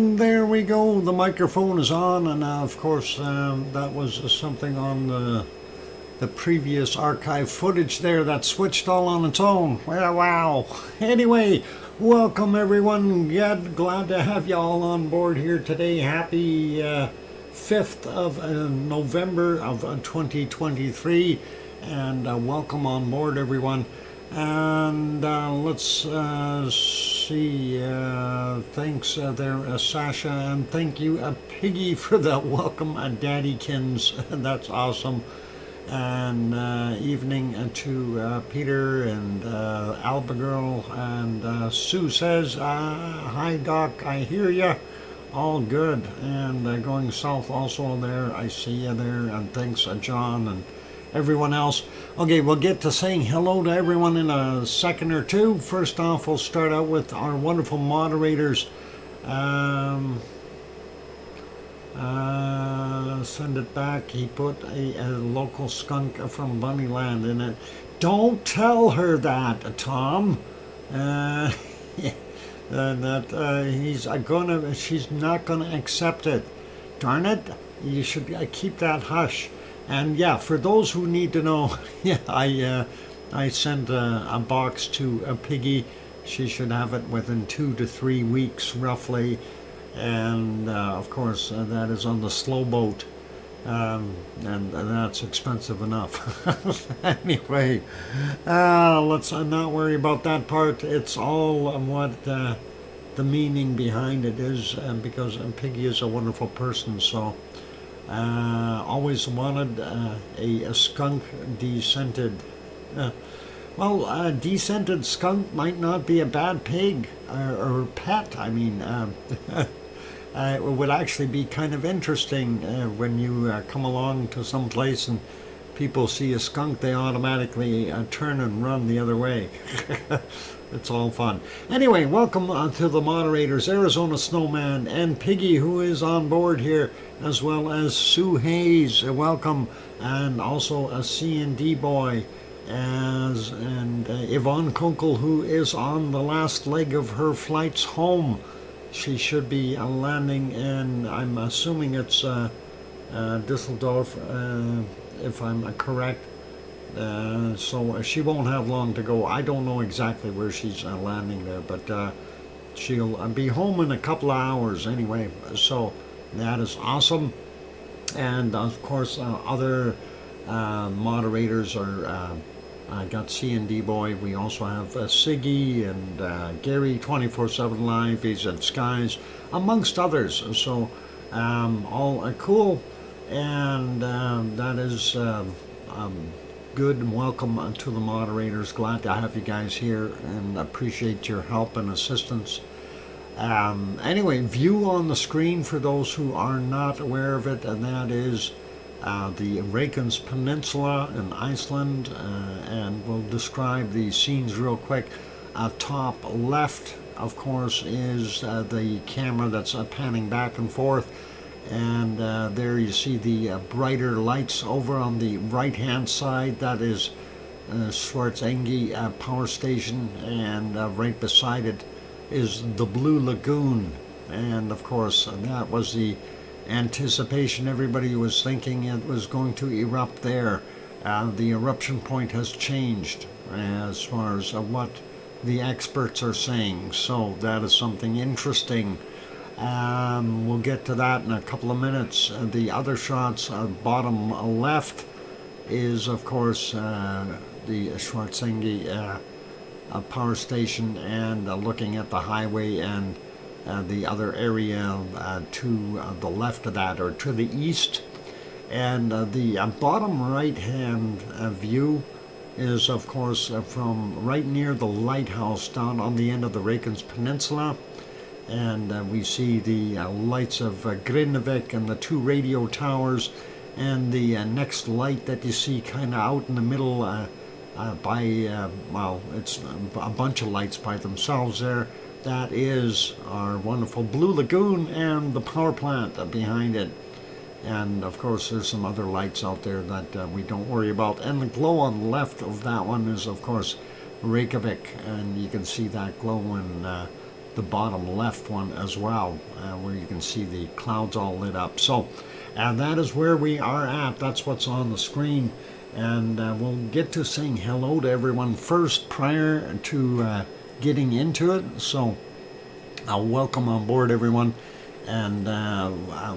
And there we go. The microphone is on, and of course that was something on the previous archive footage there that switched all on its own. Well, wow. Anyway, welcome everyone. Glad to have you all on board here today. Happy 5th of November of 2023, and welcome on board everyone. And let's see, thanks there, Sasha, and thank you, Piggy, for that welcome, Daddykins. That's awesome. And evening to Peter and Albagirl, and Sue says, hi Doc, I hear ya. All good. And going south also there, I see you there, and thanks John and everyone else. Okay, we'll get to saying hello to everyone in a second or two. First off, we'll start out with our wonderful moderators. Send it back. He put a local skunk from Bunnyland in it. Don't tell her that, Tom. She's not gonna accept it. Darn it! You should keep that hush. And yeah, for those who need to know, yeah, I sent a box to Piggy. She should have it within 2 to 3 weeks, roughly. And of course, that is on the slow boat, and that's expensive enough. Anyway, let's not worry about that part. It's all what the meaning behind it is, because Piggy is a wonderful person, so. Always wanted a skunk descented. Descented skunk might not be a bad pig or pet. I mean, it would actually be kind of interesting when you come along to some place and people see a skunk, they automatically turn and run the other way. It's all fun. Anyway, welcome to the moderators, Arizona Snowman and Piggy, who is on board here, as well as Sue Hayes. Welcome, and also a C&D boy, and Yvonne Kunkel, who is on the last leg of her flights home. She should be landing in, I'm assuming it's Düsseldorf, if I'm correct. So she won't have long to go. I don't know exactly where she's landing there, but she'll be home in a couple of hours anyway. So that is awesome. And of course, other moderators are. I got C&D Boy. We also have Siggy and Gary 24/7 Live. He's at Skies, amongst others. So all cool, and that is. Good, and welcome to the moderators. Glad to have you guys here and appreciate your help and assistance. Anyway, view on the screen for those who are not aware of it, and that is the Reykjanes Peninsula in Iceland, and we'll describe the scenes real quick. Top left, of course, is the camera that's panning back and forth. And there you see the brighter lights over on the right hand side. That is Schwarzenegger power station, and right beside it is the Blue Lagoon. And of course, that was the anticipation. Everybody was thinking it was going to erupt there. The eruption point has changed as far as what the experts are saying, so that is something interesting. We'll get to that in a couple of minutes. The other shots, bottom left, is of course the Schwarzenegger power station, and looking at the highway, and the other area to the left of that, or to the east. And the bottom right hand view is of course from right near the lighthouse down on the end of the Reykjanes Peninsula. And we see the lights of Grindavik and the 2 radio towers, and the next light that you see kind of out in the middle it's a bunch of lights by themselves there. That is our wonderful Blue Lagoon and the power plant behind it. And of course there's some other lights out there that we don't worry about. And the glow on the left of that one is of course Reykjavik, and you can see that glow in the bottom left one as well, where you can see the clouds all lit up. So that is where we are at. That's what's on the screen. And we'll get to saying hello to everyone first prior to getting into it. So I'll welcome on board everyone. And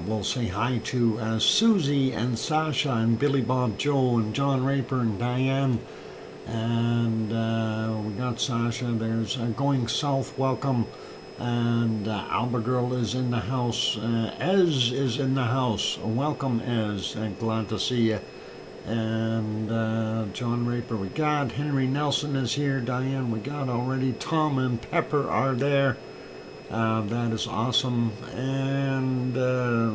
we'll say hi to Susie and Sasha and Billy Bob Joe and John Raper and Diane. And we got Sasha. There's Going South, welcome. And Alba Girl is in the house. Ez is in the house. Welcome, Ez. Glad to see you. And John Raper we got. Henry Nelson is here. Diane we got already. Tom and Pepper are there. That is awesome. And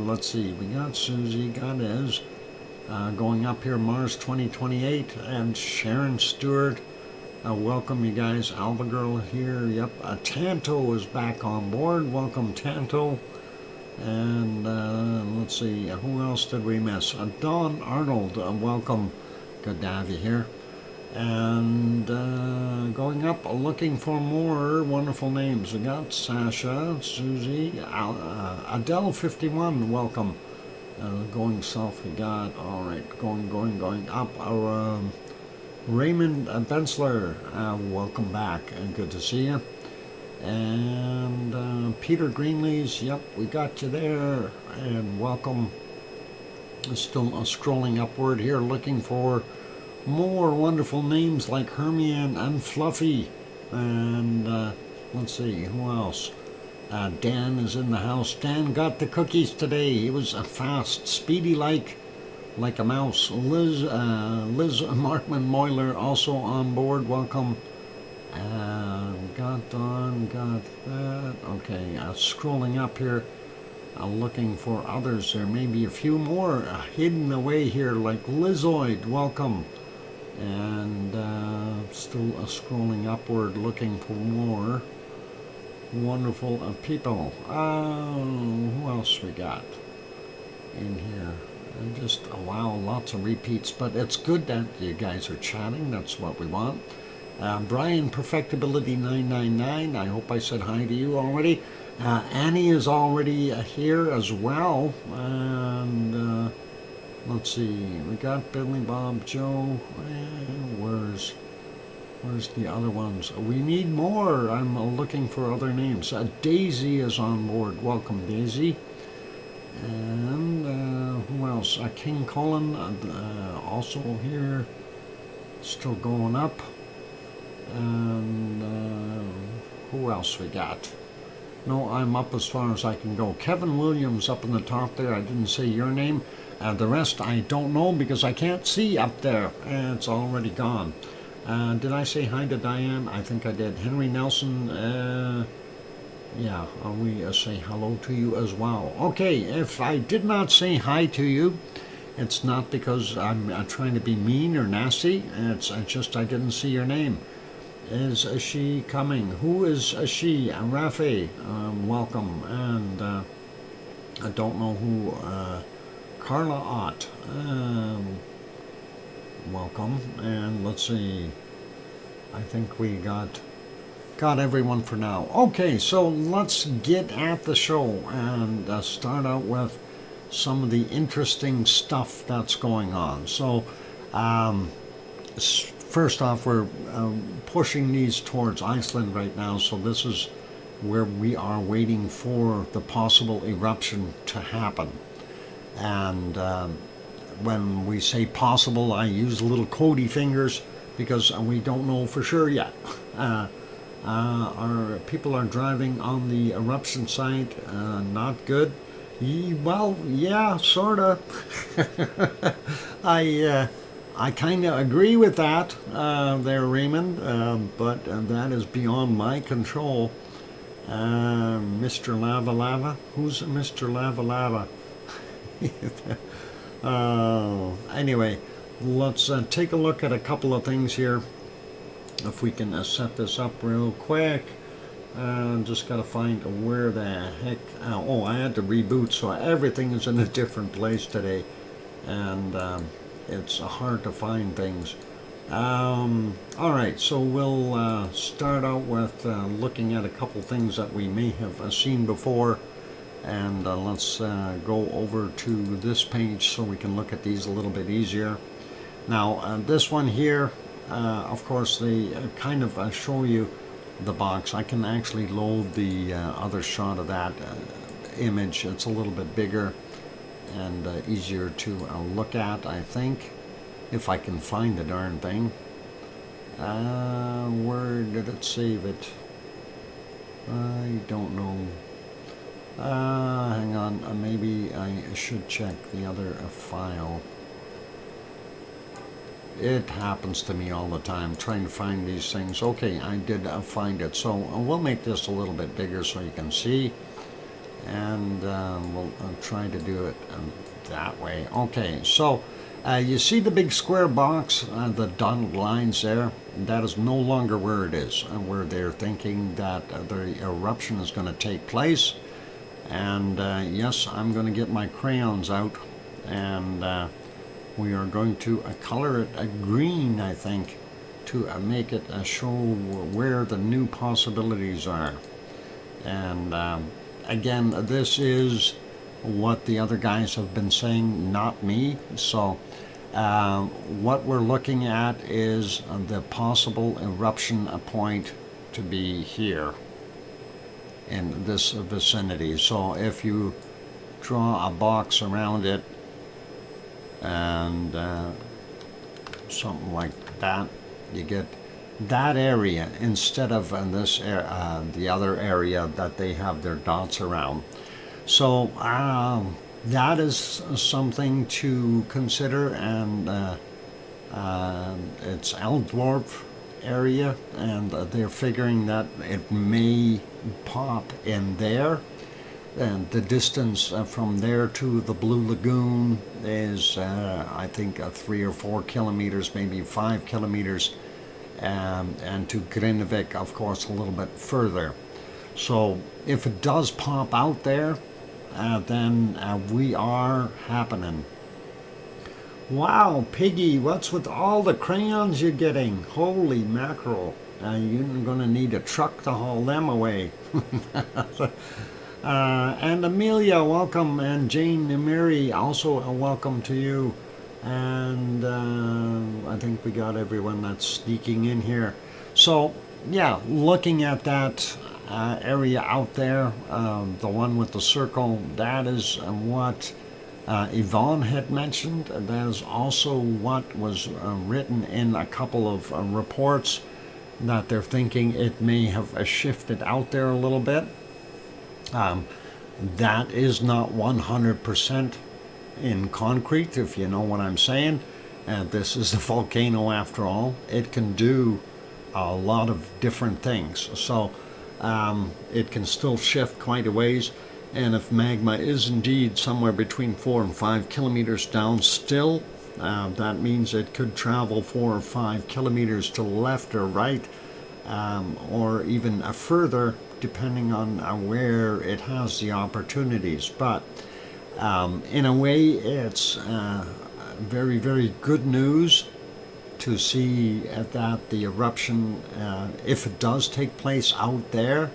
let's see. We got Susie, got Ez. Going up here, Mars 2028. And Sharon Stewart. Welcome, you guys. Alba Girl here. Yep. Tanto is back on board. Welcome, Tanto. And let's see. Who else did we miss? Dawn Arnold. Welcome. Good to have you here. And going up, looking for more wonderful names. We got Sasha, Susie, Adele 51. Welcome. Going south, we got. All right. Going up. Raymond Bensler, welcome back and good to see you. And Peter Greenlees, yep, we got you there and welcome. Still scrolling upward here looking for more wonderful names like Hermione and Fluffy. And let's see, who else? Dan is in the house. Dan got the cookies today. He was fast, speedy like a mouse. Liz Markman Moyler also on board. Welcome. Got Dawn, got that. Okay, scrolling up here, looking for others. There may be a few more hidden away here, like Lizoid. Welcome. And still scrolling upward, looking for more wonderful people. Who else we got in here? And just, wow, lots of repeats, but it's good that you guys are chatting. That's what we want. Brian Perfectibility 999, I hope I said hi to you already. Annie is already here as well. And let's see, we got Billy Bob Joe. Where's the other ones? We need more. I'm looking for other names. Daisy is on board. Welcome, Daisy. And who else? King Colin also here, still going up. And who else we got? No, I'm up as far as I can go. Kevin Williams up in the top there. I didn't say your name. The rest I don't know because I can't see up there. It's already gone. Did I say hi to Diane? I think I did. Henry Nelson. Yeah, we say hello to you as well. Okay, if I did not say hi to you, it's not because I'm trying to be mean or nasty. It's just I didn't see your name. Is she coming? Who is she? Rafe, welcome. And I don't know who. Carla Ott, welcome. And let's see. I think we got everyone for now. Okay, so let's get at the show and start out with some of the interesting stuff that's going on. So first off, we're pushing these towards Iceland right now, so this is where we are waiting for the possible eruption to happen. And when we say possible, I use little codey fingers because we don't know for sure yet. Our people are driving on the eruption site. Not good. Well, yeah, sorta. I kind of agree with that, there, Raymond. But that is beyond my control. Mr. Lava Lava, who's Mr. Lava Lava? Anyway, let's take a look at a couple of things here. If we can set this up real quick. Just got to find where the heck. Oh, I had to reboot, so everything is in a different place today. And it's hard to find things. All right, so we'll start out with looking at a couple things that we may have seen before, and let's go over to this page so we can look at these a little bit easier. Now, this one here, of course, they kind of show you the box. I can actually load the other shot of that image. It's a little bit bigger and easier to look at, I think, if I can find the darn thing. Where did it save it? I don't know. Hang on, maybe I should check the other file. It happens to me all the time, trying to find these things. Okay, I did find it. So we'll make this a little bit bigger so you can see. And we'll try to do it that way. Okay, so you see the big square box, the dotted lines there? That is no longer where it is, where they're thinking that the eruption is going to take place. And yes, I'm going to get my crayons out, and we are going to color it green, I think, to make it show where the new possibilities are. And again, this is what the other guys have been saying, not me. So what we're looking at is the possible eruption point to be here in this vicinity. So if you draw a box around it and something like that, you get that area instead of this the other area that they have their dots around. So that is something to consider, and it's Eldorf area, and they're figuring that it may pop in there. And the distance from there to the Blue Lagoon is, I think, 3 or 4 kilometers, maybe 5 kilometers, and to Grindavik, of course, a little bit further. So if it does pop out there, then we are happening. Wow, Piggy, what's with all the crayons you're getting? Holy mackerel. You're going to need a truck to haul them away. And Amelia, welcome, and Jane Mary, also a welcome to you. And I think we got everyone that's sneaking in here. So, yeah, looking at that area out there, the one with the circle, that is what Yvonne had mentioned. That is also what was written in a couple of reports, that they're thinking it may have shifted out there a little bit. That is not 100% in concrete, if you know what I'm saying. This is a volcano after all. It can do a lot of different things. So it can still shift quite a ways. And if magma is indeed somewhere between 4 and 5 kilometers down still, that means it could travel 4 or 5 kilometers to the left or right, or even further, depending on where it has the opportunities. But in a way, it's very, very good news to see that the eruption, if it does take place out there,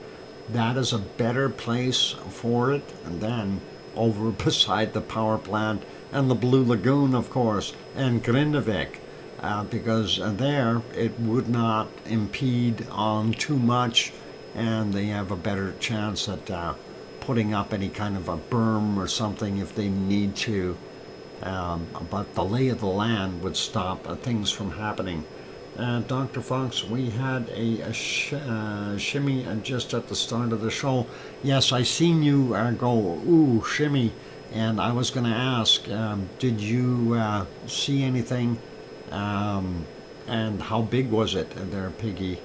that is a better place for it than over beside the power plant and the Blue Lagoon, of course, and Grindavik, because there it would not impede on too much, and they have a better chance at putting up any kind of a berm or something if they need to. But the lay of the land would stop things from happening. Dr. Fox, we had a shimmy just at the start of the show. Yes, I seen you go, ooh, shimmy. And I was going to ask, did you see anything? And how big was it there, Piggy?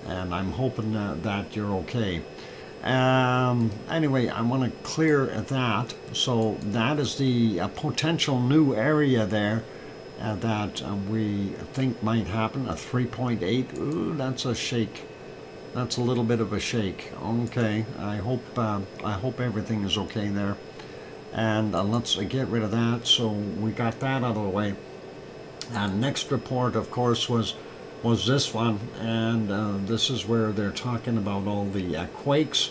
And I'm hoping that you're okay. Anyway, I want to clear that. So that is the potential new area there that we think might happen. A 3.8. Ooh, that's a shake. That's a little bit of a shake. Okay, I hope everything is okay there. And let's get rid of that. So we got that out of the way. Next report, of course, was this one, and this is where they're talking about all the quakes,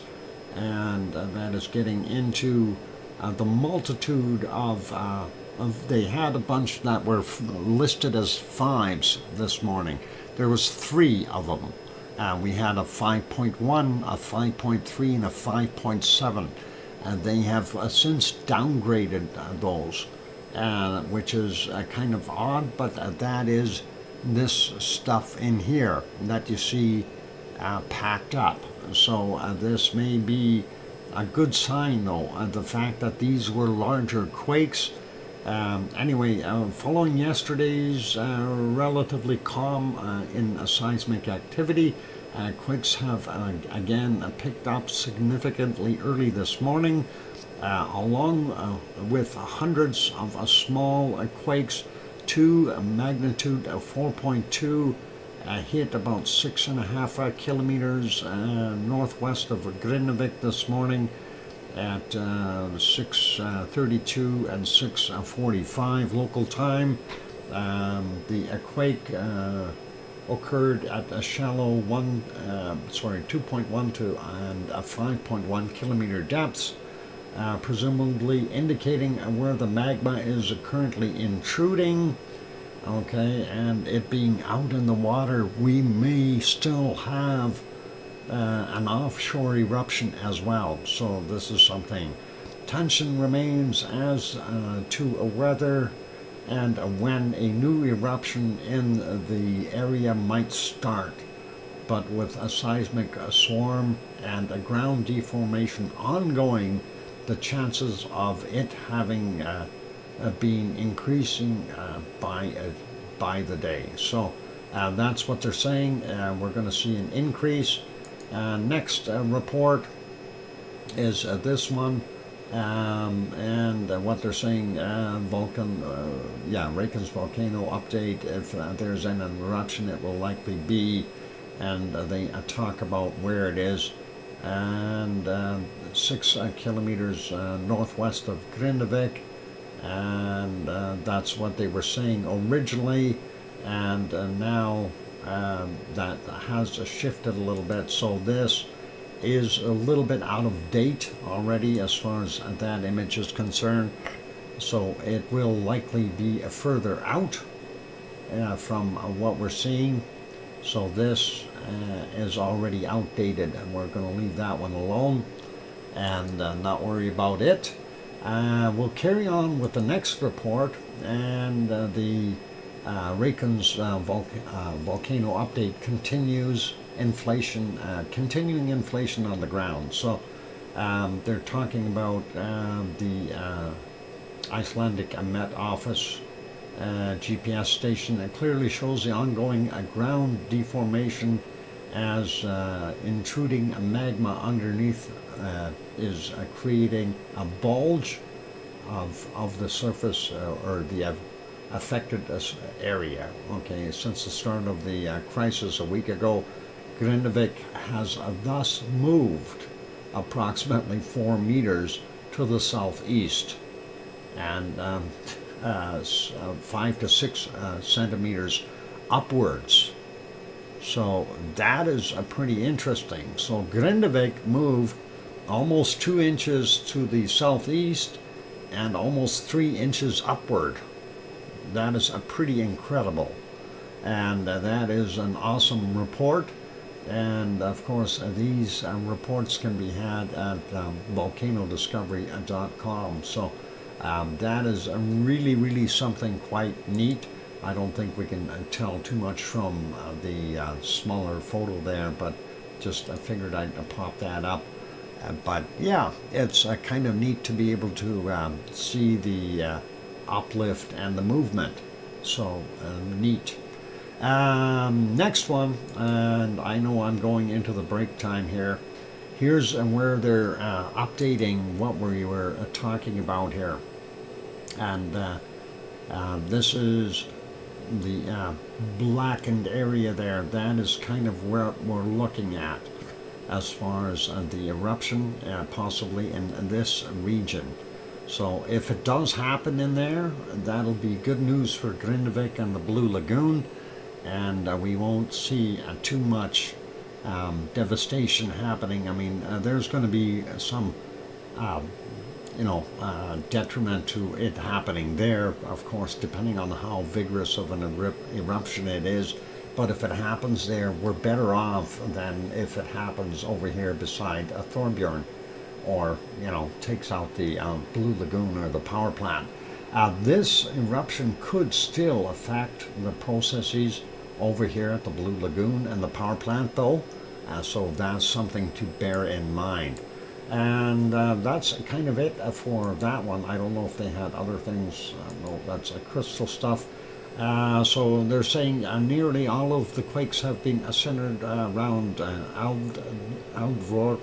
and that is getting into the multitude of. They had a bunch that were listed as fives this morning. There was 3 of them. We had a 5.1, a 5.3, and a 5.7, and they have since downgraded those, which is kind of odd, but that is this stuff in here that you see packed up. So this may be a good sign, though, the fact that these were larger quakes. Anyway, following yesterday's relatively calm in seismic activity, quakes have again picked up significantly early this morning, along with hundreds of small quakes. 2 magnitude 4.2 hit about 6.5 kilometers northwest of Grindavik this morning at 6:32 and 6:45 local time. The quake occurred at a shallow 2.1 to and a 5.1 kilometer depths, presumably indicating where the magma is currently intruding. Okay, and it being out in the water, we may still have an offshore eruption as well. So this is something. Tension remains as to whether and when a new eruption in the area might start. But with a seismic swarm and a ground deformation ongoing, the chances of it having been increasing by the day. So that's what they're saying. We're going to see an increase. Next report is this one, and what they're saying, Reykjanes volcano update. If there's an eruption, it will likely be, and they talk about where it is, and 6 kilometers northwest of Grindavik, and that's what they were saying originally, and now that has shifted a little bit. So this is a little bit out of date already as far as that image is concerned. So it will likely be further out from what we're seeing. So this is already outdated, and we're going to leave that one alone and not worry about it. We'll carry on with the next report, and the Reykjanes volcano update continues inflation, continuing inflation on the ground. So they're talking about the Icelandic Met Office GPS station. It clearly shows the ongoing ground deformation as intruding magma underneath is creating a bulge of the surface or the affected area. Okay, since the start of the crisis a week ago, Grindavik has thus moved approximately 4 meters to the southeast and 5 to 6 centimeters upwards. So that is pretty interesting. So Grindavik moved almost 2 inches to the southeast and almost 3 inches upward. That is pretty incredible, and that is an awesome report. And of course these reports can be had at volcanodiscovery.com. So that is really something quite neat. I don't think we can tell too much from the smaller photo there, but just I figured I'd pop that up. But yeah, it's kind of neat to be able to see the uplift and the movement. So neat. Next one, and I know I'm going into the break time here. Here's where they're updating what we were talking about here. And this is the blackened area there. That is kind of where we're looking at as far as the eruption, possibly in this region. So if it does happen in there, that'll be good news for Grindavik and the Blue Lagoon, and we won't see too much devastation happening. I mean, there's going to be some, detriment to it happening there, of course, depending on how vigorous of an eruption it is. But if it happens there, we're better off than if it happens over here beside Thorbjorn, or takes out the Blue Lagoon or the power plant. This eruption could still affect the processes over here at the Blue Lagoon and the power plant, though, so that's something to bear in mind. And that's kind of it for that one. I don't know if they had other things. No, that's crystal stuff. So they're saying nearly all of the quakes have been centered around Aldvorp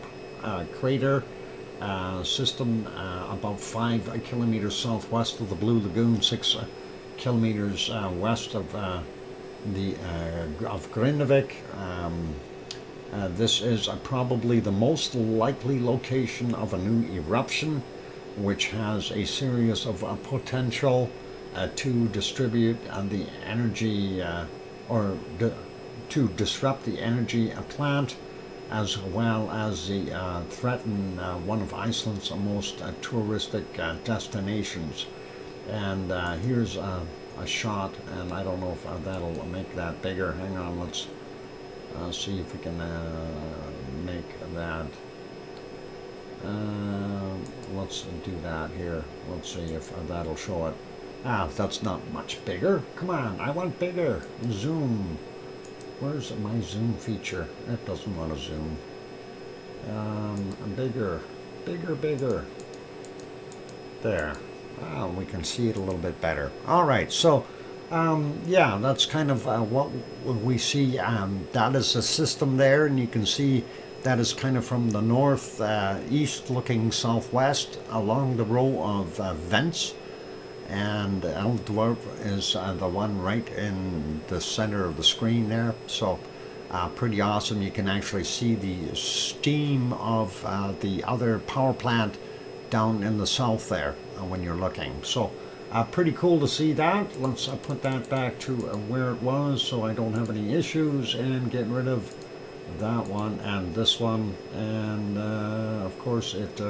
crater system, about 5 kilometers southwest of the Blue Lagoon, 6 kilometers west of Grindavik. This is probably the most likely location of a new eruption, which has a series of potential to distribute the energy to disrupt the energy plant, as well as threaten one of Iceland's most touristic destinations. And here's a shot, and I don't know if that'll make that bigger. Hang on, let's see if we can make that. Let's do that here. Let's see if that'll show it. That's not much bigger. Come on, I want bigger. Zoom. Where's my zoom feature? It doesn't want to zoom. Bigger. Bigger. There. We can see it a little bit better. All right, so yeah, that's kind of what we see. That is the system there, and you can see that is kind of from the north east looking southwest along the row of vents. And Aldvorp is the one right in the center of the screen there. So pretty awesome. You can actually see the steam of the other power plant down in the south there when you're looking. So pretty cool to see that. Let's put that back to where it was so I don't have any issues, and get rid of that one and this one. And of course it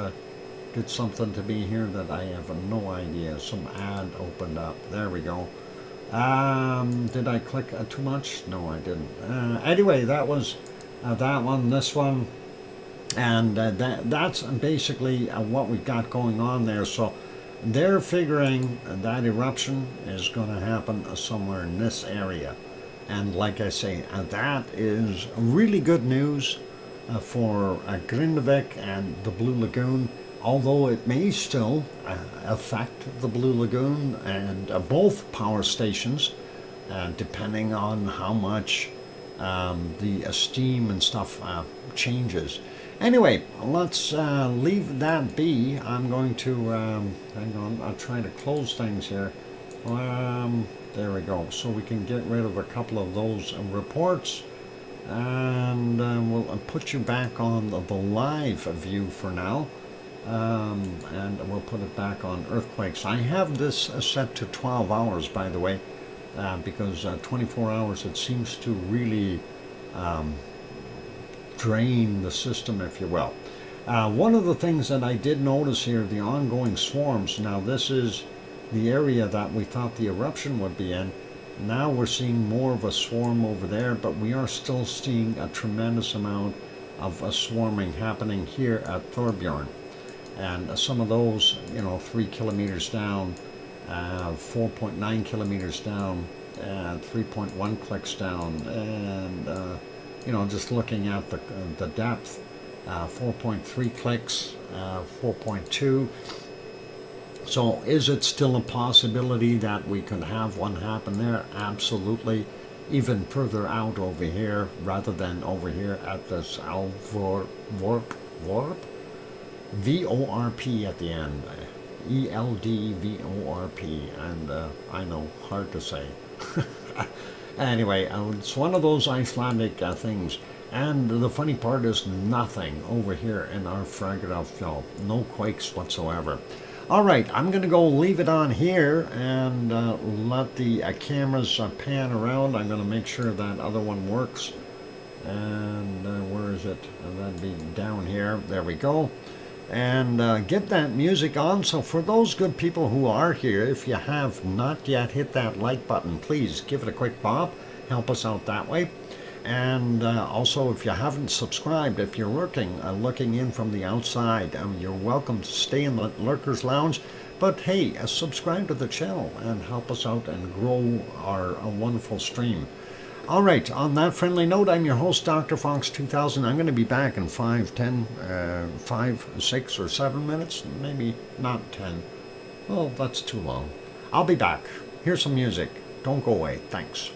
did something to me here that I have no idea. Some ad opened up. There we go. Did I click too much? No, I didn't. Anyway, that was that one, this one, and that's basically what we've got going on there. So they're figuring that eruption is going to happen somewhere in this area. And like I say, that is really good news for Grindavik and the Blue Lagoon. Although it may still affect the Blue Lagoon and both power stations, depending on how much the steam and stuff changes. Anyway, let's leave that be. I'm going to, hang on, I'll try to close things here. There we go. So we can get rid of a couple of those reports. And we'll put you back on the live view for now. And we'll put it back on earthquakes. I have this set to 12 hours, by the way, because 24 hours, it seems to really drain the system, if you will. One of the things that I did notice here, the ongoing swarms. Now, this is the area that we thought the eruption would be in. Now we're seeing more of a swarm over there, but we are still seeing a tremendous amount of swarming happening here at Thorbjorn. And some of those, 3 kilometers down, 4.9 kilometers down, 3.1 clicks down, and just looking at the depth, 4.3 clicks, 4.2. So is it still a possibility that we could have one happen there? Absolutely. Even further out over here, rather than over here at this Aldvorp, VORP at the end, ELDVORP, and I know, hard to say. Anyway, it's one of those Icelandic things, and the funny part is nothing over here in our Erupción, no quakes whatsoever. All right, I'm going to go leave it on here and let the cameras pan around. I'm going to make sure that other one works. And where is it? That'd be down here. There we go. And get that music on. So for those good people who are here, if you have not yet hit that like button, please give it a quick bop. Help us out that way. And also, if you haven't subscribed, if you're looking in from the outside, you're welcome to stay in the Lurkers Lounge. But hey, subscribe to the channel and help us out and grow our wonderful stream. All right, on that friendly note, I'm your host, DrFox2000. I'm going to be back in 5, 6, or 7 minutes. Maybe not 10. Well, that's too long. I'll be back. Here's some music. Don't go away. Thanks.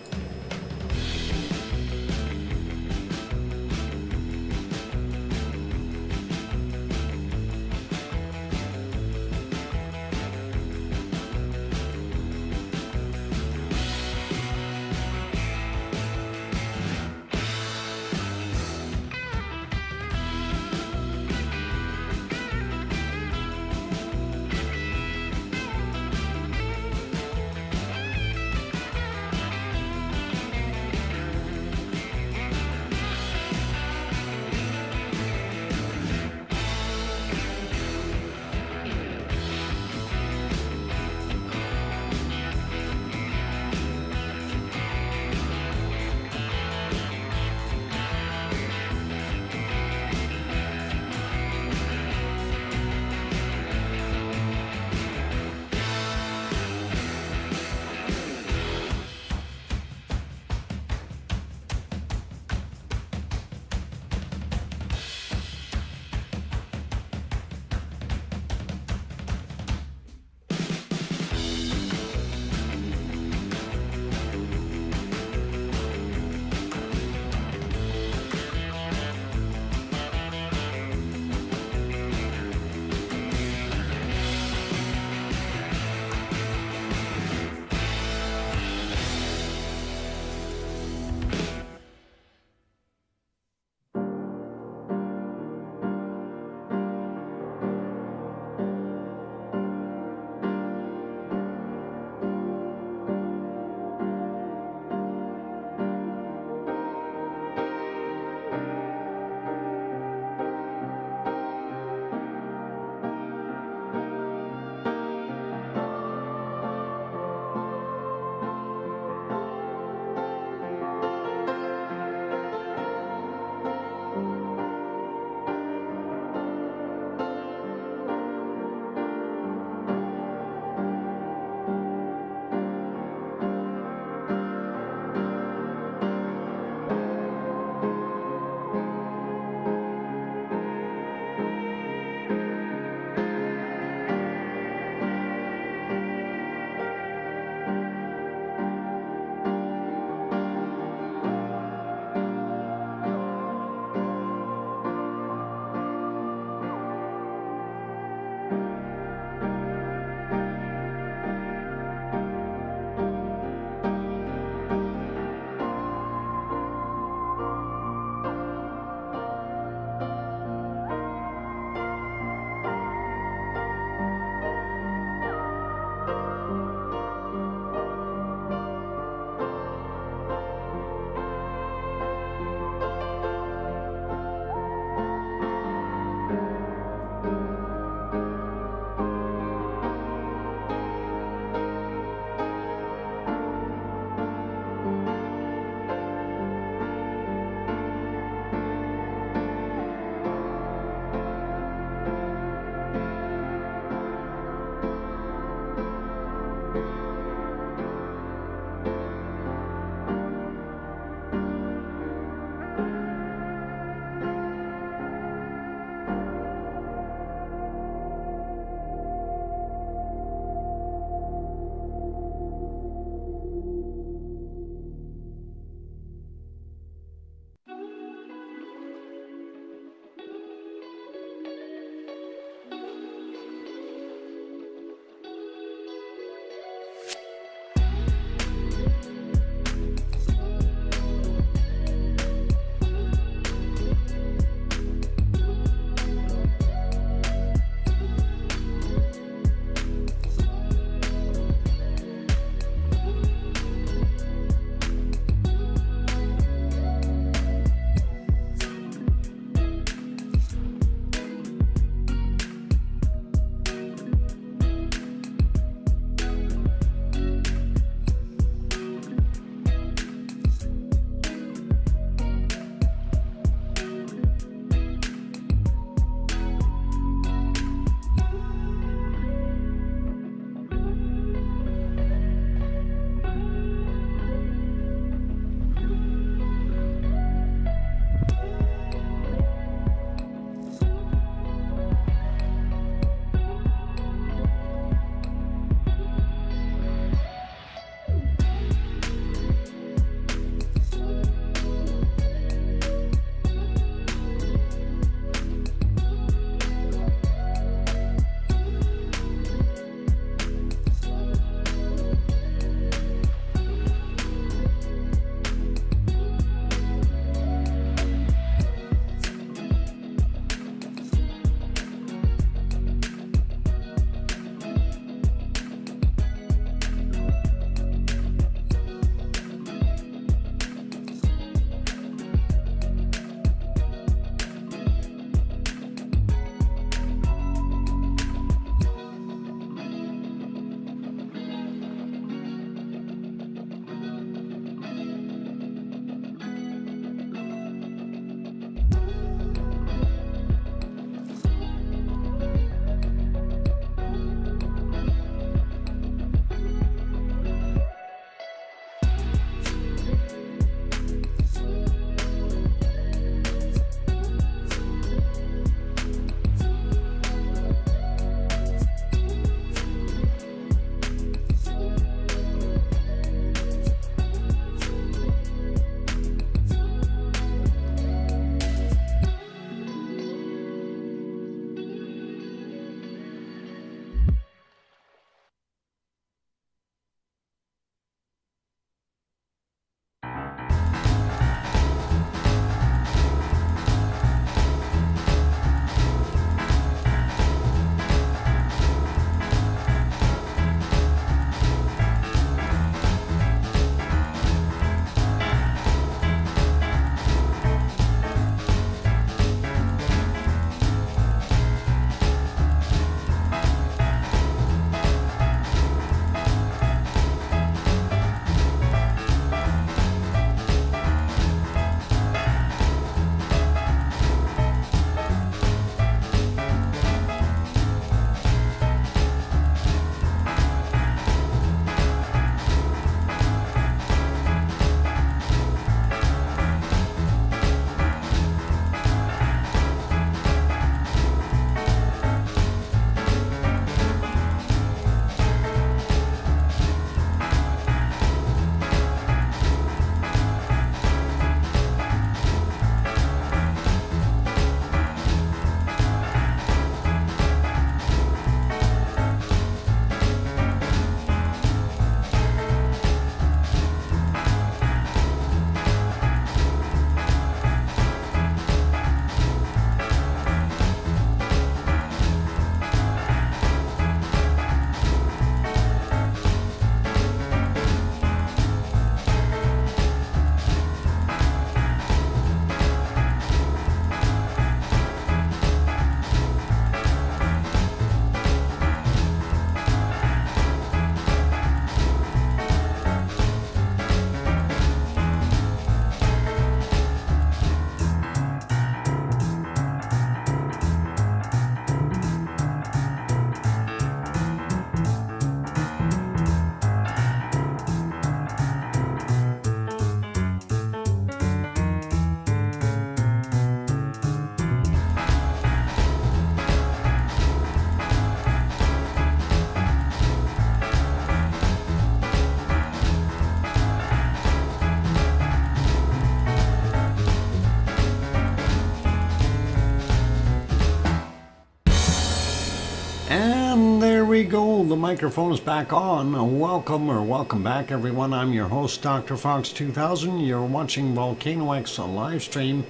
we go. The microphone is back on. Welcome back, everyone. I'm your host, DrFox2000. You're watching VolcanoX live stream.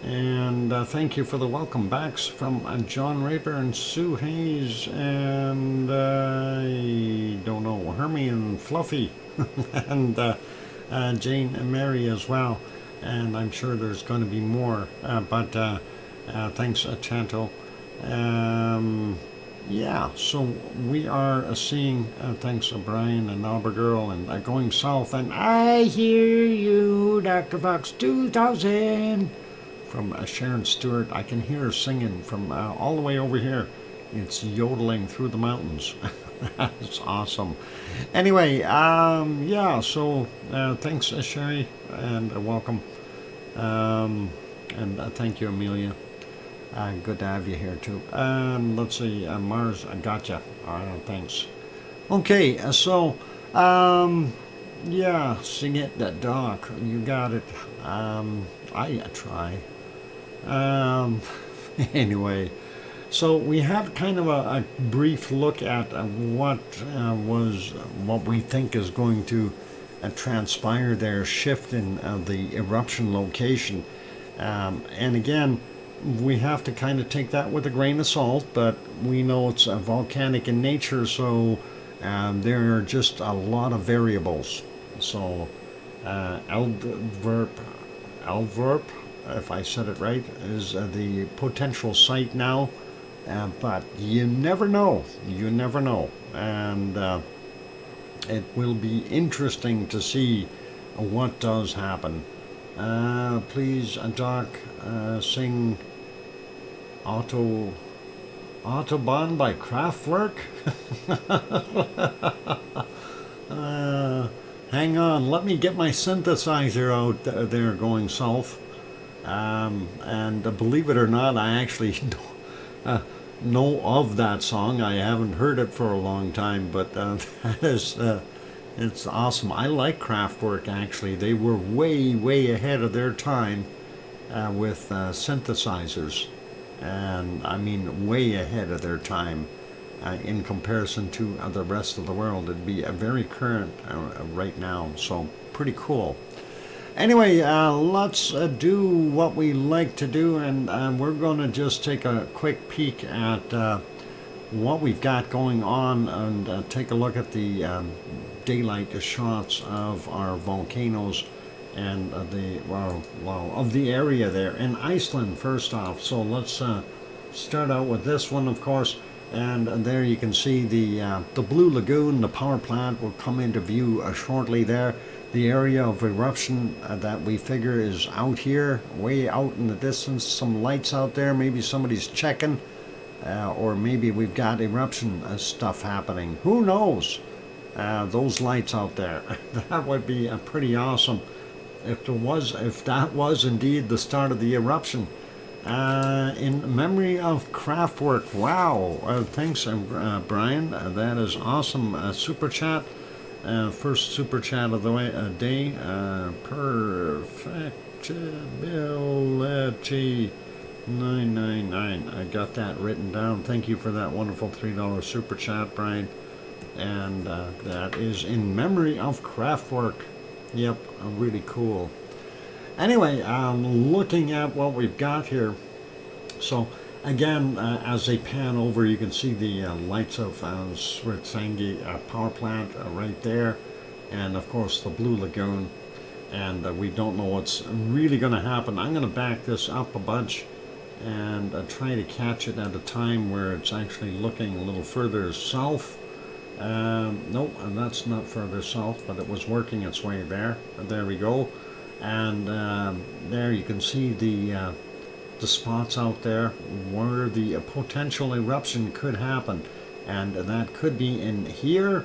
And thank you for the welcome backs from John Raper and Sue Hayes and I don't know, Hermie and Fluffy and Jane and Mary as well. And I'm sure there's going to be more. But thanks, Chanto. Yeah, so we are seeing, thanks Brian and Albergirl, and going south, and I hear you, DrFox2000, from Sharon Stewart. I can hear her singing from all the way over here. It's yodeling through the mountains. That's awesome. Anyway, yeah, so thanks, Sherry, and welcome. And thank you, Amelia. Good to have you here too. Let's see, Mars, I gotcha. Thanks. Okay, so yeah, sing it, that Doc. You got it. I try. Anyway, so we had kind of a brief look at what we think is going to transpire there, shift in the eruption location, and again, we have to kind of take that with a grain of salt, but we know it's volcanic in nature, so there are just a lot of variables. So Eldverp, if I said it right, is the potential site now, but you never know. You never know, and it will be interesting to see what does happen. Please, Doc, sing Autobahn by Kraftwerk. Hang on, let me get my synthesizer out there going south. And believe it or not, I actually know of that song. I haven't heard it for a long time, but that is it's awesome. I like Kraftwerk, actually. They were way ahead of their time with synthesizers. And I mean way ahead of their time in comparison to the rest of the world. It'd be very current right now, so pretty cool. Anyway, let's do what we like to do, and we're going to just take a quick peek at what we've got going on, and take a look at the daylight shots of our volcanoes and of the area there in Iceland first off. So let's start out with this one, of course, and there you can see the Blue Lagoon. The power plant will come into view shortly there. The area of eruption that we figure is out here, way out in the distance. Some lights out there, maybe somebody's checking, or maybe we've got eruption stuff happening. Who knows? Those lights out there, that would be pretty awesome. If that was indeed the start of the eruption. In memory of Kraftwerk. Wow. Thanks, Brian. That is awesome. Super chat. First super chat of the day. Perfectibility 999. I got that written down. Thank you for that wonderful $3 super chat, Brian. And that is in memory of Kraftwerk. Yep, really cool. Anyway, looking at what we've got here. So again, as they pan over, you can see the lights of Svitsangi power plant right there, and of course the Blue Lagoon. And we don't know what's really going to happen. I'm going to back this up a bunch and try to catch it at a time where it's actually looking a little further south. Nope, that's not further south, but it was working its way there. There we go. And there you can see the spots out there where the potential eruption could happen. And that could be in here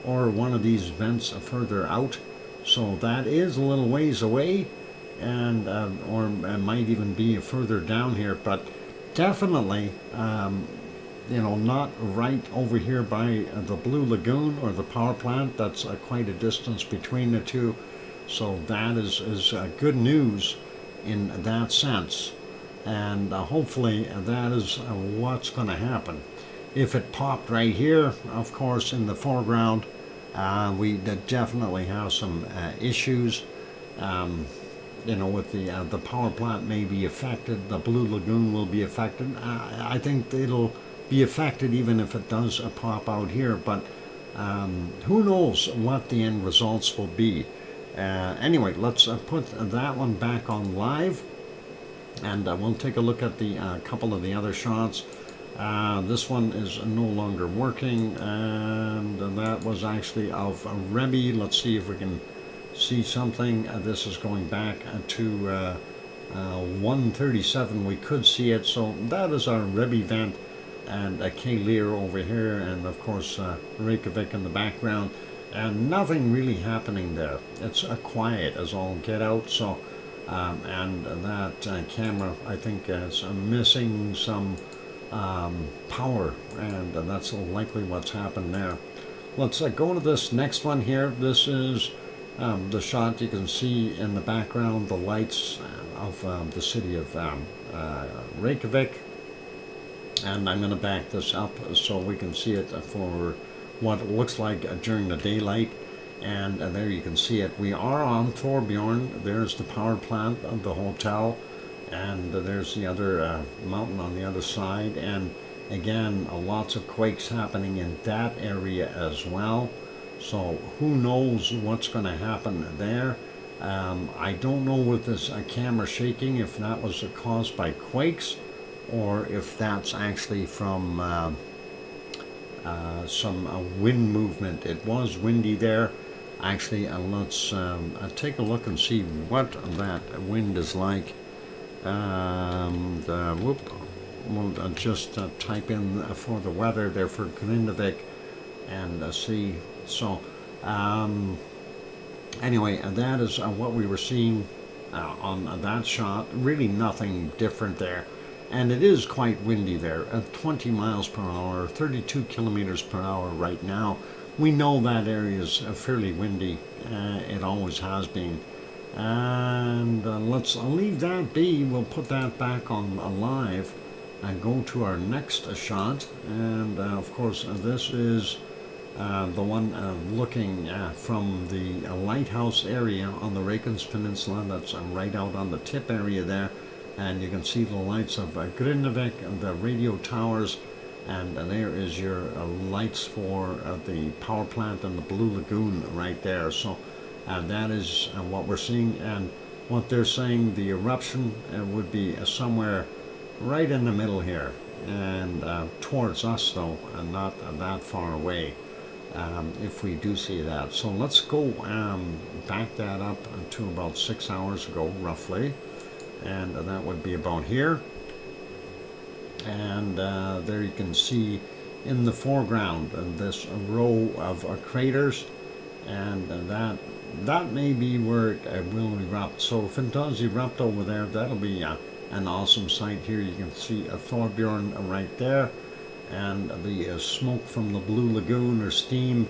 or one of these vents further out. So that is a little ways away, and or it might even be further down here, but definitely you know, not right over here by the Blue Lagoon or the power plant. That's quite a distance between the two. So that is good news in that sense. And hopefully that is what's going to happen. if it popped right here, of course, in the foreground, we definitely have some issues. With the power plant may be affected, the Blue Lagoon will be affected. I think it'll be affected even if it does pop out here, but who knows what the end results will be. Anyway, let's put that one back on live, and we'll take a look at the couple of the other shots. This one is no longer working, and that was actually of Rebby. Let's see if we can see something. This is going back to 137. We could see it, so that is our Rebby vent, and K-Lear over here, and of course Reykjavik in the background, and nothing really happening there. It's quiet as all get out. So and that camera, I think, is missing some power, and that's likely what's happened there. Let's go to this next one here. This is the shot. You can see in the background the lights of the city of Reykjavik, and I'm going to back this up so we can see it for what it looks like during the daylight. And there you can see it. We are on Thorbjorn. There's the power plant of the hotel, and there's the other mountain on the other side, and again lots of quakes happening in that area as well. So who knows what's going to happen there. I don't know with this camera shaking if that was caused by quakes or if that's actually from some wind movement. It was windy there actually, and let's take a look and see what that wind is like. We'll just type in for the weather there for Grindavik and see. So anyway, that is what we were seeing on that shot. Really nothing different there, and it is quite windy there at 20 miles per hour, 32 kilometers per hour right now. We know that area is fairly windy. It always has been. And let's leave that be. We'll put that back on live and go to our next shot. And of course, this is the one looking from the lighthouse area on the Reykjanes Peninsula. That's right out on the tip area there. And you can see the lights of Grindavik and the radio towers. And there is your lights for the power plant and the Blue Lagoon right there. So that is what we're seeing, and what they're saying the eruption would be somewhere right in the middle here, and towards us though, and not that far away, if we do see that. So let's go back that up to about 6 hours ago roughly, and that would be about here. And there you can see in the foreground this row of craters, and that may be where it will erupt. So if it does erupt over there, that'll be an awesome sight. Here you can see a Thorbjorn right there, and the smoke from the Blue Lagoon, or steam,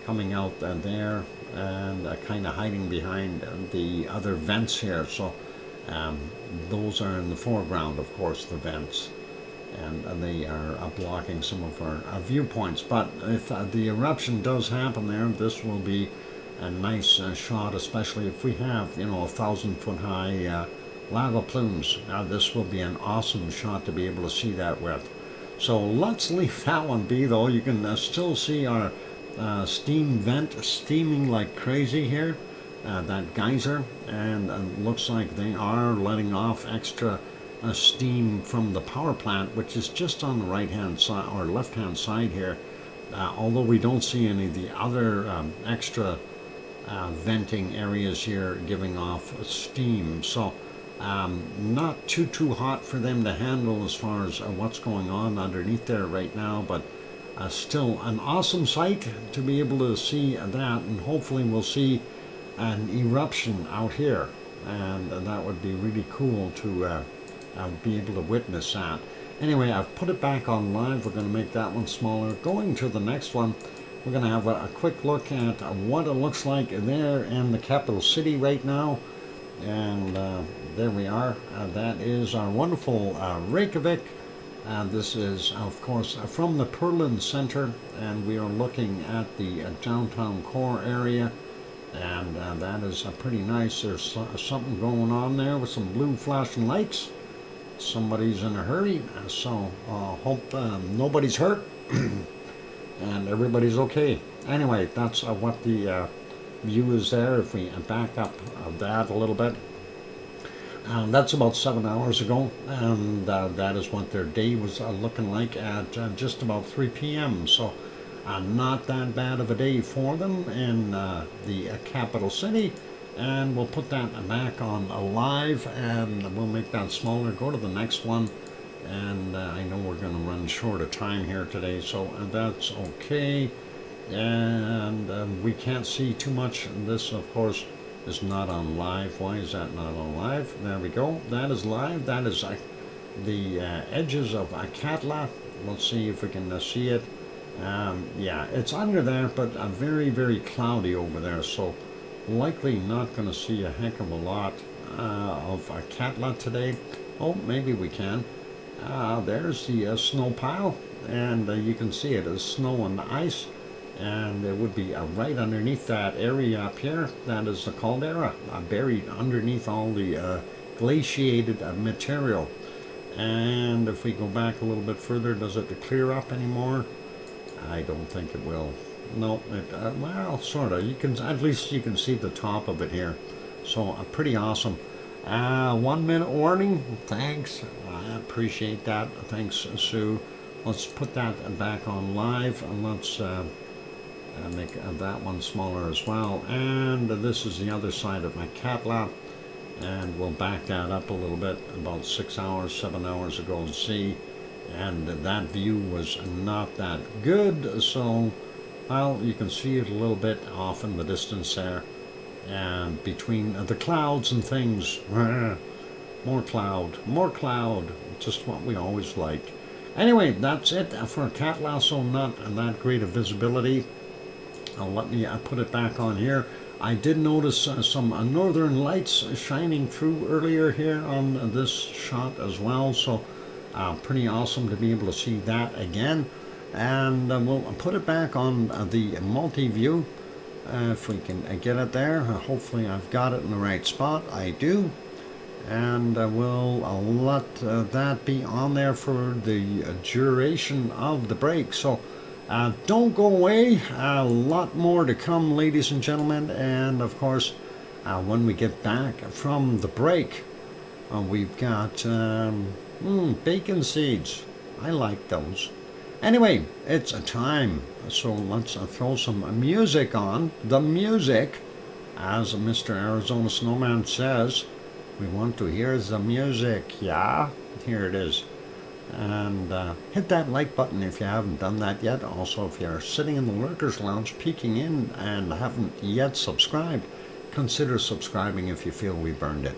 coming out there, and kind of hiding behind the other vents here. So those are in the foreground, of course, the vents, and they are blocking some of our viewpoints. But if the eruption does happen there, this will be a nice shot, especially if we have 1,000-foot high lava plumes. Now this will be an awesome shot to be able to see that with. So let's leave that one be though. You can still see our steam vent steaming like crazy here, that geyser, and looks like they are letting off extra steam from the power plant, which is just on the right hand side or left hand side here, although we don't see any of the other extra venting areas here giving off steam. So not too hot for them to handle as far as what's going on underneath there right now, but still an awesome sight to be able to see that, and hopefully we'll see an eruption out here, and that would be really cool to be able to witness that. Anyway, I've put it back on live. We're going to make that one smaller. Going to the next one, we're going to have a quick look at what it looks like there in the capital city right now. And there we are. That is our wonderful Reykjavik. This is, of course, from the Perlin Center, and we are looking at the downtown core area, and that is pretty nice. There's something going on there with some blue flashing lights. Somebody's in a hurry, so hope nobody's hurt and everybody's okay. Anyway, that's what the view is there. If we back up that a little bit, that's about 7 hours ago, and that is what their day was looking like at just about 3 p.m. So not that bad of a day for them in the capital city. And we'll put that back on live, and we'll make that smaller. Go to the next one, and I know we're going to run short of time here today, so that's okay. And we can't see too much. This, of course, is not on live. Why is that not on live? There we go. That is live. That is the edges of Katla. Let's see if we can see it. Yeah, it's under there, but very, very cloudy over there, so likely not going to see a heck of a lot of Katla today. Oh, maybe we can. There's the snow pile, and you can see it as snow and ice, and it would be right underneath that area up here. That is the caldera, buried underneath all the glaciated material. And if we go back a little bit further, does it clear up anymore? I don't think it will. No, well, sort of. You can, at least you can see the top of it here. So pretty awesome. 1 minute warning. Thanks. I appreciate that. Thanks, Sue. Let's put that back on live, and let's make that one smaller as well. And this is the other side of my Katla, and we'll back that up a little bit, about 6 hours, 7 hours ago, and see. And that view was not that good, so well, you can see it a little bit off in the distance there, and between the clouds and things. More cloud, just what we always like. Anyway, that's it for Katla, so not that great of visibility. Let me put it back on here. I did notice some northern lights shining through earlier here on this shot as well, so pretty awesome to be able to see that again. And we'll put it back on the multi-view if we can get it there. Hopefully I've got it in the right spot. I do. And we'll let that be on there for the duration of the break. So don't go away. A lot more to come, ladies and gentlemen. And of course, when we get back from the break, we've got bacon seeds. I like those. Anyway, it's a time, so let's throw some music on. The music, as Mr. Arizona Snowman says, we want to hear the music, yeah? Here it is. And hit that like button if you haven't done that yet. Also, if you're sitting in the Lurkers Lounge peeking in and haven't yet subscribed, consider subscribing if you feel we've earned it.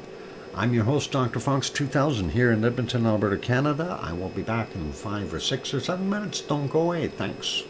I'm your host, DrFox2000, here in Edmonton, Alberta, Canada. I will be back in 5 or 6 or 7 minutes. Don't go away. Thanks.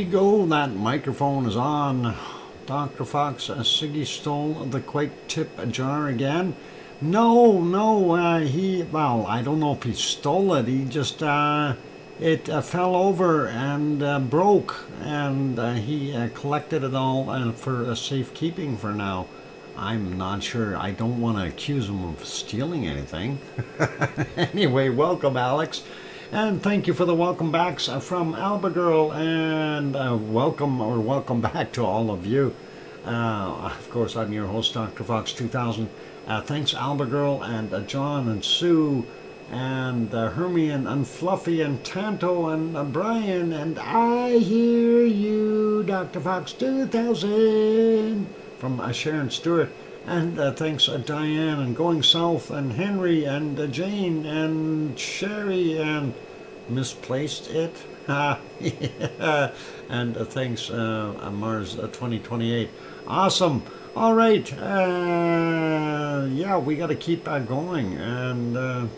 go. That microphone is on. Dr. Fox, Siggy stole the quake tip jar again. No, well, I don't know if he stole it. He just, it fell over and broke, and he collected it all for safekeeping for now. I'm not sure. I don't want to accuse him of stealing anything. Anyway, welcome, Alex. And thank you for the welcome backs from Alba Girl, and welcome back to all of you. Of course, I'm your host, Dr. Fox2000. Thanks, Alba Girl, and John, and Sue, and Hermione, and Fluffy, and Tanto, and Brian, and I hear you, Dr. Fox2000, from Sharon Stewart. And thanks, Diane, and Going South, and Henry, and Jane, and Sherry, and Misplaced It. Yeah. And thanks, Mars 2028. Awesome. All right. Yeah, we got to keep going. And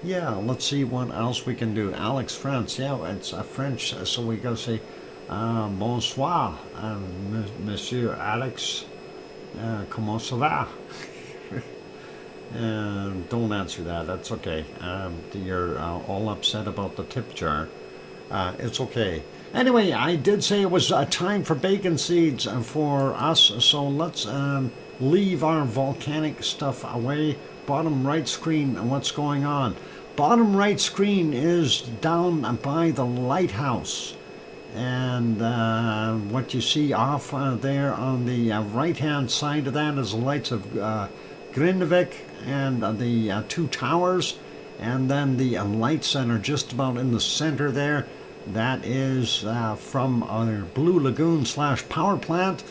yeah, let's see what else we can do. Alex France. Yeah, it's French, so we got to say bonsoir, Monsieur Alex. Comment ça va? Don't answer that. That's okay. You're all upset about the tip jar. It's okay. Anyway, I did say it was time for bacon seeds for us, so let's leave our volcanic stuff away. Bottom right screen, what's going on? Bottom right screen is down by the lighthouse. And what you see off there on the right-hand side of that is the lights of Grindavik and the two towers. And then the lights that are just about in the center there, that is from our Blue Lagoon / power plant.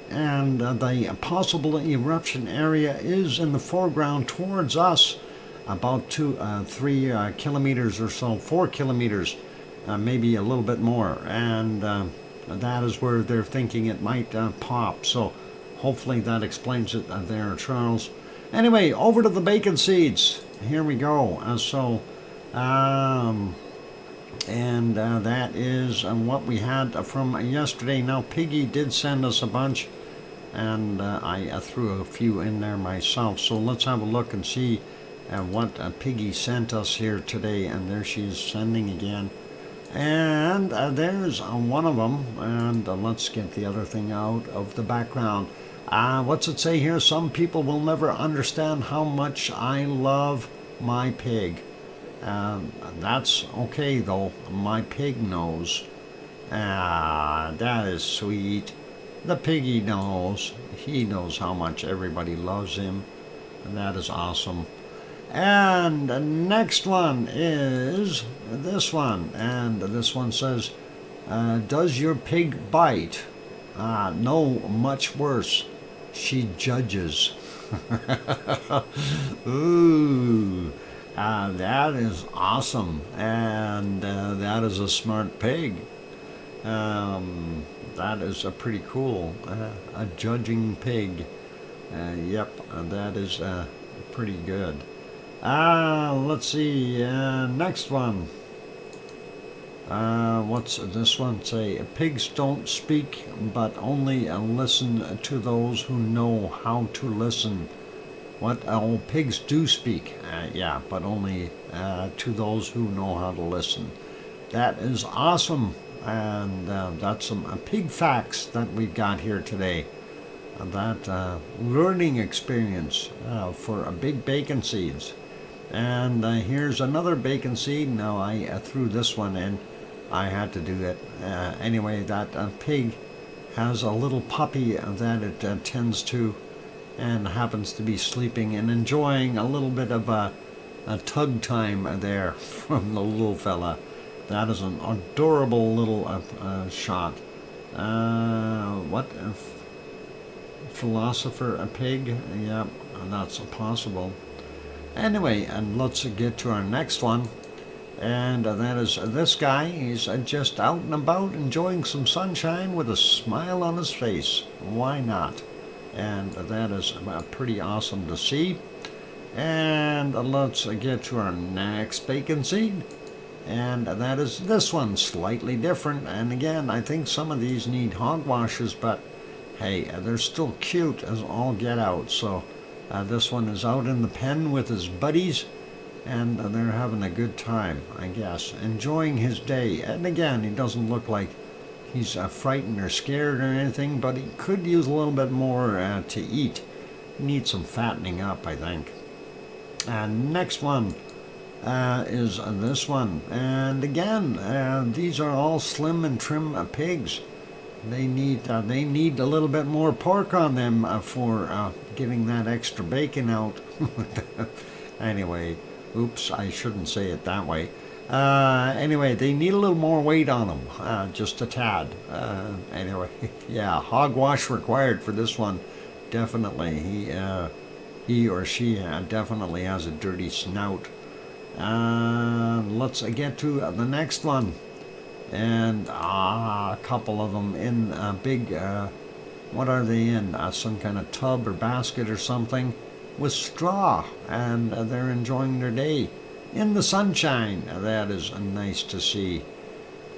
And the possible eruption area is in the foreground towards us, about 3 kilometers or so, 4 kilometers. Maybe a little bit more, and that is where they're thinking it might pop. So hopefully that explains it there, Charles. Anyway, over to the bacon seeds. Here we go. That is what we had from yesterday. Now, Piggy did send us a bunch, and I threw a few in there myself. So let's have a look and see what Piggy sent us here today. And there she is sending again. And there's one of them, and let's get the other thing out of the background. What's it say here? Some people will never understand how much I love my pig. That's okay, though. My pig knows. That is sweet. The piggy knows. He knows how much everybody loves him. And that is awesome. And the next one is this one, and this one says, does your pig bite? No, much worse. She judges. Ooh, that is awesome, and that is a smart pig. That is a pretty cool, a judging pig. Yep, that is pretty good. Let's see, next one. What's this one say? Pigs don't speak, but only listen to those who know how to listen. What? Oh, pigs do speak, yeah, but only to those who know how to listen. That is awesome, and that's some pig facts that we've got here today. That learning experience for big bacon seeds. And here's another bacon seed. Now I threw this one in. I had to do it. Anyway, that pig has a little puppy that it tends to, and happens to be sleeping and enjoying a little bit of a tug time there from the little fella. That is an adorable little shot. What? Philosopher, a pig? Yeah, that's possible. Anyway, and let's get to our next one. And that is this guy. He's just out and about enjoying some sunshine with a smile on his face. Why not? And that is pretty awesome to see. And let's get to our next bacon seed. and that is this one, slightly different. And again, I think some of these need hogwashes, but hey, they're still cute as all get out. So this one is out in the pen with his buddies, and they're having a good time, I guess, enjoying his day. And again, he doesn't look like he's frightened or scared or anything, but he could use a little bit more to eat. He needs some fattening up, I think. And next one is this one. And again, these are all slim and trim pigs. They need a little bit more pork on them for getting that extra bacon out. Anyway, oops, I shouldn't say it that way. Anyway, they need a little more weight on them, just a tad. Anyway, yeah, hogwash required for this one. Definitely, he or she definitely has a dirty snout. Let's get to the next one. And a couple of them in a big, what are they in? Some kind of tub or basket or something with straw, and they're enjoying their day in the sunshine. That is nice to see.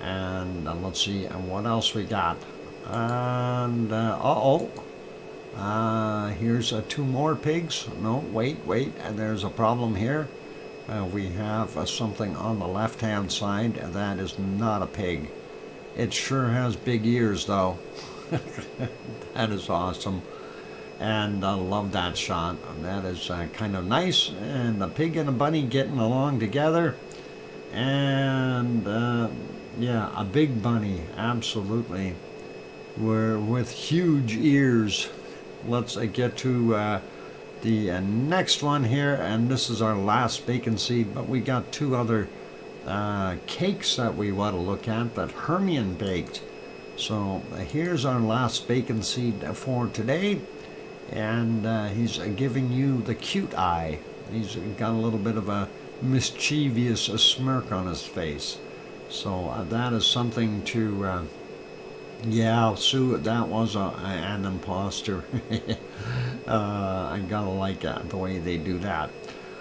And let's see what else we got. And here's two more pigs. No, wait, there's a problem here. We have something on the left-hand side. That is not a pig. It sure has big ears, though. That is awesome. And I love that shot. That is kind of nice. And the pig and the bunny getting along together. And yeah, a big bunny, absolutely. We're with huge ears. Let's get to the next one here, and this is our last bacon seed, but we got two other cakes that we want to look at that Hermian baked. So here's our last bacon seed for today, and he's giving you the cute eye. He's got a little bit of a mischievous smirk on his face. So that is something to yeah, Sue, that was an imposter. I gotta like the way they do that.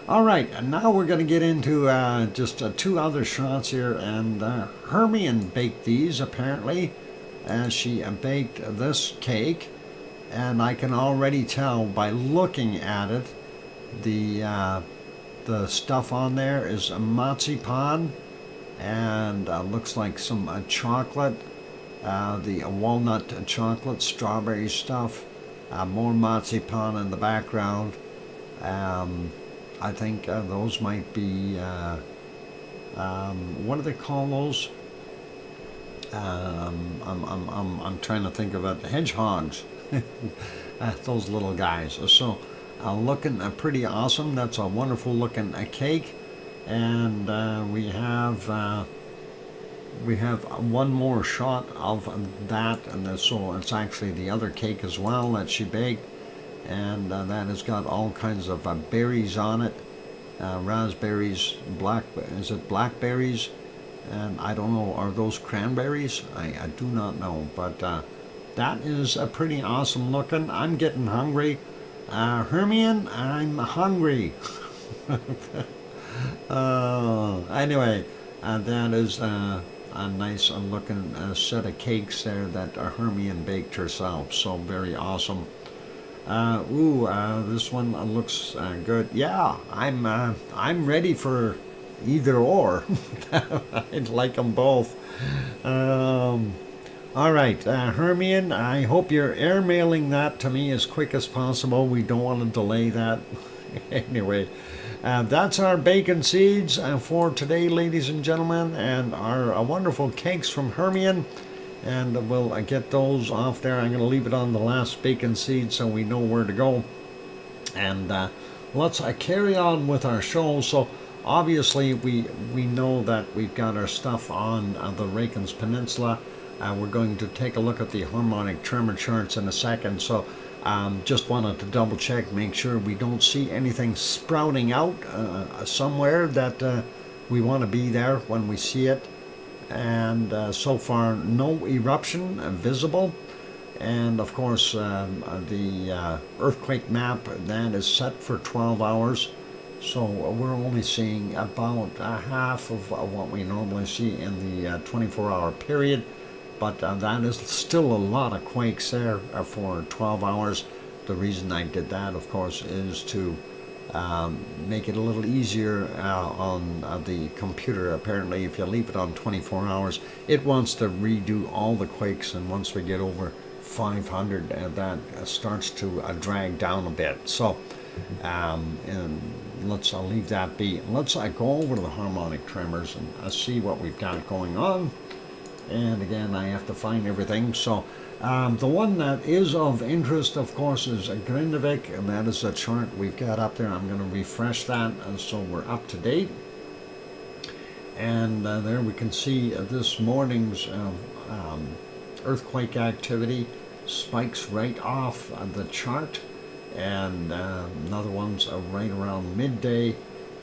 All right, and now we're going to get into just two other shots here. And Hermian baked these, apparently. And she baked this cake. And I can already tell by looking at it, the stuff on there is a marzipan. And looks like some chocolate. The walnut chocolate, strawberry stuff, more marzipan in the background. I think those might be, what do they call those? I'm trying to think of it. Hedgehogs, those little guys. So looking pretty awesome. That's a wonderful looking cake, and we have one more shot of that, and so it's actually the other cake as well that she baked, and that has got all kinds of berries on it, raspberries, is it blackberries, and I don't know, are those cranberries? I do not know, but that is a pretty awesome looking. I'm getting hungry. Hermian, I'm hungry. Anyway, that is a nice looking set of cakes there that Hermian baked herself. So very awesome. This one looks good. Yeah, I'm ready for either or. I'd like them both. All right, Hermian, I hope you're airmailing that to me as quick as possible. We don't want to delay that. Anyway, that's our bacon seeds for today, ladies and gentlemen, and our wonderful cakes from Hermian. And we'll get those off there. I'm going to leave it on the last bacon seed so we know where to go. And let's carry on with our show. So obviously we know that we've got our stuff on the Reykjanes Peninsula. We're going to take a look at the harmonic tremor charts in a second. So just wanted to double check, make sure we don't see anything sprouting out somewhere that we want to be there when we see it. And so far no eruption visible. And of course the earthquake map, that is set for 12 hours. So we're only seeing about half of what we normally see in the 24-hour period, but that is still a lot of quakes there for 12 hours. The reason I did that, of course, is to make it a little easier on the computer. Apparently, if you leave it on 24 hours, it wants to redo all the quakes, and once we get over 500, that starts to drag down a bit. So, and I'll leave that be. Let's go over to the harmonic tremors and see what we've got going on. And again, I have to find everything. So the one that is of interest, of course, is Grindavik, and that is the chart we've got up there. I'm going to refresh that, and so we're up to date. And there we can see this morning's earthquake activity spikes right off the chart, and another one's right around midday,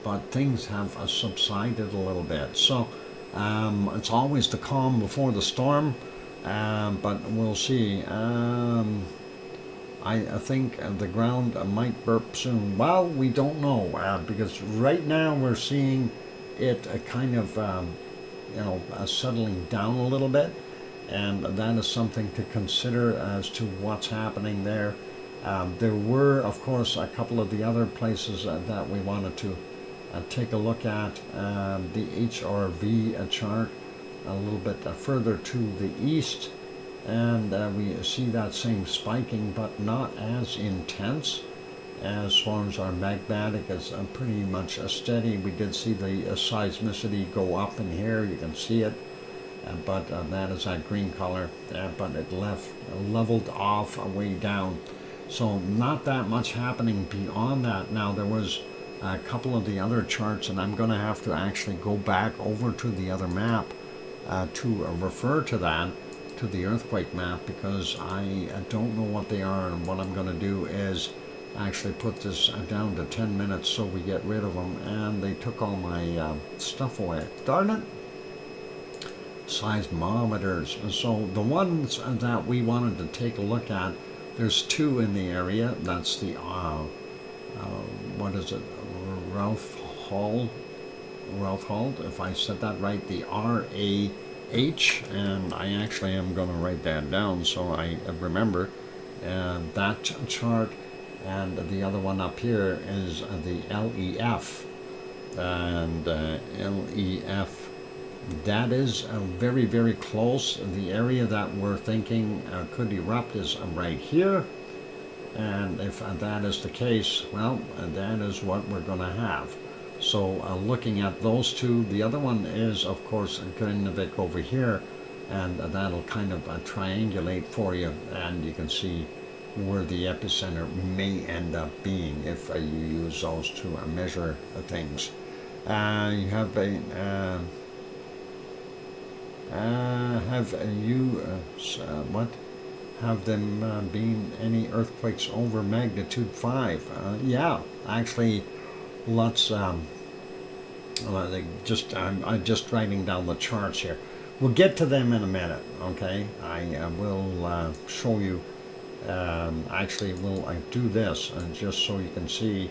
but things have subsided a little bit. So it's always the calm before the storm, but we'll see. I think the ground might burp soon. Well, we don't know, because right now we're seeing it kind of settling down a little bit, and that is something to consider as to what's happening there. There were, of course, a couple of the other places that we wanted to take a look at. The HRV chart a little bit further to the east, and we see that same spiking, but not as intense. As far as our magmatic is pretty much steady. We did see the seismicity go up in here, you can see it, but that is that green color, but it leveled off way down. So not that much happening beyond that. Now there was a couple of the other charts, and I'm going to have to actually go back over to the other map to refer to that, to the earthquake map, because I don't know what they are, and what I'm going to do is actually put this down to 10 minutes so we get rid of them. And they took all my stuff away. Darn it. Seismometers. And so the ones that we wanted to take a look at, there's two in the area. That's the, what is it, Ralph Hall, if I said that right, the RAH, and I actually am going to write that down so I remember. And that chart, and the other one up here is the LEF, and LEF, that is very, very close. The area that we're thinking could erupt is right here, and if that is the case, well, that is what we're going to have. So looking at those two, the other one is, of course, Grindavik over here, and that'll kind of triangulate for you, and you can see where the epicenter may end up being if you use those to measure things. You have a have them been any earthquakes over magnitude 5? Yeah, actually, lots. I'm just writing down the charts here. We'll get to them in a minute. Okay, I will show you. Actually, I do this just so you can see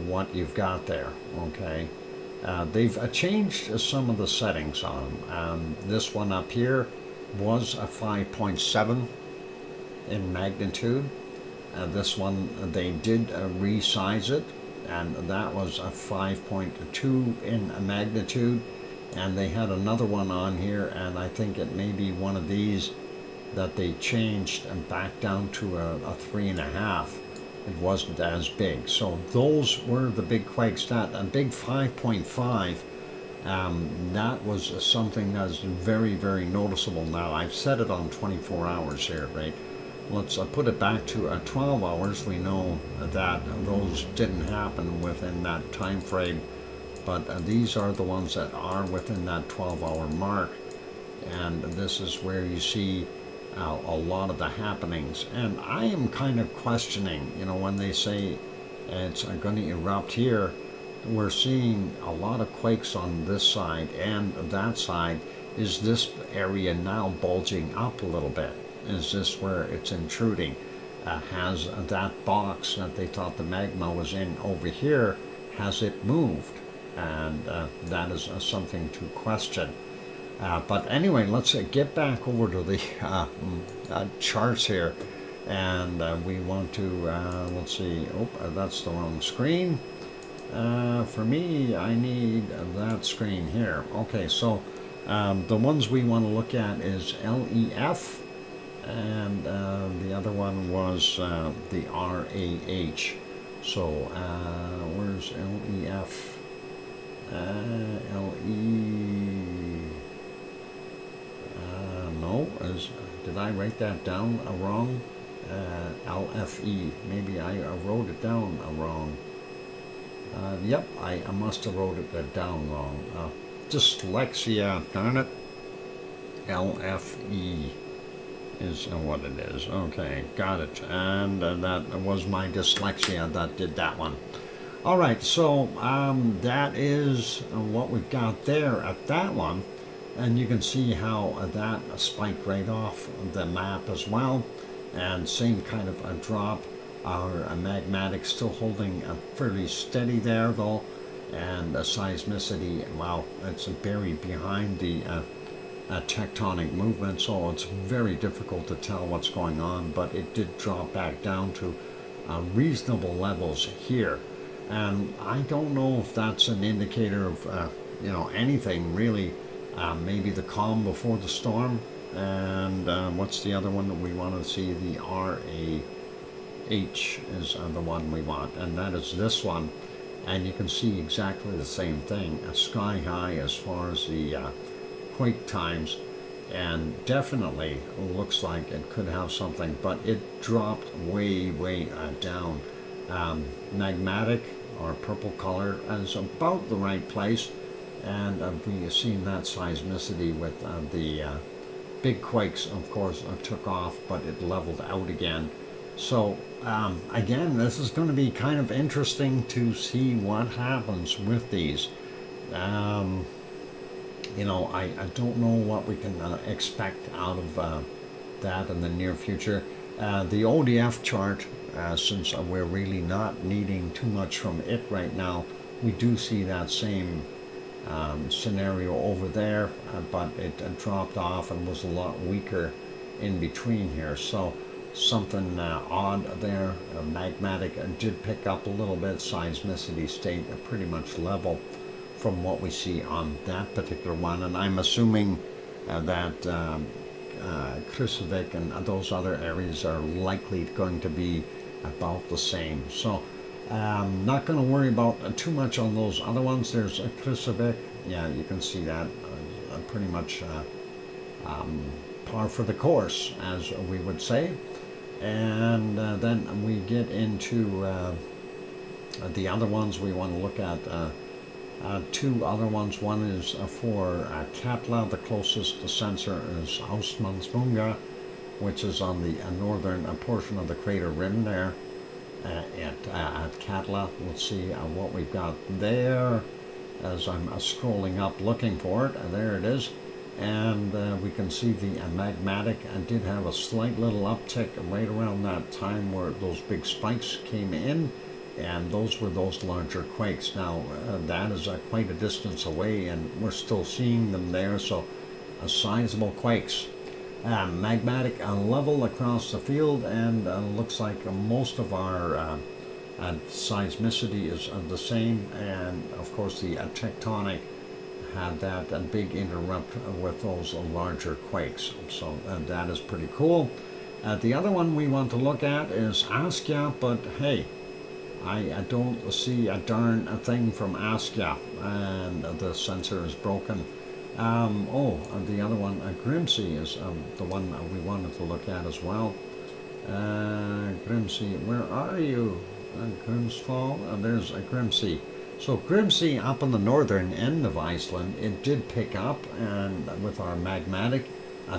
what you've got there. Okay, they've changed some of the settings on them. This one up here was a 5.7 in magnitude. This one they did resize it, and that was a 5.2 in magnitude. And they had another one on here, and I think it may be one of these that they changed and back down to a 3.5. It wasn't as big. So those were the big quakes. That a big 5.5, that was something that's very, very noticeable. Now I've set it on 24 hours here, right? Let's put it back to 12 hours. We know that those didn't happen within that time frame, but these are the ones that are within that 12-hour mark, and this is where you see a lot of the happenings. And I am kind of questioning, when they say it's going to erupt here, we're seeing a lot of quakes on this side and that side. Is this area now bulging up a little bit? Is this where it's intruding? Has that box that they thought the magma was in over here, has it moved? And that is something to question. But anyway, let's get back over to the charts here. And we want to, let's see, oh, that's the wrong screen. For me, I need that screen here. Okay, so the ones we want to look at is LEF, and the other one was the RAH. So where's LEF? No, did I write that down wrong? LFE, maybe I wrote it down wrong. Yep, I must have wrote it down wrong. Dyslexia, darn it. LFE is what it is. Okay, got it. And that was my dyslexia that did that one. All right, so that is what we've got there at that one. And you can see how that spiked right off the map as well. And same kind of a drop. Our magmatic still holding fairly steady there though. And seismicity, wow, it's buried behind the tectonic movement, so it's very difficult to tell what's going on, but it did drop back down to reasonable levels here. And I don't know if that's an indicator of anything really. Maybe the calm before the storm. And what's the other one that we want to see? The RAH is the one we want, and that is this one. And you can see exactly the same thing, sky high as far as the quake times, and definitely looks like it could have something, but it dropped way down. Magmatic, or purple color, is about the right place, and we've seen that seismicity with the big quakes, of course, took off, but it leveled out again. So again, this is going to be kind of interesting to see what happens with these. I don't know what we can expect out of that in the near future. The ODF chart, since we're really not needing too much from it right now, we do see that same scenario over there, but it dropped off and was a lot weaker in between here. So something odd there. Magmatic did pick up a little bit. Seismicity stayed pretty much level from what we see on that particular one, and I'm assuming that Krusevik and those other areas are likely going to be about the same. So not going to worry about too much on those other ones. There's Krusevik, yeah, you can see that pretty much par for the course, as we would say. And then we get into the other ones we want to look at. Two other ones. One is for Katla. The closest sensor is Hausmannsbunga, which is on the northern portion of the crater rim there at Katla. Let's see what we've got there as I'm scrolling up looking for it. There it is. And we can see the magmatic did have a slight little uptick right around that time where those big spikes came in, and those were those larger quakes. Now that is quite a distance away, and we're still seeing them there, so sizable quakes. Magmatic level across the field, and looks like most of our seismicity is the same, and of course the tectonic had that big interrupt with those larger quakes. So that is pretty cool. The other one we want to look at is Askia, but hey, I don't see a darn thing from Askia, and the sensor is broken. The other one, Grimsey, is the one we wanted to look at as well. Grimsey, where are you? Grimsfall? There's a Grimsey. So Grimsey up on the northern end of Iceland, it did pick up, and with our magmatic,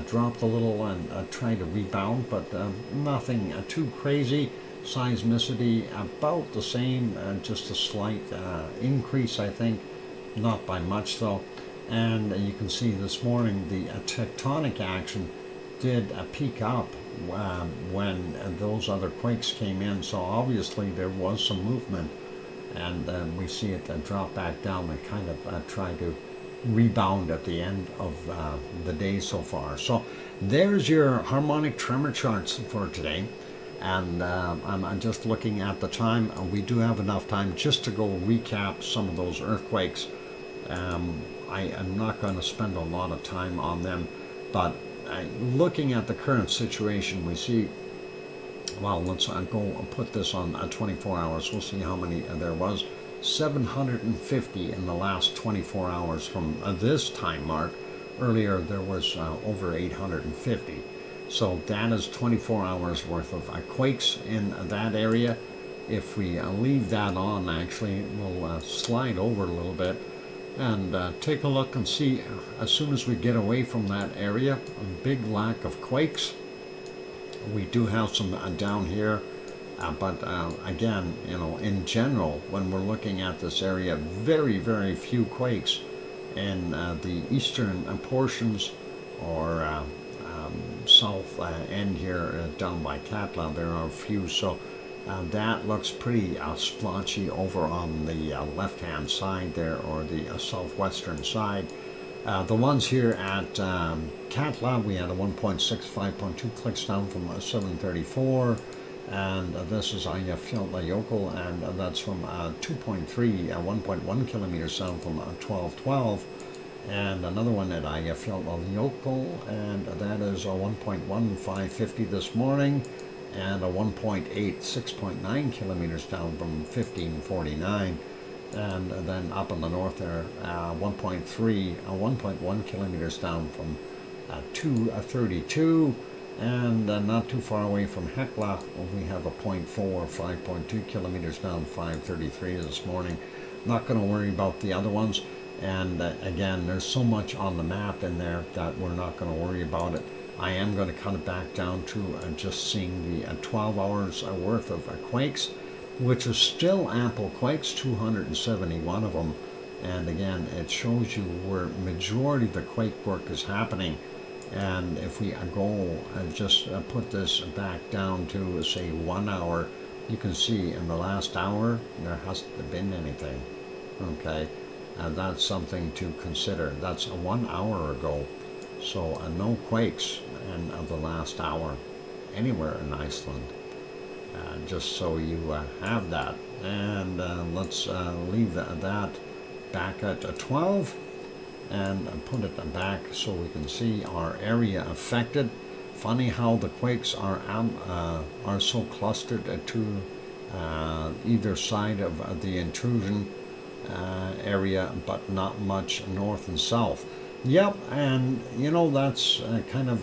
dropped a little and tried to rebound, but nothing too crazy. Seismicity about the same, just a slight increase, I think, not by much though. And you can see this morning the tectonic action did peak up when those other quakes came in, so obviously there was some movement. and we see it drop back down and kind of try to rebound at the end of the day so far. So there's your harmonic tremor charts for today. And I'm just looking at the time. We do have enough time just to go recap some of those earthquakes. I am not going to spend a lot of time on them, but looking at the current situation, we see, well, let's go put this on 24 hours. We'll see how many there was. 750 in the last 24 hours from this time mark. Earlier there was over 850. So that is 24 hours worth of quakes in that area. If we leave that on, actually, we'll slide over a little bit and take a look and see, as soon as we get away from that area, a big lack of quakes. We do have some down here, but again, you know, in general, when we're looking at this area, very, very few quakes in the eastern portions or south end here down by Katla. There are a few, so that looks pretty splotchy over on the left hand side there, or the southwestern side. The ones here at Katla, we had a 1.6, 5.2 clicks down from 734, and this is Eyjafjallajökull, and that's from 2.3, 1.1 kilometers down from 1212. And another one at Eyjafjallajökull, and that is a 1.1, 550 this morning, and a 1.8, 6.9 kilometers down from 1549. And then up in the north there, 1.3, 1.1 kilometers down from 232. And not too far away from Hekla, we have a 0.4, 5.2 kilometers down, 533 this morning. Not going to worry about the other ones. And again, there's so much on the map in there that we're not going to worry about it. I am going to cut it back down to just seeing the 12 hours worth of quakes, which is still ample quakes, 271 of them. And again, it shows you where majority of the quake work is happening. And if we go and just put this back down to, say, 1 hour, you can see in the last hour there hasn't been anything. Okay. That's something to consider. That's 1 hour ago. So no quakes in the last hour anywhere in Iceland. Just so you have that. And let's leave that back at 12 and put it back so we can see our area affected. Funny how the quakes are so clustered to either side of the intrusion area, but not much north and south. Yep, and you know, that's kind of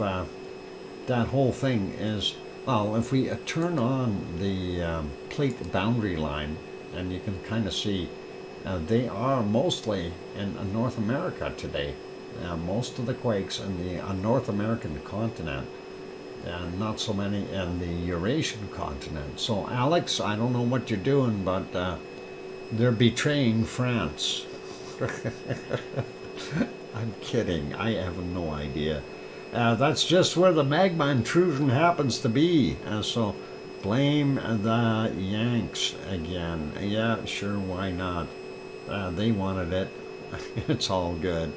that whole thing is, well, if we turn on the plate boundary line, and you can kind of see they are mostly in North America today. Most of the quakes in the North American continent, and not so many in the Eurasian continent. So Alex, I don't know what you're doing, but they're betraying France. I'm kidding. I have no idea. That's just where the magma intrusion happens to be. So blame the Yanks again. Yeah, sure, why not? They wanted it. It's all good.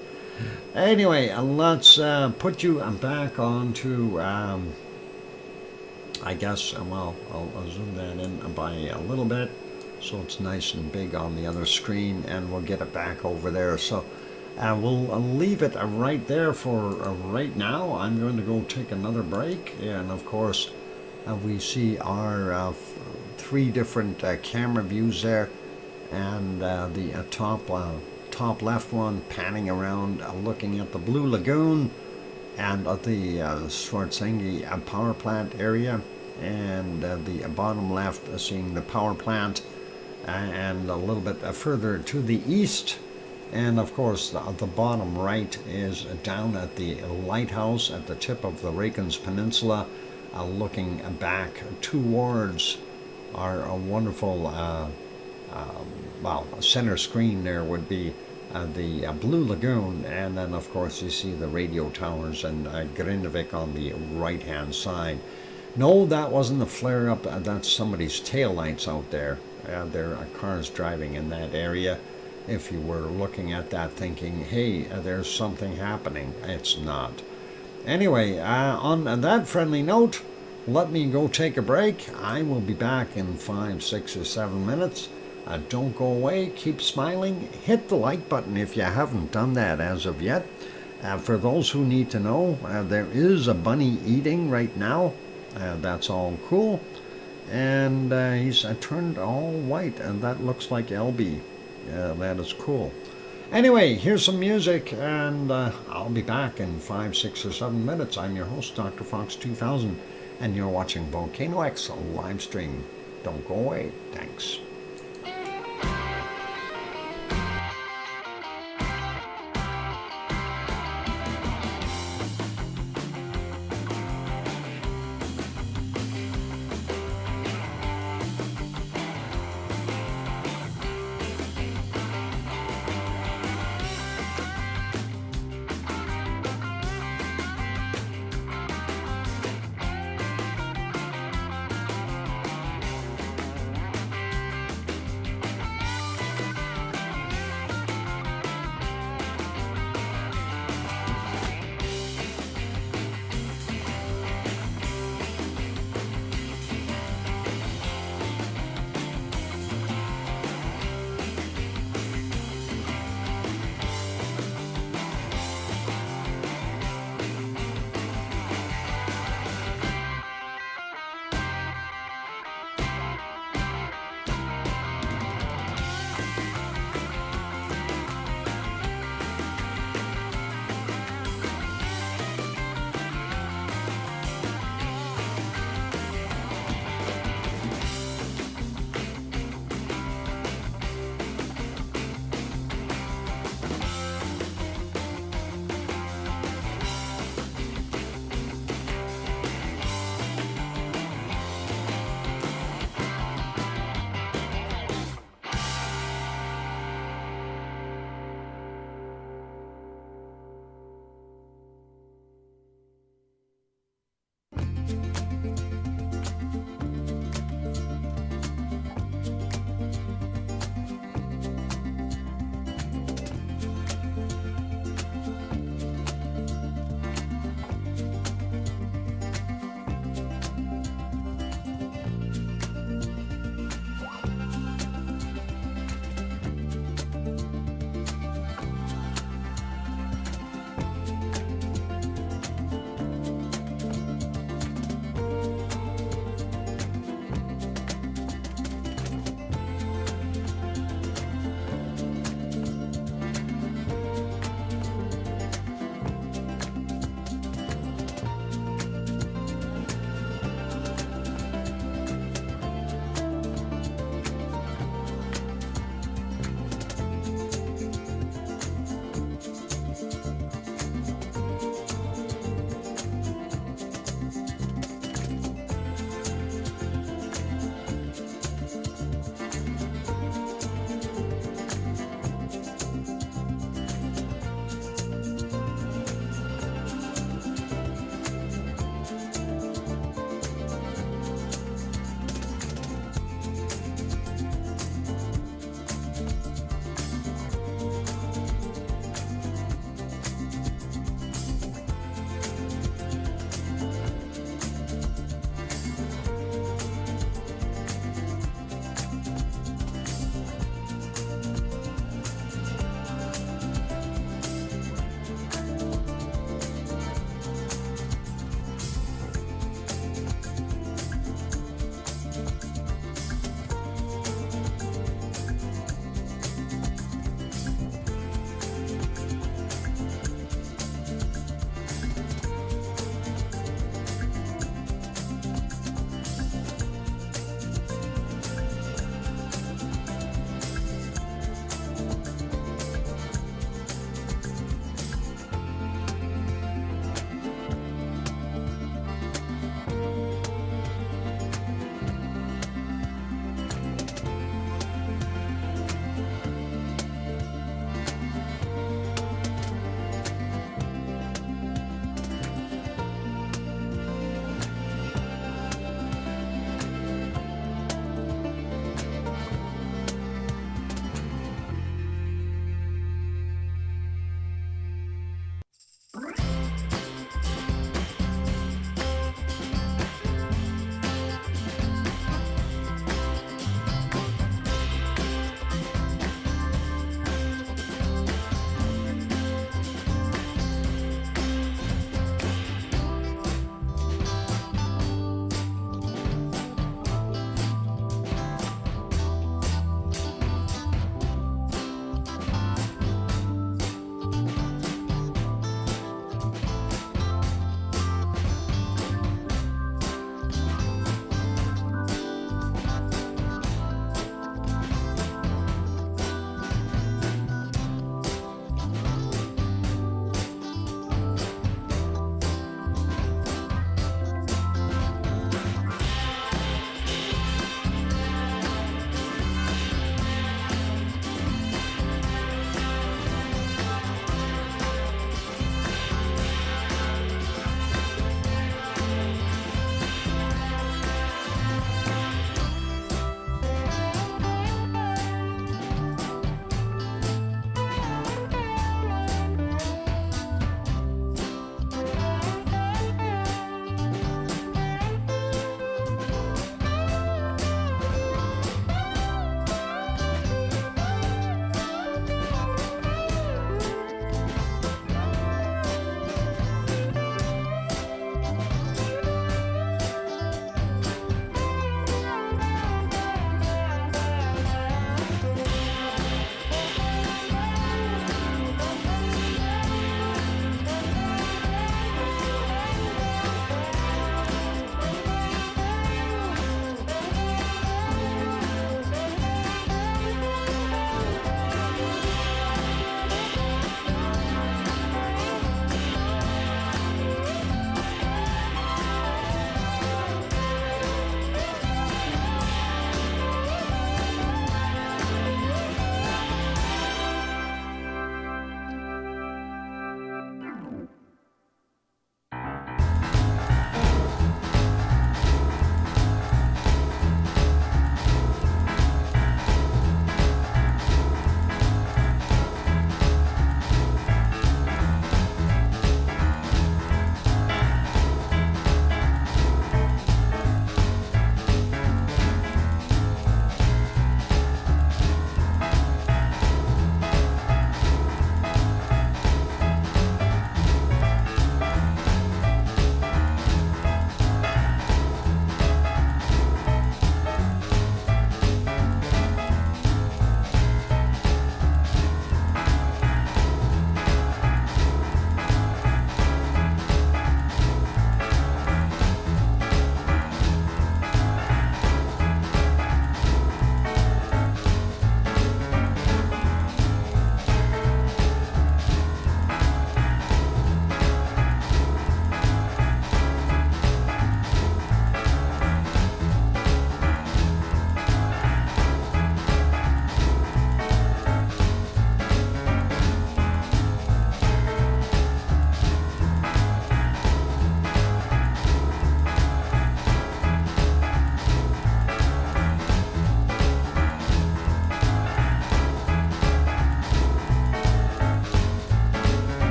Anyway, let's put you back onto, I guess, well, I'll zoom that in by a little bit, so it's nice and big on the other screen, and we'll get it back over there. So we'll leave it right there for right now. I'm going to go take another break, and of course we see our 3 different camera views there, and the top left one panning around looking at the Blue Lagoon and the Svartsengi power plant area, and the bottom left seeing the power plant, and a little bit further to the east, and of course the bottom right is down at the lighthouse at the tip of the Reykjanes Peninsula, looking back towards our wonderful well, center screen there would be the Blue Lagoon, and then of course you see the radio towers and Grindavik on the right hand side. No, that wasn't a flare up, that's somebody's tail lights out there. There are cars driving in that area. If you were looking at that thinking, hey, there's something happening, it's not. Anyway, on that friendly note, let me go take a break. I will be back in 5, 6, or 7 minutes. Don't go away. Keep smiling. Hit the like button if you haven't done that as of yet. For those who need to know, there is a bunny eating right now. That's all cool. And he's turned all white, and that looks like LB. That is cool. Anyway, here's some music, and I'll be back in 5, 6, or 7 minutes. I'm your host, DrFox2000, and you're watching VolcanoX live stream. Don't go away. Thanks.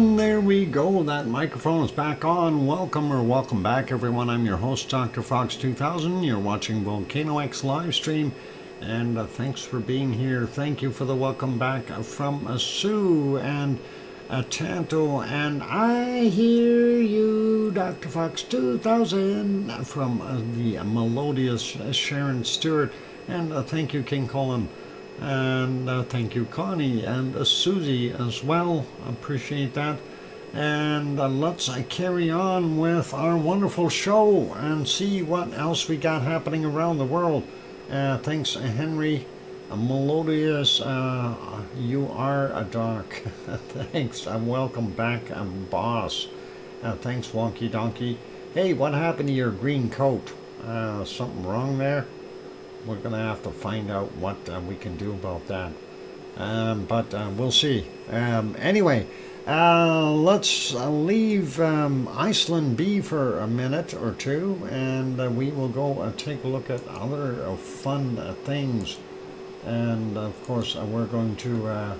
And there we go. That microphone is back on. Welcome back, everyone. I'm your host, DrFox2000. You're watching VolcanoX live stream. And thanks for being here. Thank you for the welcome back from Sue and Tanto. And I hear you, DrFox2000, from the melodious Sharon Stewart. And thank you, King Colin. And thank you, Connie and Susie as well. Appreciate that. And let's carry on with our wonderful show and see what else we got happening around the world. Thanks, Henry. Melodious, you are a doc. Thanks. Welcome back, boss. Thanks, Wonky Donkey. Hey, what happened to your green coat? Something wrong there? We're going to have to find out what we can do about that. But we'll see. Anyway, let's leave Iceland be for a minute or two, and we will go take a look at other fun things. And of course, we're going to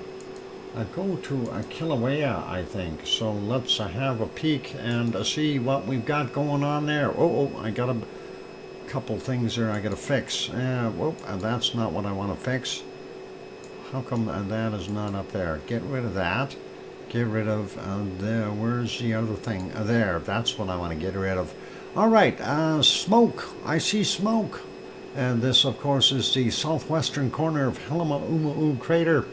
go to Kilauea, I think. So let's have a peek and see what we've got going on there. Oh, I got a couple things there I gotta fix. Whoop, that's not what I want to fix. How come that is not up there? Get rid of that. Get rid of there. Where's the other thing? There. That's what I want to get rid of. All right. Smoke. I see smoke. And this, of course, is the southwestern corner of Helma-Umu crater.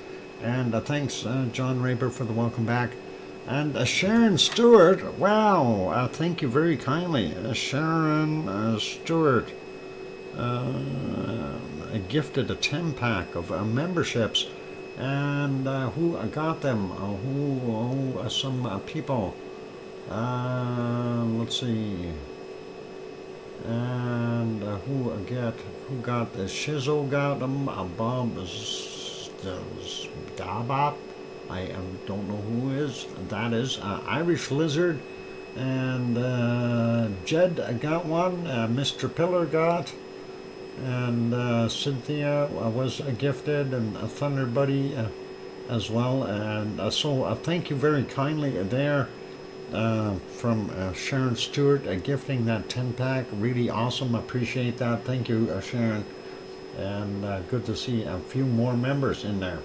And thanks, John Raber, for the welcome back. And Sharon Stewart, wow, thank you very kindly. Sharon Stewart gifted a 10-pack of memberships. And who got them? Some people. Let's see. And who got the Shizo got them? Bob Dabop. I don't know who that is. Irish Lizard, and Jed got one. Mr. Pillar got, and Cynthia was gifted, and Thunder Buddy as well. And so thank you very kindly there from Sharon Stewart gifting that 10-pack. Really awesome. Appreciate that. Thank you, Sharon. And good to see a few more members in there.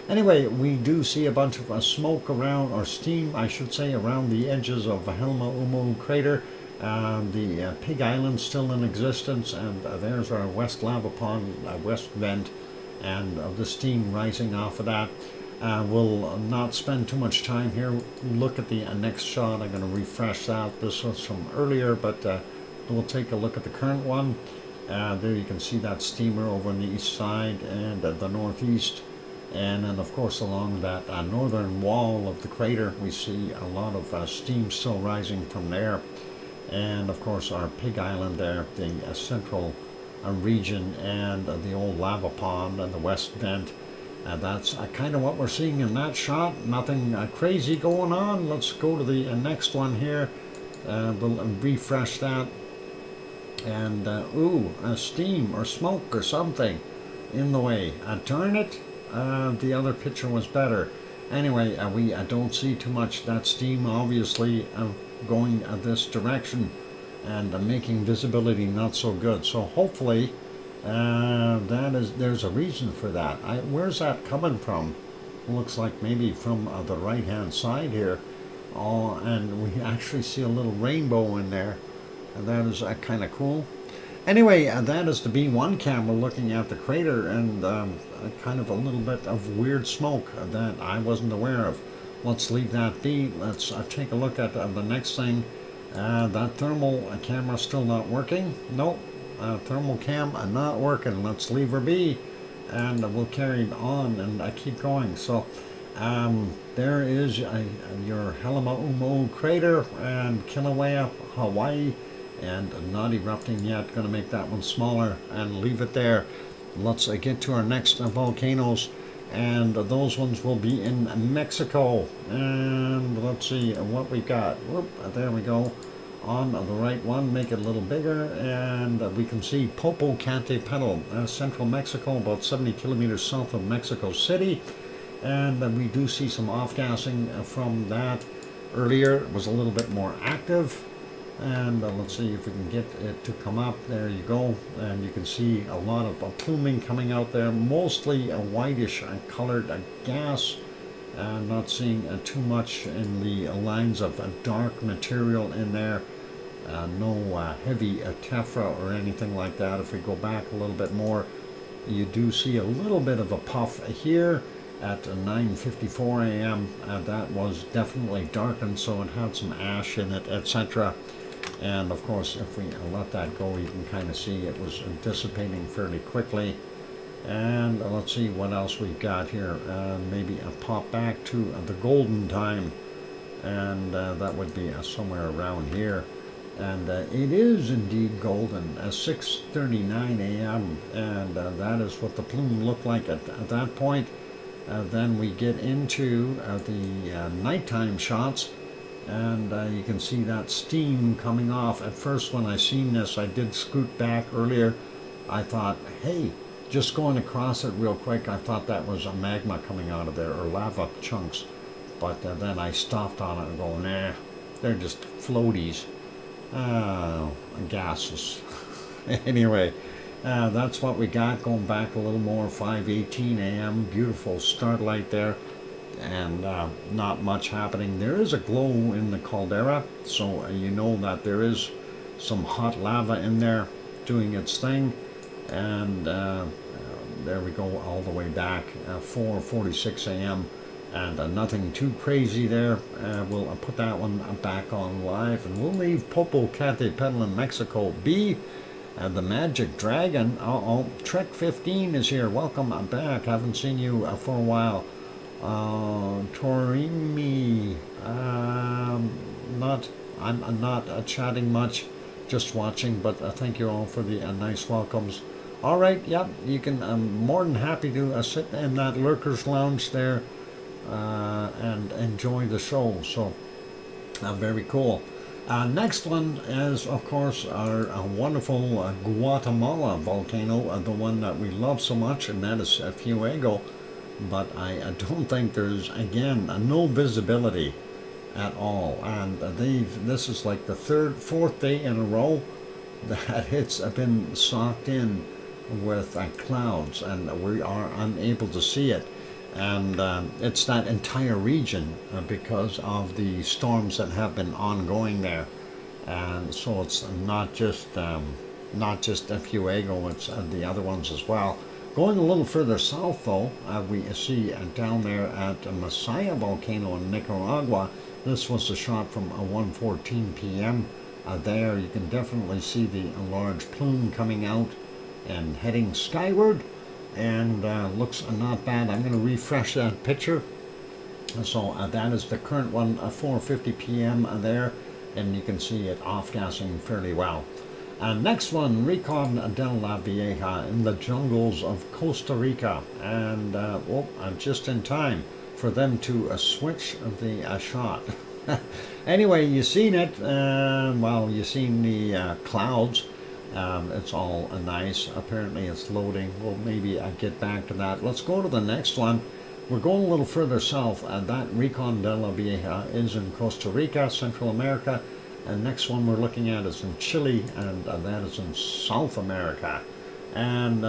Anyway, we do see a bunch of smoke around, or steam, I should say, around the edges of Helma-Umu crater. The Pig Island still in existence, and there's our West Lava Pond, West Vent, and the steam rising off of that. We'll not spend too much time here. Look at the next shot. I'm going to refresh that. This was from earlier, but we'll take a look at the current one. There you can see that steamer over on the east side and the northeast. And then, of course, along that northern wall of the crater, we see a lot of steam still rising from there. And, of course, our Pig Island there, the central region, and the old lava pond and the west vent. That's kind of what we're seeing in that shot. Nothing crazy going on. Let's go to the next one here. We'll refresh that. And, steam or smoke or something in the way. Darn it. The other picture was better. Anyway, we don't see too much. That steam obviously going this direction and making visibility not so good. So hopefully there's a reason for that. Where's that coming from? Looks like maybe from the right hand side here. And we actually see a little rainbow in there. And that is kind of cool. Anyway, that is the B1 camera looking at the crater, and kind of a little bit of weird smoke that I wasn't aware of. Let's leave that be. Let's take a look at the next thing. That thermal camera still not working. Nope, thermal cam not working. Let's leave her be, and we'll carry it on and keep going. So there is your Helma-Umu crater and Kilauea, Hawaii. And not erupting yet. Going to make that one smaller and leave it there. Let's get to our next volcanoes, and those ones will be in Mexico. And let's see what we got. Whoop, there we go. On the right one, make it a little bigger, and we can see Popocatépetl, central Mexico, about 70 kilometers south of Mexico City. And we do see some off-gassing from that. Earlier it was a little bit more active, and let's see if we can get it to come up. There you go, and you can see a lot of pluming coming out there, mostly a whitish colored gas. Not seeing too much in the lines of dark material in there. No heavy tephra or anything like that. If we go back a little bit more, you do see a little bit of a puff here at 9:54 a.m. That was definitely darkened, so it had some ash in it, etc. And of course, if we let that go, you can kind of see it was dissipating fairly quickly. And let's see what else we've got here. Maybe a pop back to the golden time, and that would be somewhere around here. And it is indeed golden, 6:39 a.m. And that is what the plume looked like at that point. Then we get into the nighttime shots, and you can see that steam coming off. At first, when I seen this, I did scoot back earlier. I thought, hey, just going across it real quick, I thought that was a magma coming out of there, or lava chunks. But then I stopped on it and go, nah, they're just floaties. Gases. Anyway, that's what we got. Going back a little more, 5:18 a.m. Beautiful starlight there, and not much happening. There is a glow in the caldera, so you know that there is some hot lava in there doing its thing. And there we go, all the way back, 4:46 a.m. and nothing too crazy there. We'll put that one back on live, and we'll leave Popocatépetl in Mexico be. The Magic Dragon, Trek 15 is here. Welcome back. Haven't seen you for a while. Torimi, I'm not chatting much, just watching, but thank you all for the nice welcomes. All right, yep, you can. I'm more than happy to sit in that Lurkers Lounge there and enjoy the show. So, very cool. Next one is, of course, our wonderful Guatemala volcano, the one that we love so much, and that is Fuego. But I don't think there's, again, no visibility at all. And this is like the fourth day in a row that it's been socked in with clouds, and we are unable to see it. And it's that entire region because of the storms that have been ongoing there. And so it's not just Fuego, it's the other ones as well. Going a little further south, though, we see down there at Masaya volcano in Nicaragua. This was a shot from 1:14 p.m. There you can definitely see the large plume coming out and heading skyward, and looks not bad. I'm going to refresh that picture. So that is the current one, 4:50 p.m. there, and you can see it off-gassing fairly well. Next one, Recon de la Vieja in the jungles of Costa Rica, and just in time for them to switch the shot. Anyway, you seen it. You seen the clouds. It's all nice. Apparently it's loading. We'll maybe get back to that. Let's go to the next one. We're going a little further south. That Recon de la Vieja is in Costa Rica, Central America. And next one we're looking at is in Chile, and that is in South America. And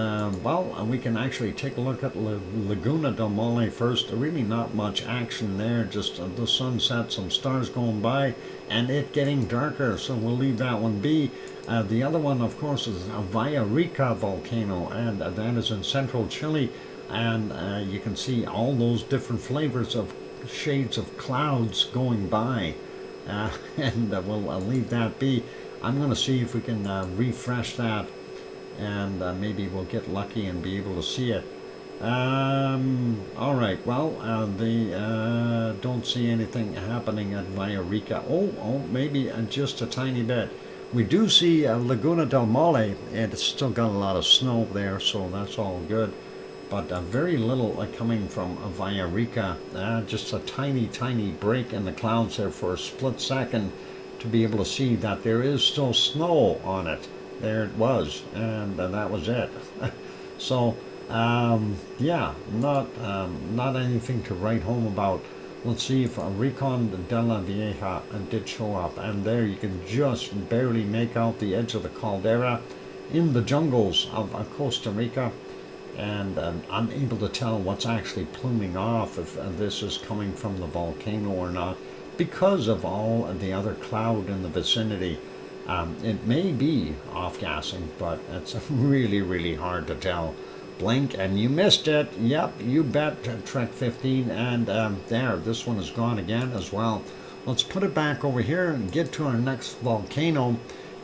we can actually take a look at Laguna del Mole first. Really not much action there, just the sunset, some stars going by, and it getting darker, so we'll leave that one be. The other one, of course, is Villarrica volcano, and that is in central Chile. And you can see all those different flavors of shades of clouds going by. And we'll leave that be. I'm going to see if we can refresh that, and maybe we'll get lucky and be able to see it. All right, they don't see anything happening at Villarrica. Maybe just a tiny bit. We do see Laguna del Mole, and it's still got a lot of snow there, so that's all good. But very little coming from Villarrica. Just a tiny, tiny break in the clouds there for a split second to be able to see that there is still snow on it. There it was, and that was it. So, not anything to write home about. Let's see if Recon de la Vieja did show up, and there you can just barely make out the edge of the caldera in the jungles of Costa Rica, and I'm able to tell what's actually pluming off, if this is coming from the volcano or not, because of all of the other cloud in the vicinity. It may be off-gassing, but it's really, really hard to tell. Blink and you missed it. Yep, you bet, Trek 15. And there, this one is gone again as well. Let's put it back over here and get to our next volcano.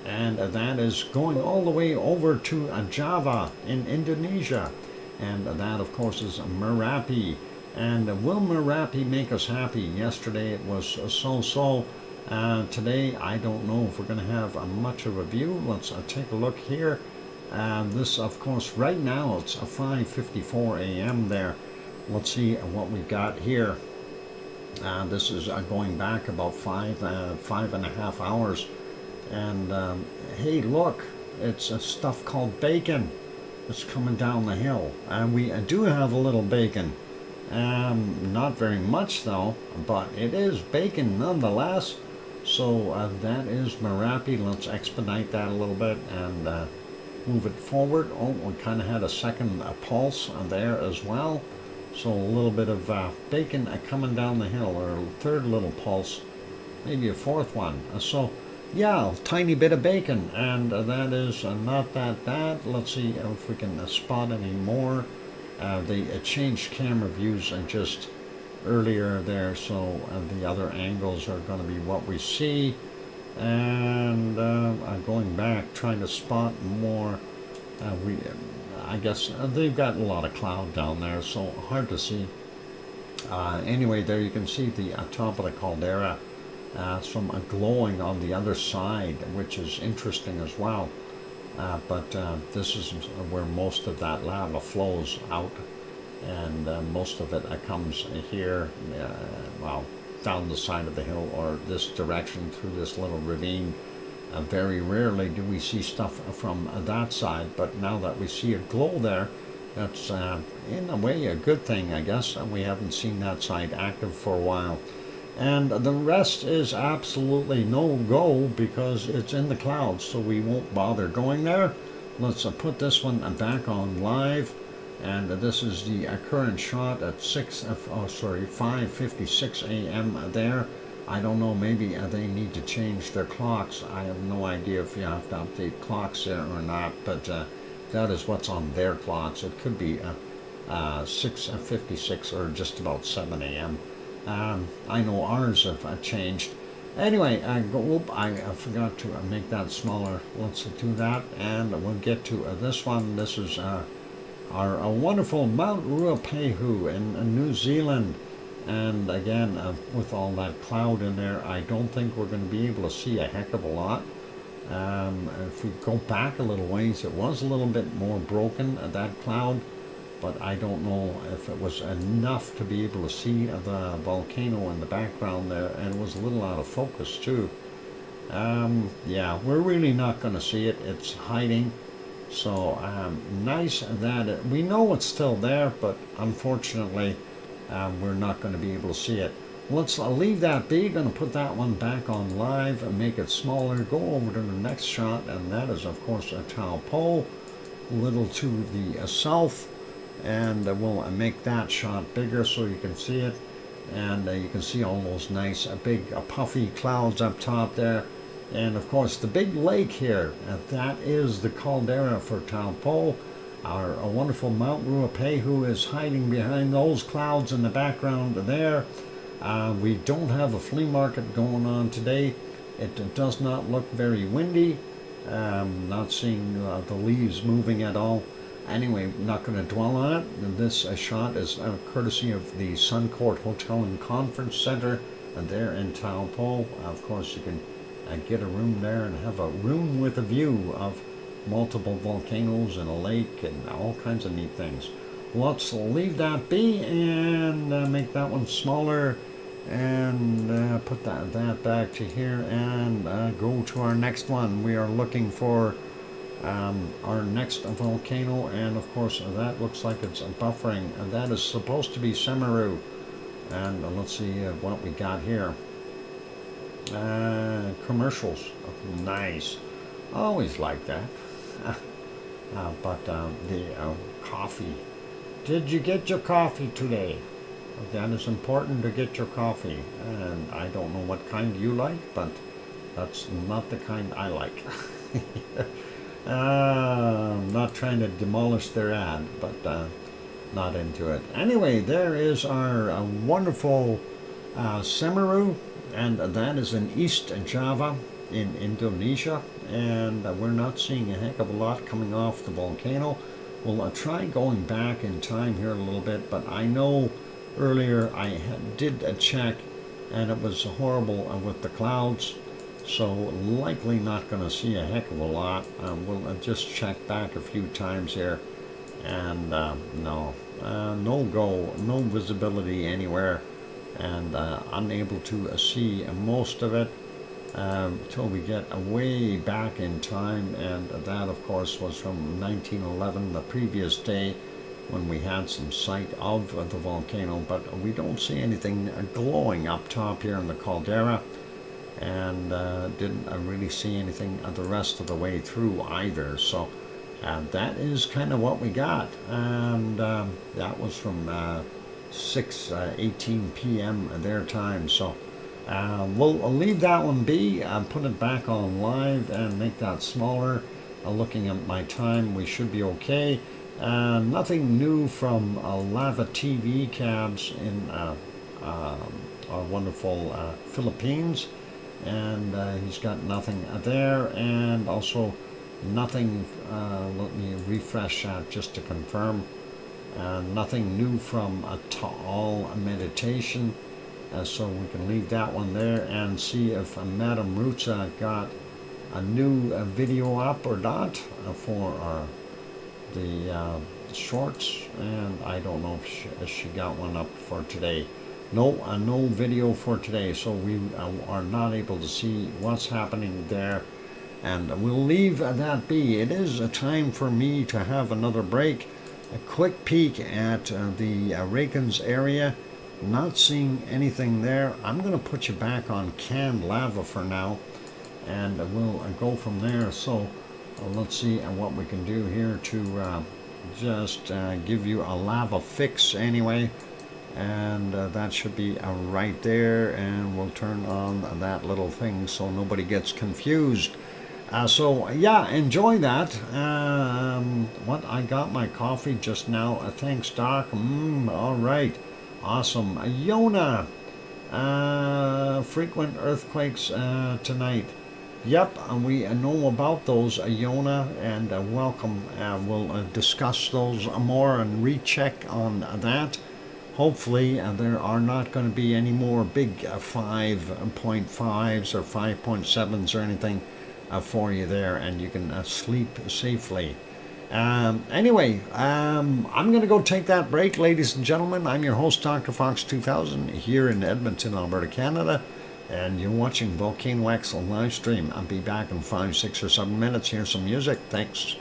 And that is going all the way over to Java in Indonesia. And that, of course, is Merapi. And will Merapi make us happy? Yesterday it was so-so. Today, I don't know if we're going to have much of a view. Let's take a look here. This, of course, right now it's 5:54 a.m. there. Let's see what we've got here. This is going back about 5.5 hours. And hey, look, it's stuff called bacon. It's coming down the hill. And we do have a little bacon. Not very much though, but it is bacon nonetheless. So that is Merapi. Let's expedite that a little bit and move it forward. Oh, we kind of had a second pulse there as well. So a little bit of bacon coming down the hill, or a third little pulse, maybe a fourth one. So yeah, tiny bit of bacon, and that is not that bad. Let's see if we can spot any more. They changed camera views and just earlier there, so the other angles are going to be what we see. And I'm going back trying to spot more. I guess they've got a lot of cloud down there, so hard to see. Anyway, there you can see the top of the caldera, some glowing on the other side, which is interesting as well. But this is where most of that lava flows out, and most of it comes here, well, down the side of the hill or this direction through this little ravine. Very rarely do we see stuff from that side, but now that we see a glow there, that's in a way a good thing, I guess. We haven't seen that side active for a while. And the rest is absolutely no go because it's in the clouds, so we won't bother going there. Let's put this one back on live. And this is the current shot at 5:56 a.m. there. I don't know, maybe they need to change their clocks. I have no idea if you have to update clocks there or not, but that is what's on their clocks. It could be 6:56 or just about 7 a.m. I know ours have changed. Anyway, I forgot to make that smaller. Let's do that, and we'll get to this one. This is our wonderful Mount Ruapehu in New Zealand. And again, with all that cloud in there, I don't think we're going to be able to see a heck of a lot. If we go back a little ways, it was a little bit more broken, that cloud, but I don't know if it was enough to be able to see the volcano in the background there, and it was a little out of focus too. Yeah, we're really not going to see it. It's hiding. So nice that we know it's still there, but unfortunately we're not going to be able to see it. Let's leave that be. Going to put that one back on live and make it smaller. Go over to the next shot, and that is of course a Taupo, a little to the south, and we'll make that shot bigger so you can see it, and you can see all those nice big puffy clouds up top there. And of course the big lake here, that is the caldera for Taupo. Our wonderful Mount Ruapehu is hiding behind those clouds in the background there. We don't have a flea market going on today. It does not look very windy. Not seeing the leaves moving at all. Anyway, not going to dwell on it. This shot is courtesy of the Suncourt Hotel and Conference Center there in Taupo. Of course, you can get a room there and have a room with a view of multiple volcanoes and a lake and all kinds of neat things. Let's leave that be and make that one smaller, and put that back to here, and go to our next one. We are looking for our next volcano, and of course that looks like it's buffering, and that is supposed to be Semeru. And let's see what we got here. Commercials. Nice. Always like that. But the coffee. Did you get your coffee today? That is important to get your coffee. And I don't know what kind you like, but that's not the kind I like. I'm not trying to demolish their ad, but not into it. Anyway, there is our wonderful Semeru, and that is in East Java in Indonesia. And we're not seeing a heck of a lot coming off the volcano. We'll try going back in time here a little bit, but I know earlier I did a check and it was horrible with the clouds, so likely not going to see a heck of a lot. We'll just check back a few times here, and no visibility anywhere, and unable to see most of it till we get way back in time. And that of course was from 1911, the previous day, when we had some sight of the volcano, but we don't see anything glowing up top here in the caldera, and didn't really see anything the rest of the way through either. So that is kind of what we got, and that was from 6:18 p.m. their time. So we'll leave that one be, put it back on live and make that smaller. Looking at my time, we should be okay. Nothing new from Lava TV cabs in our wonderful Philippines, and he's got nothing there, and also nothing, let me refresh that just to confirm, nothing new from Taal Meditation, so we can leave that one there and see if Madam Rutsa got a new video up or not for the shorts, and I don't know if she got one up for today. No video for today, so we are not able to see what's happening there, and we'll leave that be. It is a time for me to have another break. A quick peek at the Reykjans area. Not seeing anything there. I'm going to put you back on canned lava for now, and we'll go from there. So let's see what we can do here to just give you a lava fix anyway, and that should be right there, and we'll turn on that little thing so nobody gets confused. So yeah, enjoy that. What, I got my coffee just now. Thanks, Doc. All right, awesome. Yona, frequent earthquakes tonight. Yep, we know about those, Yona, and welcome. We'll discuss those more and recheck on that. Hopefully there are not going to be any more big 5.5s or 5.7s or anything for you there, and you can sleep safely. Anyway, I'm going to go take that break, ladies and gentlemen. I'm your host, DrFox2000, here in Edmonton, Alberta, Canada, and you're watching VolcanoX live stream. I'll be back in 5, 6, or 7 minutes. Here's some music. Thanks.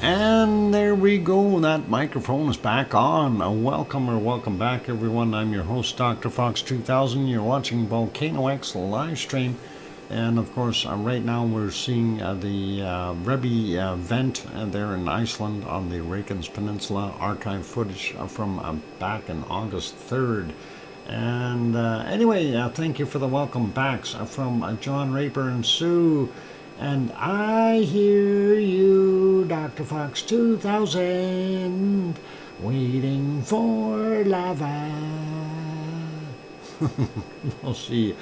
And there we go. That microphone is back on. Welcome back, everyone. I'm your host, DrFox2000. You're watching VolcanoX live stream. And of course, right now we're seeing the Rebbe vent there in Iceland on the Reykjanes Peninsula. Archive footage from back in August 3rd. And anyway, thank you for the welcome backs from John Raper and Sue. And I hear you, DrFox2000, waiting for lava. We'll see.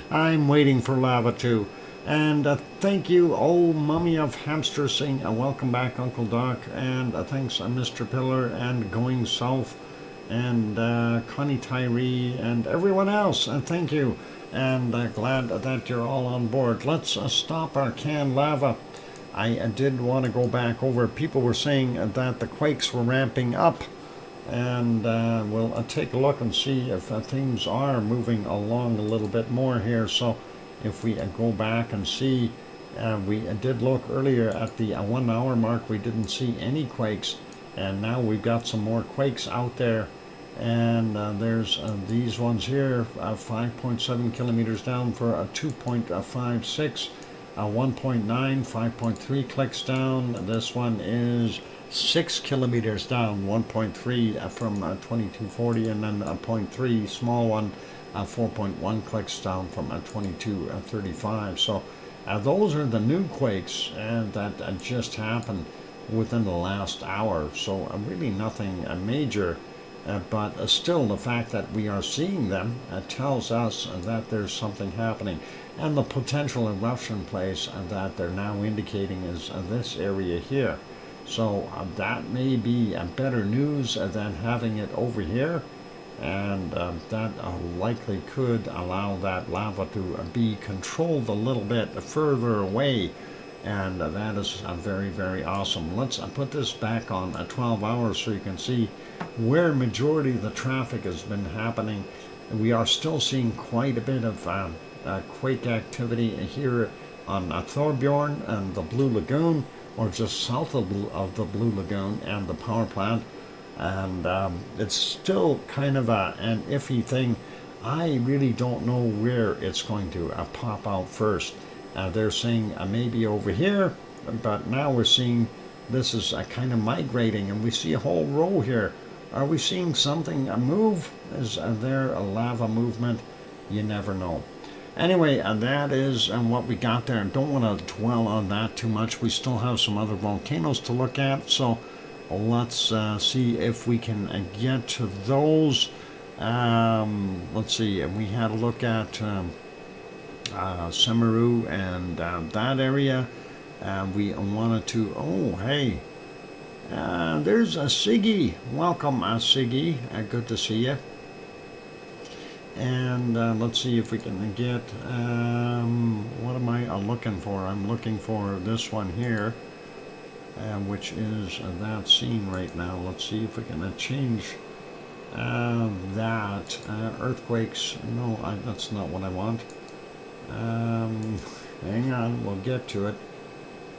I'm waiting for lava too. And thank you, old mummy of hamster saying welcome back, Uncle Doc. And thanks, Mr. Pillar and Going South and Connie Tyree and everyone else. And thank you. And glad that you're all on board. Let's stop our canned lava. I did want to go back over. People were saying that the quakes were ramping up. And we'll take a look and see if things are moving along a little bit more here. So if we go back and see, we did look earlier at the 1 hour mark. We didn't see any quakes. And now we've got some more quakes out there. And there's these ones here, 5.7 kilometers down for a 2.56, 1.9, 5.3 clicks down. This one is 6 kilometers down, 1.3 from 2240, and then a 0.3 small one, 4.1 clicks down from 2235. So those are the new quakes that just happened within the last hour. So really nothing major. But still, the fact that we are seeing them tells us that there's something happening. And the potential eruption place that they're now indicating is this area here. So that may be better news than having it over here. And that likely could allow that lava to be controlled a little bit further away. And that is very, very awesome. Let's put this back on 12 hours so you can see where majority of the traffic has been happening. We are still seeing quite a bit of quake activity here on Thorbjorn and the Blue Lagoon, or just south of the Blue Lagoon and the power plant. And it's still kind of an iffy thing. I really don't know where it's going to pop out first. They're saying maybe over here, but now we're seeing this is kind of migrating, and we see a whole row here. Are we seeing something move? Is there a lava movement? You never know. Anyway, that is what we got there. Don't want to dwell on that too much. We still have some other volcanoes to look at, so let's see if we can get to those. Let's see. We had a look at Semeru and that area. We wanted to, oh hey, there's a Siggy. Welcome, Siggy. Good to see you. And let's see if we can get, what am I looking for? I'm looking for this one here, which is that scene right now. Let's see if we can change that. Earthquakes, no, that's not what I want. Hang on, we'll get to it.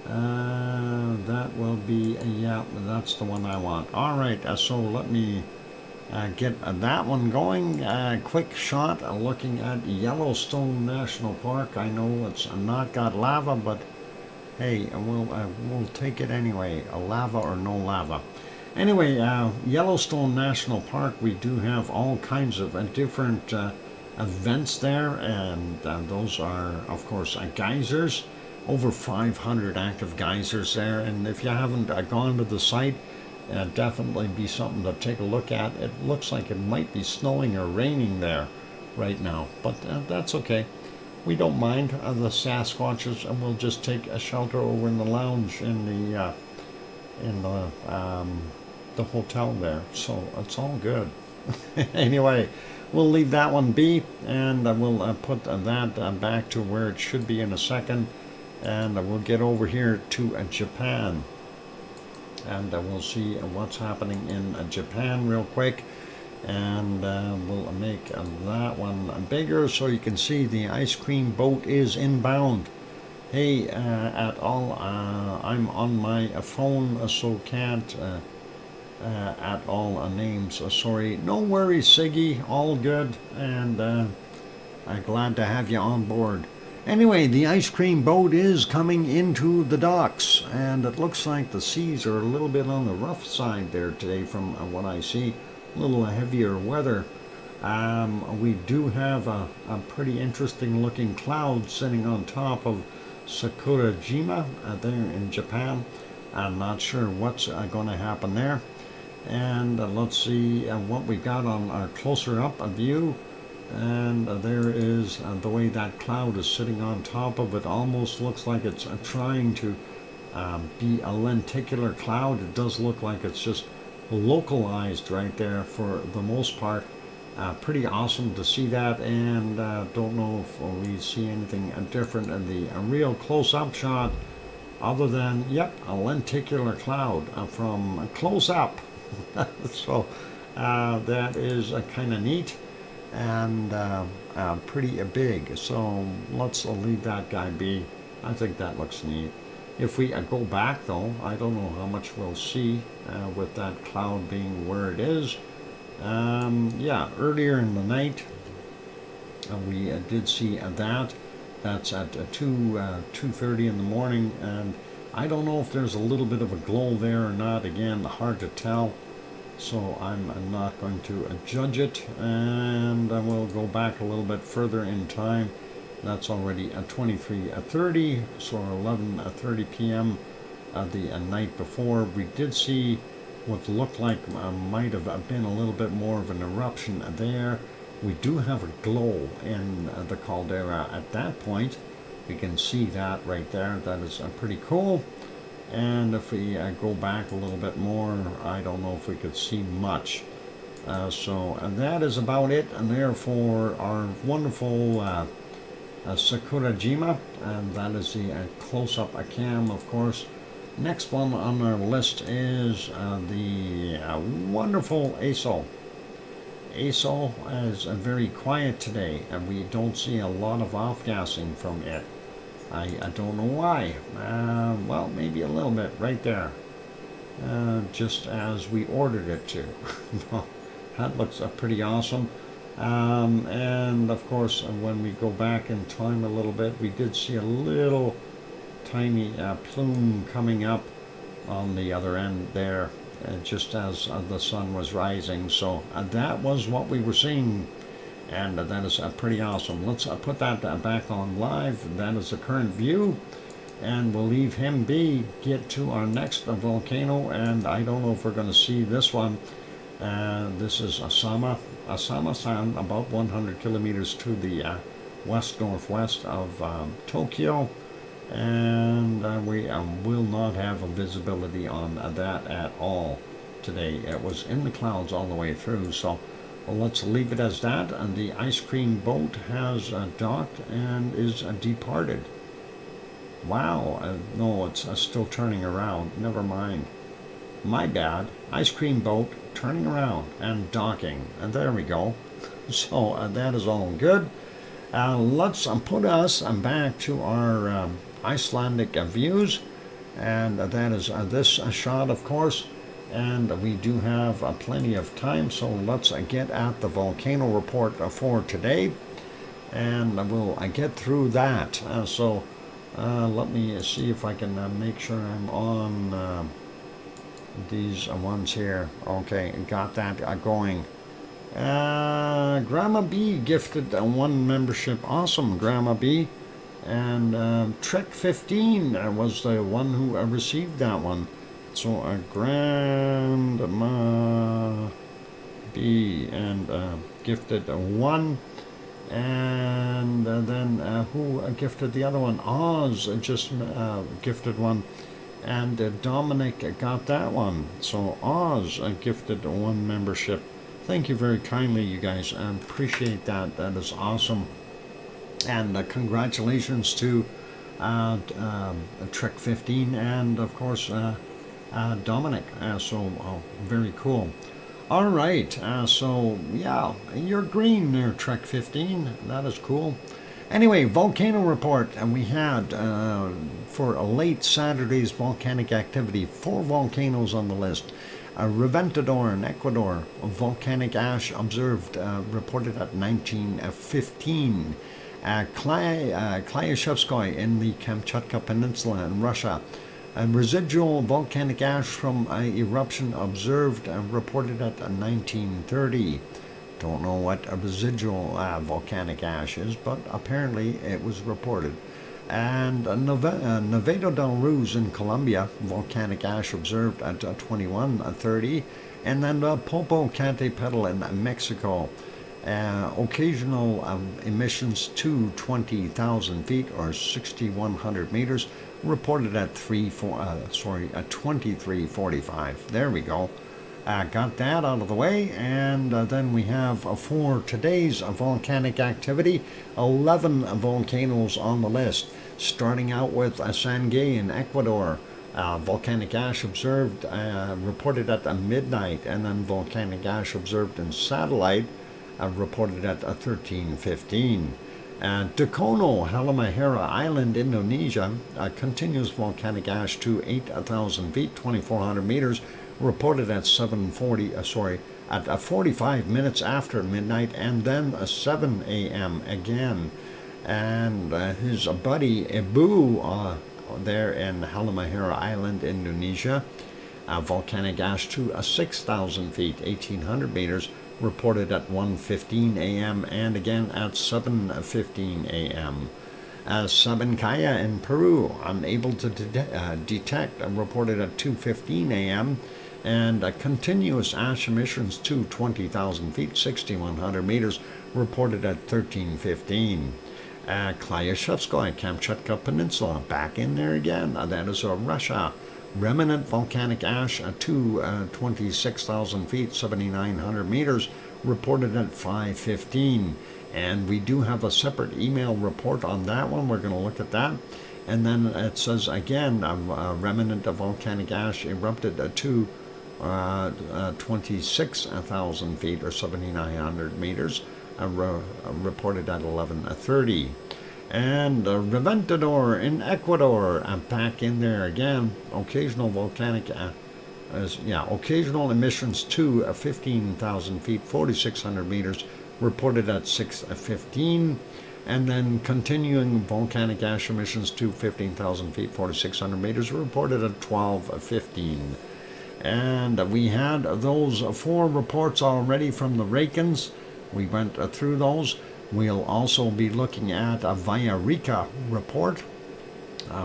That will be, yeah, that's the one I want. All right, so let me get that one going. Quick shot looking at Yellowstone National Park. I know it's not got lava, but hey, we'll take it anyway, lava or no lava. Anyway, Yellowstone National Park, we do have all kinds of different events there, and those are, of course, geysers. Over 500 active geysers there, and if you haven't gone to the site, definitely be something to take a look at. It looks like it might be snowing or raining there right now, but that's okay. We don't mind the Sasquatches, and we'll just take a shelter over in the lounge in the hotel there, so it's all good. Anyway, we'll leave that one be, and we'll put that back to where it should be in a second. And we'll get over here to Japan, and we'll see what's happening in Japan real quick, and we'll make that one bigger so you can see the ice cream boat is inbound. Hey, at all, I'm on my phone, so can't at all names. Sorry. No worries, Siggy. All good, and glad to have you on board. Anyway, the ice cream boat is coming into the docks, and it looks like the seas are a little bit on the rough side there today from what I see. A little heavier weather. We do have a pretty interesting looking cloud sitting on top of Sakurajima there in Japan. I'm not sure what's going to happen there. And let's see what we got on our closer up view. And there is the way that cloud is sitting on top of it. Almost looks like it's trying to be a lenticular cloud. It does look like it's just localized right there for the most part. Pretty awesome to see that, and don't know if we see anything different in the real close-up shot other than, yep, a lenticular cloud from close up. So that is kind of neat and pretty big. So let's leave that guy be. I think that looks neat. If we go back though, I don't know how much we'll see with that cloud being where it is. Yeah, earlier in the night we did see that. That's at 2:30 in the morning, and I don't know if there's a little bit of a glow there or not. Again, hard to tell, so I'm not going to judge it. And we'll go back a little bit further in time. That's already at 23:30, so 11:30 p.m. The night before. We did see what looked like might have been a little bit more of an eruption there. We do have a glow in the caldera at that point. We can see that right there. That is pretty cool. And if we go back a little bit more, I don't know if we could see much. So that is about it. And therefore our wonderful Sakurajima, and that is the close-up cam, of course. Next one on our list is the wonderful ASO. ASO is very quiet today, and we don't see a lot of off-gassing from it. I don't know why. Well, maybe a little bit right there, just as we ordered it to. That looks pretty awesome. And of course, when we go back in time a little bit, we did see a little tiny plume coming up on the other end there, just as the sun was rising. So that was what we were seeing, and that is pretty awesome. Let's put that back on live. That is the current view, and we'll leave him be, get to our next volcano. And I don't know if we're going to see this one. This is Asama-san, about 100 kilometers to the west-northwest of Tokyo. And we will not have a visibility on that at all today. It was in the clouds all the way through, so let's leave it as that. And the ice cream boat has docked and is departed. Wow, no, it's still turning around. Never mind. My bad. Ice cream boat turning around and docking. And there we go. So that is all good. Let's put us back to our Icelandic views, and that is this shot, of course. And we do have plenty of time, so let's get at the volcano report for today, and we'll get through that. So let me see if I can make sure I'm on these ones here. Okay, got that going. Grandma B gifted one membership. Awesome, Grandma B. And Trek 15 was the one who received that one. So Grandma B and gifted one. And then who gifted the other one? Oz just gifted one. And Dominic got that one. So Oz gifted one membership. Thank you very kindly, you guys. I appreciate that. That is awesome. And congratulations to Trek 15 and, of course, Dominic. So very cool. All right. So, yeah, you're green there, Trek 15. That is cool. Anyway, volcano report, and we had for a late Saturday's volcanic activity 4 volcanoes on the list. Reventador in Ecuador, volcanic ash observed, reported at 1915. Klyashevskoy in the Kamchatka Peninsula in Russia. Residual volcanic ash from eruption observed, reported at 1930. Don't know what a residual volcanic ash is, but apparently it was reported. And Nevado del Ruiz in Colombia, volcanic ash observed at 2130. And then Popocatépetl in Mexico, occasional emissions to 20,000 feet or 6,100 meters, reported at 2345. There we go. Got that out of the way, and then we have for today's volcanic activity 11 volcanoes on the list, starting out with Sangay in Ecuador. Volcanic ash observed, reported at midnight, and then volcanic ash observed in satellite, reported at 1315. Dakono, Halmahera Island, Indonesia, continuous volcanic ash to 8,000 feet, 2,400 meters, reported at 45 minutes after midnight, and then 7 a.m. again. And his buddy Ibu there in Halmahera Island, Indonesia, volcanic ash to 6,000 feet, 1,800 meters, reported at 1:15 a.m. and again at 7:15 a.m. Sabancaya in Peru, unable to detect, reported at 2:15 a.m. and continuous ash emissions to 20,000 feet, 6,100 meters, reported at 13:15. Klyashevskoy, Kamchatka Peninsula, back in there again. That is Russia. Remnant volcanic ash to 26,000 feet, 7,900 meters, reported at 5:15. And we do have a separate email report on that one. We're going to look at that. And then it says again, a remnant of volcanic ash erupted to 26,000 feet or 7,900 meters, reported at 11:30. And Reventador in Ecuador, back in there again. Occasional volcanic, occasional emissions to 15,000 feet, 4,600 meters, reported at 6:15. And then continuing volcanic ash emissions to 15,000 feet, 4,600 meters, reported at 12:15. And we had those 4 reports already from the Rakens. We went through those. We'll also be looking at a Villarrica report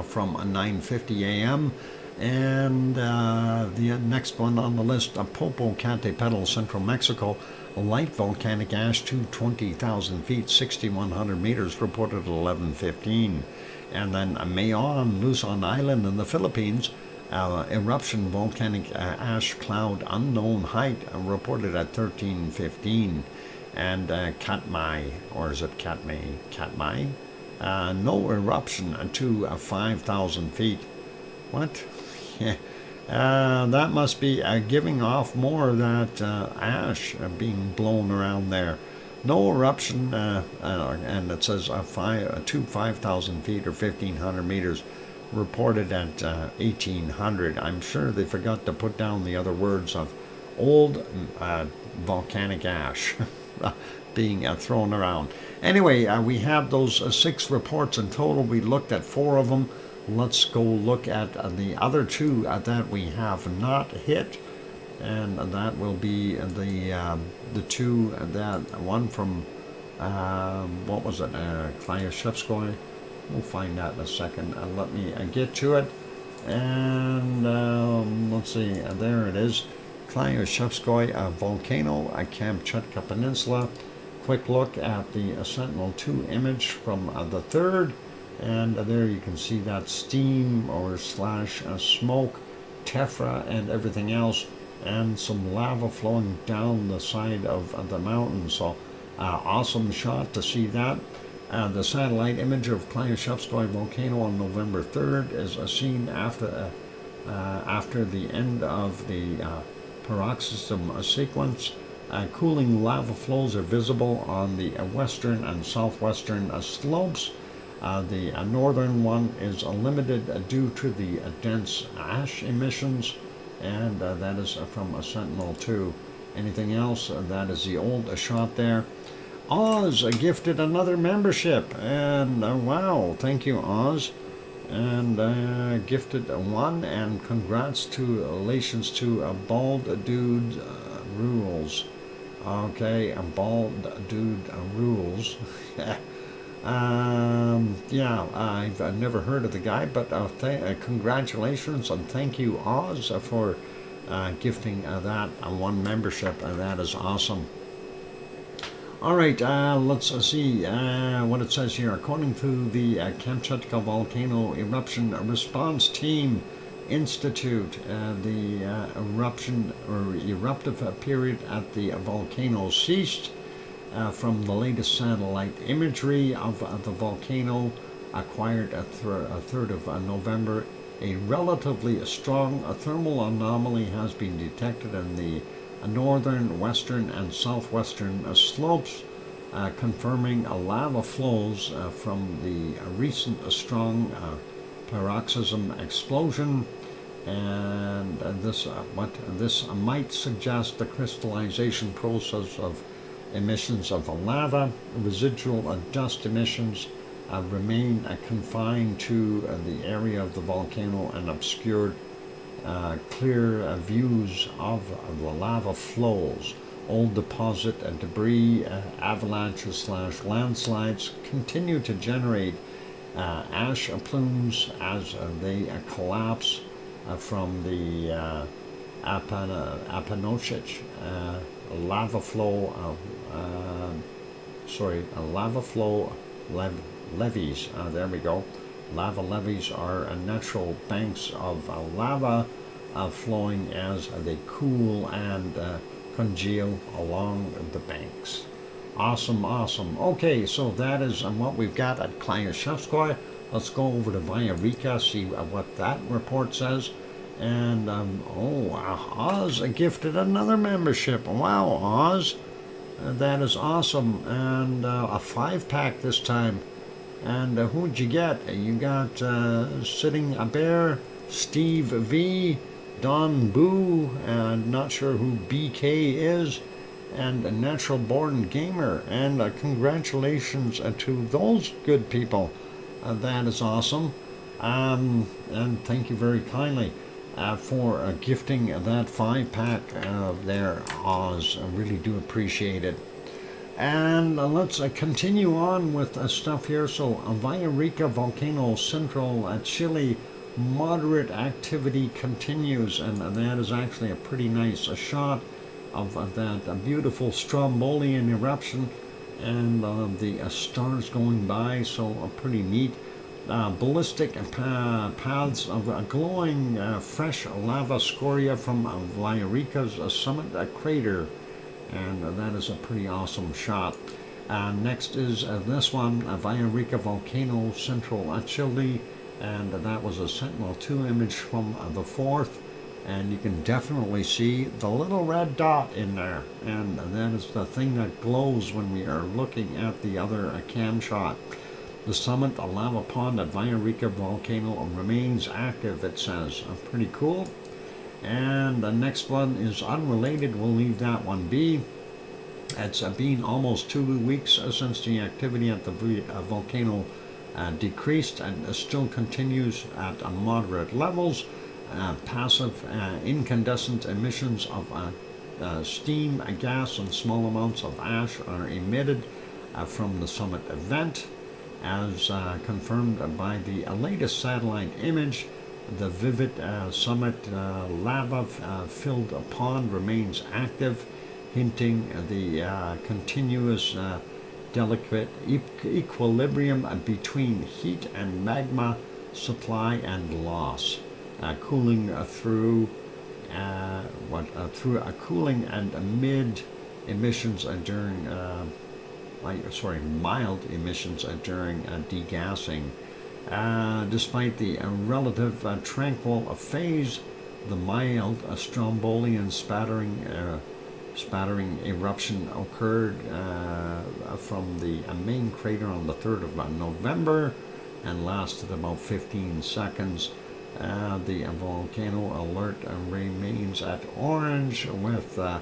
from 9:50 a.m. And the next one on the list, Popocatépetl, Central Mexico, light volcanic ash to 20,000 feet, 6,100 meters, reported at 11:15. And then Mayon, Luzon Island in the Philippines, eruption volcanic ash cloud unknown height, reported at 13:15. And Katmai, or is it Katmai? Katmai? No eruption to 5,000 feet. What? That must be giving off more of that ash being blown around there. No eruption, and it says 5,000 feet or 1,500 meters, reported at 1,800. I'm sure they forgot to put down the other words of old volcanic ash being thrown around. Anyway, we have those 6 reports in total. We looked at 4 of them. Let's go look at the other 2 that we have not hit, and that will be the 2 that one from what was it, Klyashevskoy. We'll find that in a second. Let me get to it, and let's see. There it is. Klyashevskoy volcano, Kamchatka Peninsula. Quick look at the Sentinel-2 image from the 3rd, and there you can see that steam or slash smoke, tephra, and everything else, and some lava flowing down the side of the mountain. So awesome shot to see that. The satellite image of Klyashevskoy volcano on November 3rd is seen after the end of the paroxysm sequence, Cooling lava flows are visible on the western and southwestern slopes. The northern one is limited due to the dense ash emissions, and that is from Sentinel-2. Anything else? That is the old shot there. Oz gifted another membership, and wow, thank you, Oz. And gifted one, and congratulations to Bald Dude Rules. Okay, Bald Dude Rules. Yeah, I've never heard of the guy, but congratulations and thank you, Oz, for gifting that one membership. That is awesome. All right, let's see what it says here. According to the Kamchatka Volcano Eruption Response Team Institute, the eruption or eruptive period at the volcano ceased from the latest satellite imagery of the volcano acquired a 3rd of November. A relatively strong thermal anomaly has been detected in the northern, western, and southwestern slopes, confirming lava flows from the recent strong paroxysm explosion. And this might suggest the crystallization process of emissions of lava. Residual dust emissions remain confined to the area of the volcano and obscured clear views of the lava flows. Old deposit and debris, avalanches / landslides continue to generate ash plumes as they collapse from the Apanochich lava flow levees. There we go. Lava levees are natural banks of lava flowing as they cool and congeal along the banks. Awesome, awesome. Okay, so that is what we've got at Klyashevskoye. Let's go over to Vyarica, see what that report says. And, Oz gifted another membership. Wow, Oz. That is awesome. And a 5-pack this time. And who'd you get? You got Sitting a Bear, Steve V, Don Boo, and not sure who BK is, and a Natural Born Gamer. And congratulations to those good people. That is awesome. And thank you very kindly for gifting that 5-pack there, Oz. I really do appreciate it. And let's continue on with stuff here. So, Vyarica Volcano Central Chile, moderate activity continues, and that is actually a pretty nice shot of that beautiful Strombolian eruption, and the stars going by, so pretty neat. Ballistic paths of glowing fresh lava scoria from Vyarica's summit crater. And that is a pretty awesome shot. Next is this one, Vyarica Volcano Central Chile, and that was a Sentinel-2 image from the 4th, and you can definitely see the little red dot in there, and that is the thing that glows when we are looking at the other cam shot. The summit, a lava pond at Vyarica Volcano remains active, it says. Pretty cool. And the next one is unrelated. We'll leave that one be. It's been almost 2 weeks since the activity at the volcano decreased, and still continues at moderate levels. Passive incandescent emissions of steam, gas, and small amounts of ash are emitted from the summit event, as confirmed by the latest satellite image. The vivid summit lava-filled pond remains active, hinting the continuous delicate equilibrium between heat and magma supply and loss, cooling through cooling and emissions during mild emissions during degassing. Despite the relative tranquil phase, the mild Strombolian spattering spattering eruption occurred from the main crater on the 3rd of November and lasted about 15 seconds. The volcano alert remains at orange with a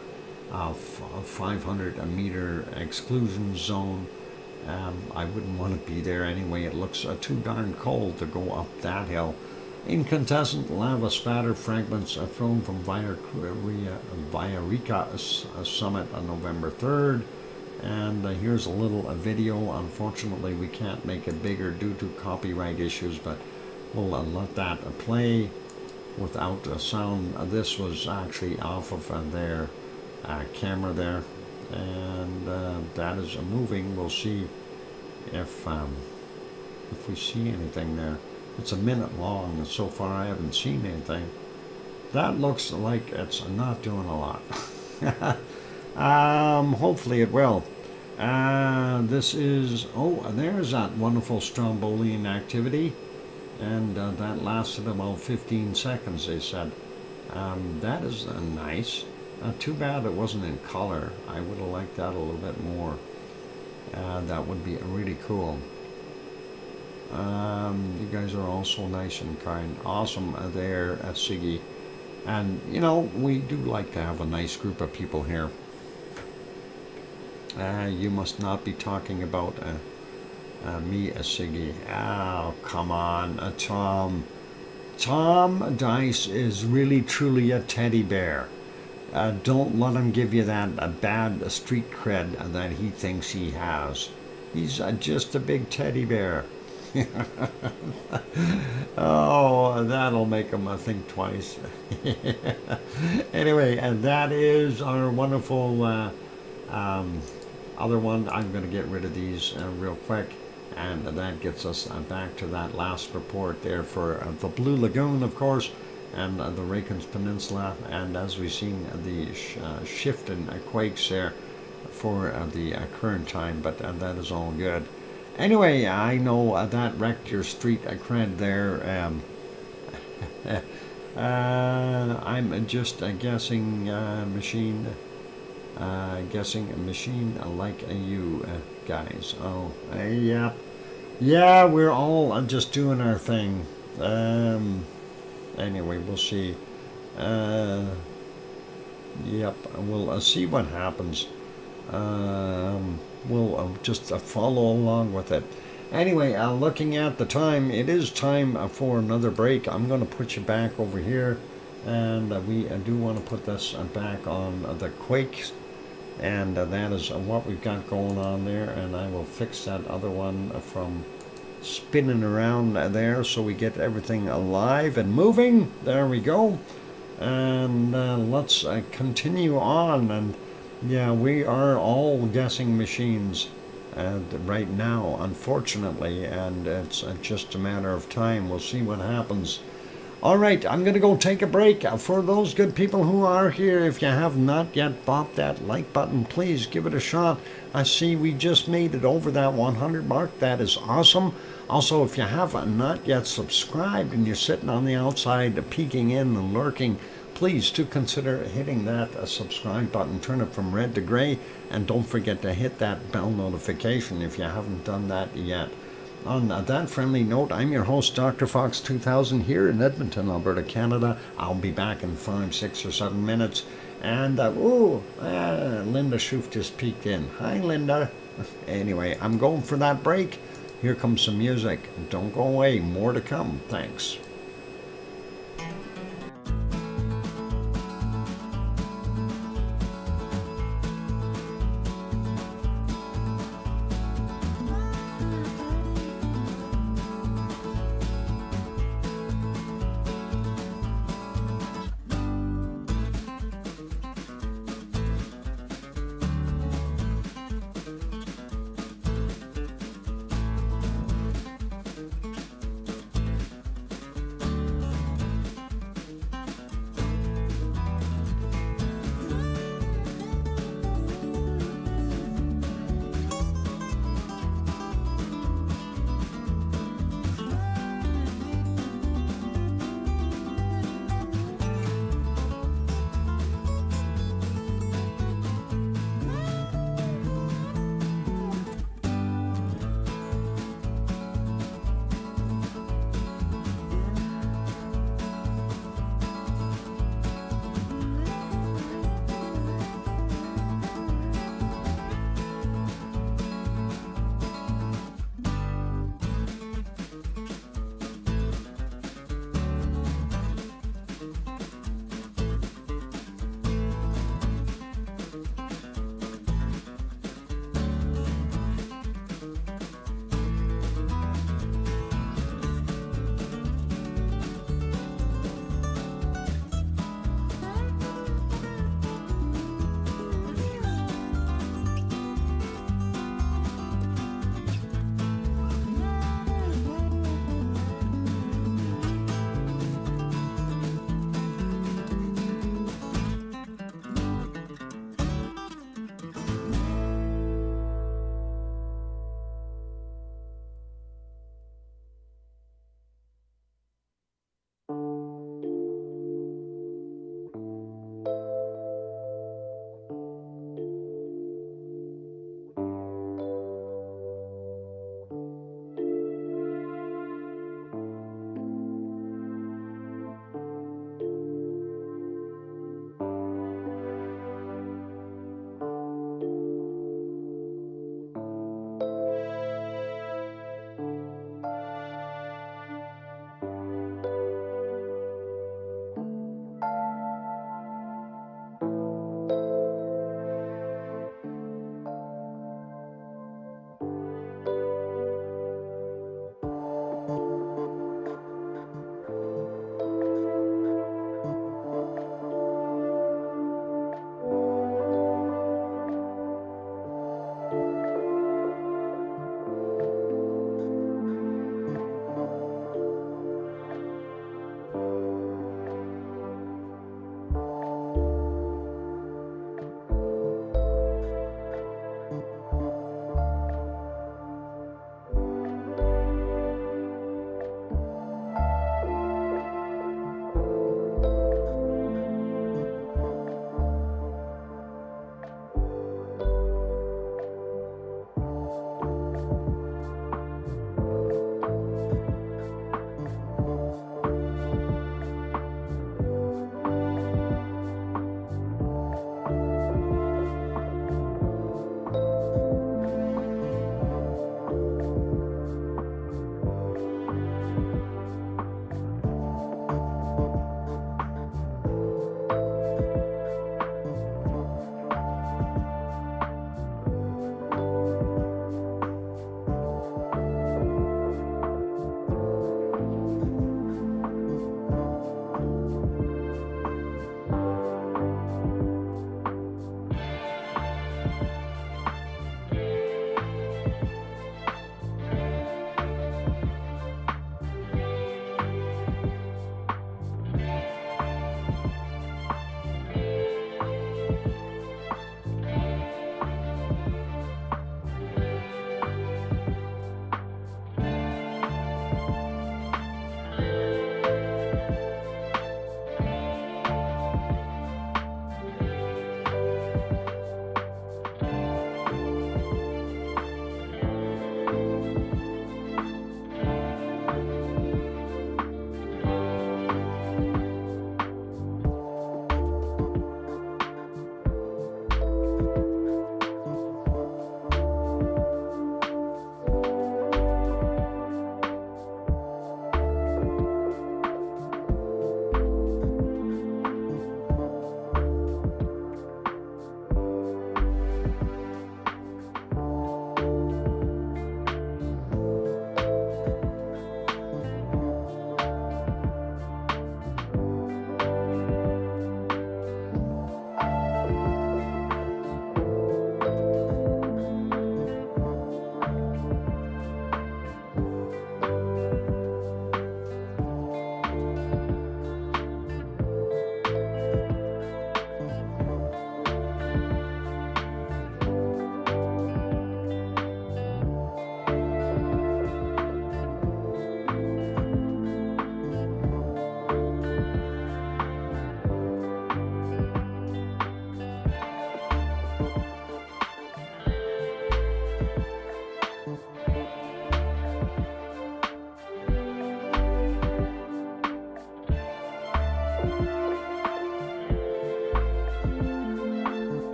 500-meter exclusion zone. I wouldn't want to be there anyway. It looks too darn cold to go up that hill. Incandescent lava spatter fragments are thrown from Villarrica summit on November 3rd. And here's a little video. Unfortunately, we can't make it bigger due to copyright issues, but we'll let that play without sound. This was actually off of their camera there, and that is moving. We'll see if we see anything there. It's a minute long, and so far I haven't seen anything. That looks like it's not doing a lot. Hopefully it will. This is, there's that wonderful Strombolian activity, and that lasted about 15 seconds, they said. That is nice. Too bad it wasn't in color. I would have liked that a little bit more. That would be really cool. You guys are all so nice and kind. Awesome there at Siggy. And, you know, we do like to have a nice group of people here. You must not be talking about me, Siggy. Oh, come on, Tom. Tom Dice is really, truly a teddy bear. Don't let him give you that bad street cred that he thinks he has. He's just a big teddy bear. Oh, that'll make him think twice. Anyway, and that is our wonderful other one. I'm going to get rid of these real quick, and that gets us back to that last report there for the Blue Lagoon, of course, and the Reykjanes Peninsula, and as we've seen the shift in quakes there for the current time, but that is all good. Anyway, I know that wrecked your street cred there. I'm just guessing machine like you guys. Oh, yep. Yeah, we're all just doing our thing. Anyway, we'll see. Yep, we'll see what happens. We'll just follow along with it. Anyway, looking at the time, it is time for another break. I'm going to put you back over here, and we do want to put this back on the quakes, and that is what we've got going on there, and I will fix that other one from spinning around there so we get everything alive and moving. There we go. And let's continue on. And yeah, we are all guessing machines right now, unfortunately, and it's just a matter of time. We'll see what happens. All right, I'm going to go take a break. For those good people who are here, if you have not yet bopped that like button, please give it a shot. I see we just made it over that 100 mark. That is awesome. Also, if you have not yet subscribed and you're sitting on the outside peeking in and lurking, please do consider hitting that subscribe button. Turn it from red to gray, and don't forget to hit that bell notification if you haven't done that yet. On that friendly note, I'm your host, DrFox2000, here in Edmonton, Alberta, Canada. I'll be back in 5, 6, or 7 minutes. And, Linda Schoof just peeked in. Hi, Linda. Anyway, I'm going for that break. Here comes some music. Don't go away. More to come. Thanks.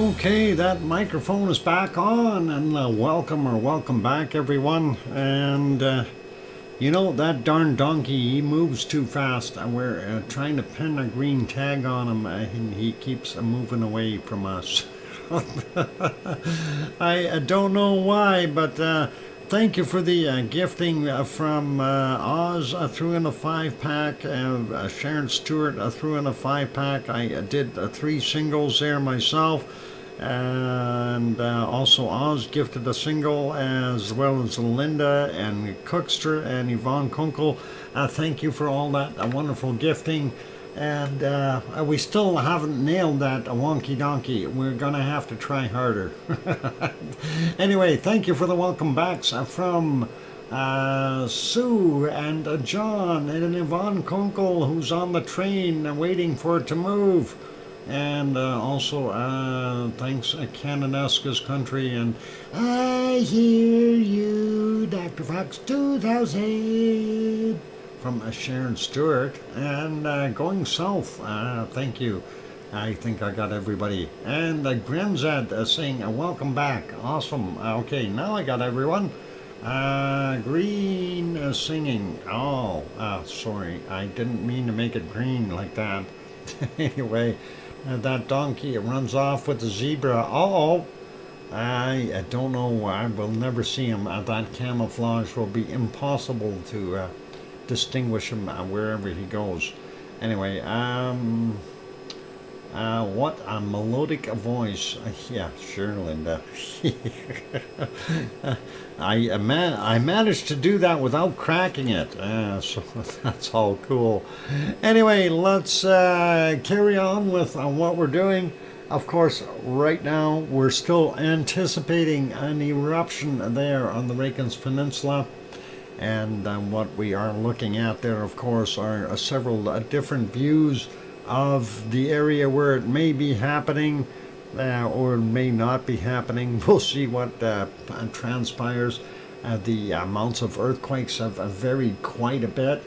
Okay, that microphone is back on, and welcome back, everyone. And you know, that darn donkey, he moves too fast. We're trying to pin a green tag on him, and he keeps moving away from us. I don't know why, but thank you for the gifting from Oz. Threw in a 5-pack. Sharon Stewart threw in a 5-pack. I did 3 singles there myself. And also Oz gifted a single, as well as Linda and Cookster and Yvonne Kunkel. Thank you for all that wonderful gifting. And we still haven't nailed that wonky donkey. We're gonna have to try harder. Anyway, thank you for the welcome backs from Sue and John and Yvonne Kunkel, who's on the train waiting for it to move. And also, thanks, Cananesca's Country, and I hear you, DrFox2000, from Sharon Stewart, and Going South, thank you. I think I got everybody. And Grimzad saying, welcome back, awesome. Okay, now I got everyone. Green singing, oh, sorry, I didn't mean to make it green like that. Anyway. That donkey, it runs off with the zebra. I don't know. I will never see him. That camouflage will be impossible to distinguish him wherever he goes. Anyway, what a melodic voice. Yeah, sure, Linda. I managed to do that without cracking it, so that's all cool. Anyway, let's carry on with what we're doing. Of course, right now we're still anticipating an eruption there on the Reykjanes Peninsula. And what we are looking at there, of course, are several different views of the area where it may be happening or may not be happening. We'll see what transpires. The amounts of earthquakes have varied quite a bit.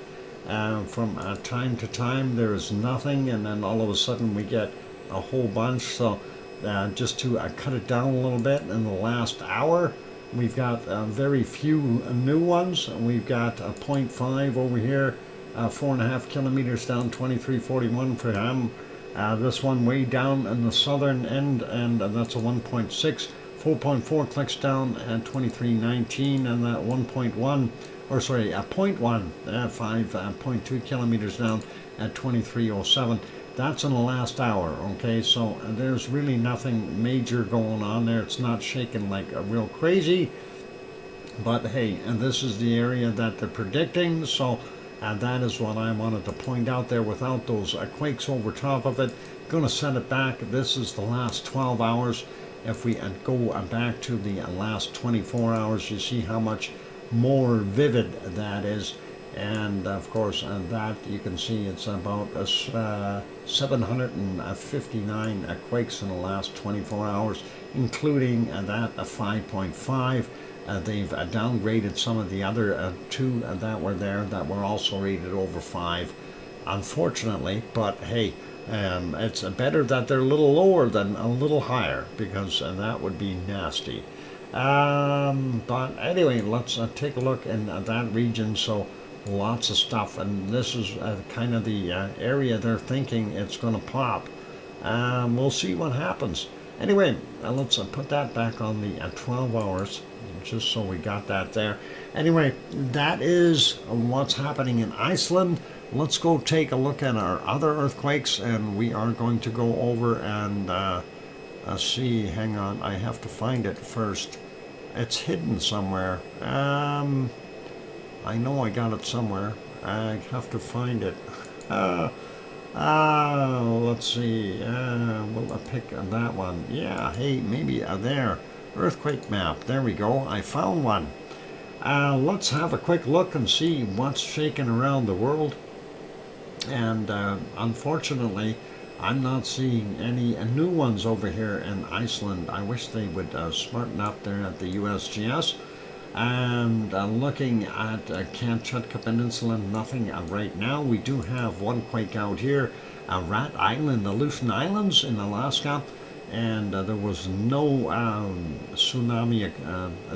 From time to time there's nothing, and then all of a sudden we get a whole bunch. So just to cut it down a little bit, in the last hour we've got very few new ones. We've got a 0.5 over here, 4.5 kilometers down, 2341 for him. This one way down in the southern end, and that's a 1.6. 4.4 clicks down at 2319, and that 1.1, or sorry, a 0.1, 5.2 kilometers down at 2307. That's in the last hour, okay? So there's really nothing major going on there. It's not shaking like a real crazy, but hey, and this is the area that they're predicting, so that is what I wanted to point out there without those quakes over top of it. Going to set it back. This is the last 12 hours. If we go back to the last 24 hours, you see how much more vivid that is. And of course, that you can see it's about 759 quakes in the last 24 hours, including that 5.5. They've downgraded some of the other 2 that were there that were also rated over 5, unfortunately. But hey, it's better that they're a little lower than a little higher, because that would be nasty. But anyway, let's take a look in that region. So lots of stuff, and this is kind of the area they're thinking it's going to pop. We'll see what happens. Anyway, let's put that back on the 12 hours, just so we got that there. Anyway, that is what's happening in Iceland. Let's go take a look at our other earthquakes, and we are going to go over and see. Hang on, I have to find it first. It's hidden somewhere. I know I got it somewhere. I have to find it. Let's see. We'll pick that one. Yeah, hey, maybe there. Earthquake map. There we go. I found one. Let's have a quick look and see what's shaking around the world. And unfortunately, I'm not seeing any new ones over here in Iceland. I wish they would smarten up there at the USGS. And looking at Kamchatka Peninsula, nothing right now. We do have one quake out here, Rat Island, Aleutian Islands in Alaska, and there was no tsunami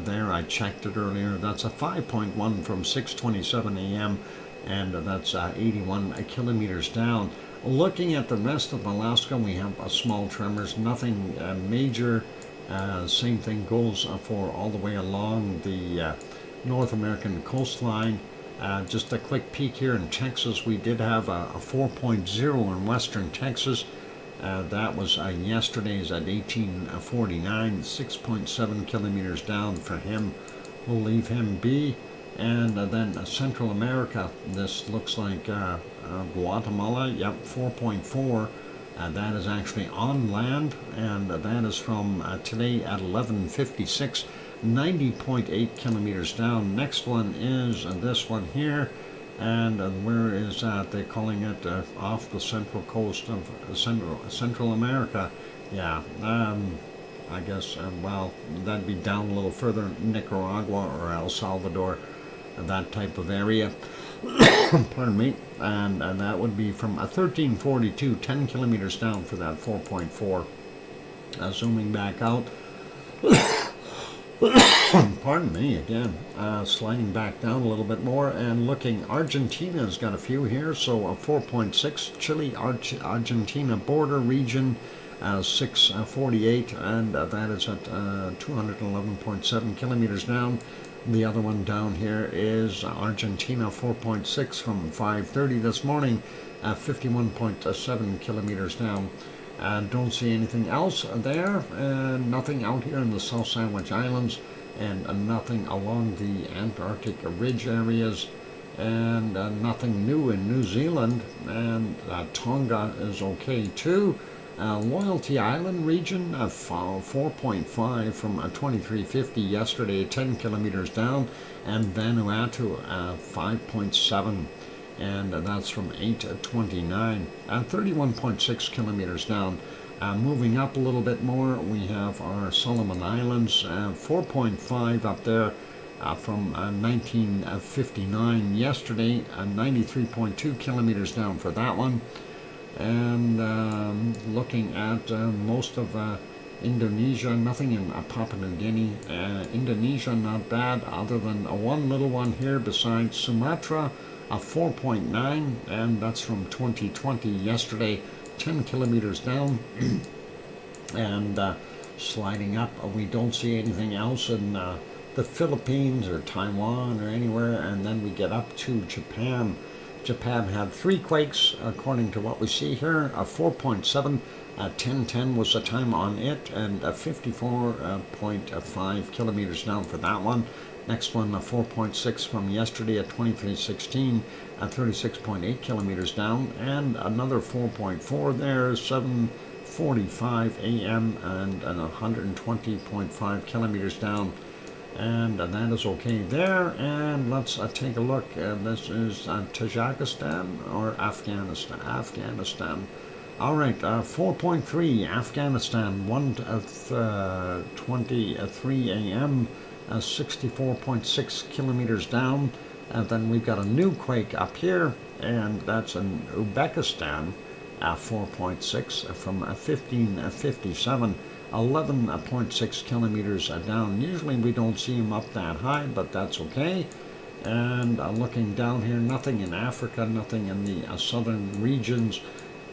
there. I checked it earlier. That's a 5.1 from 6:27 a.m. and that's 81 kilometers down. Looking at the rest of Alaska, we have small tremors, nothing major. Same thing goes for all the way along the North American coastline. Just a quick peek here in Texas, we did have a 4.0 in western Texas. That was yesterday's at 1849, 6.7 kilometers down for him. We'll leave him be. And then Central America, this looks like Guatemala, yep, 4.4. That is actually on land, and that is from today at 11:56, 90.8 kilometers down. Next one is this one here, and where is that? They're calling it off the central coast of Central America. Yeah, I guess, well, that'd be down a little further, Nicaragua or El Salvador, that type of area. Pardon me. And that would be from 1342, 10 kilometers down for that 4.4. Zooming back out. Pardon me again. Sliding back down a little bit more and looking. Argentina's got a few here. So a 4.6. Chile, Argentina border region. 648, and that is at 211.7 kilometers down. The other one down here is Argentina, 4.6 from 5:30 this morning, 51.7 kilometers down. Don't see anything else there, and nothing out here in the South Sandwich Islands, and nothing along the Antarctic ridge areas, and nothing new in New Zealand, and Tonga is okay too. Loyalty Island region, 4.5 from 2350 yesterday, 10 kilometers down, and Vanuatu, 5.7, and that's from 8:29, 31.6 kilometers down. Moving up a little bit more, we have our Solomon Islands, 4.5 up there. From 1959 yesterday, 93.2 kilometers down for that one. And looking at most of Indonesia, nothing in Papua New Guinea. Indonesia, not bad, other than one little one here besides Sumatra, a 4.9, and that's from 2020 yesterday, 10 kilometers down. And sliding up, we don't see anything else in the Philippines or Taiwan or anywhere, and then we get up to Japan. Japan had 3 quakes, according to what we see here. A 4.7, 10:10 was the time on it, and 54.5 kilometers down for that one. Next one, a 4.6 from yesterday at 23:16, 36.8 kilometers down, and another 4.4 there, 7:45 a.m. and 120.5 kilometers down. And that is okay there. And let's take a look. This is Tajikistan or Afghanistan. Afghanistan. All right, 4.3 Afghanistan, 1:23 a.m. 64.6 kilometers down. And then we've got a new quake up here, and that's in Uzbekistan, 4.6 from 1557. 11.6 kilometers down. Usually we don't see them up that high, but that's okay. And looking down here, nothing in Africa, nothing in the southern regions.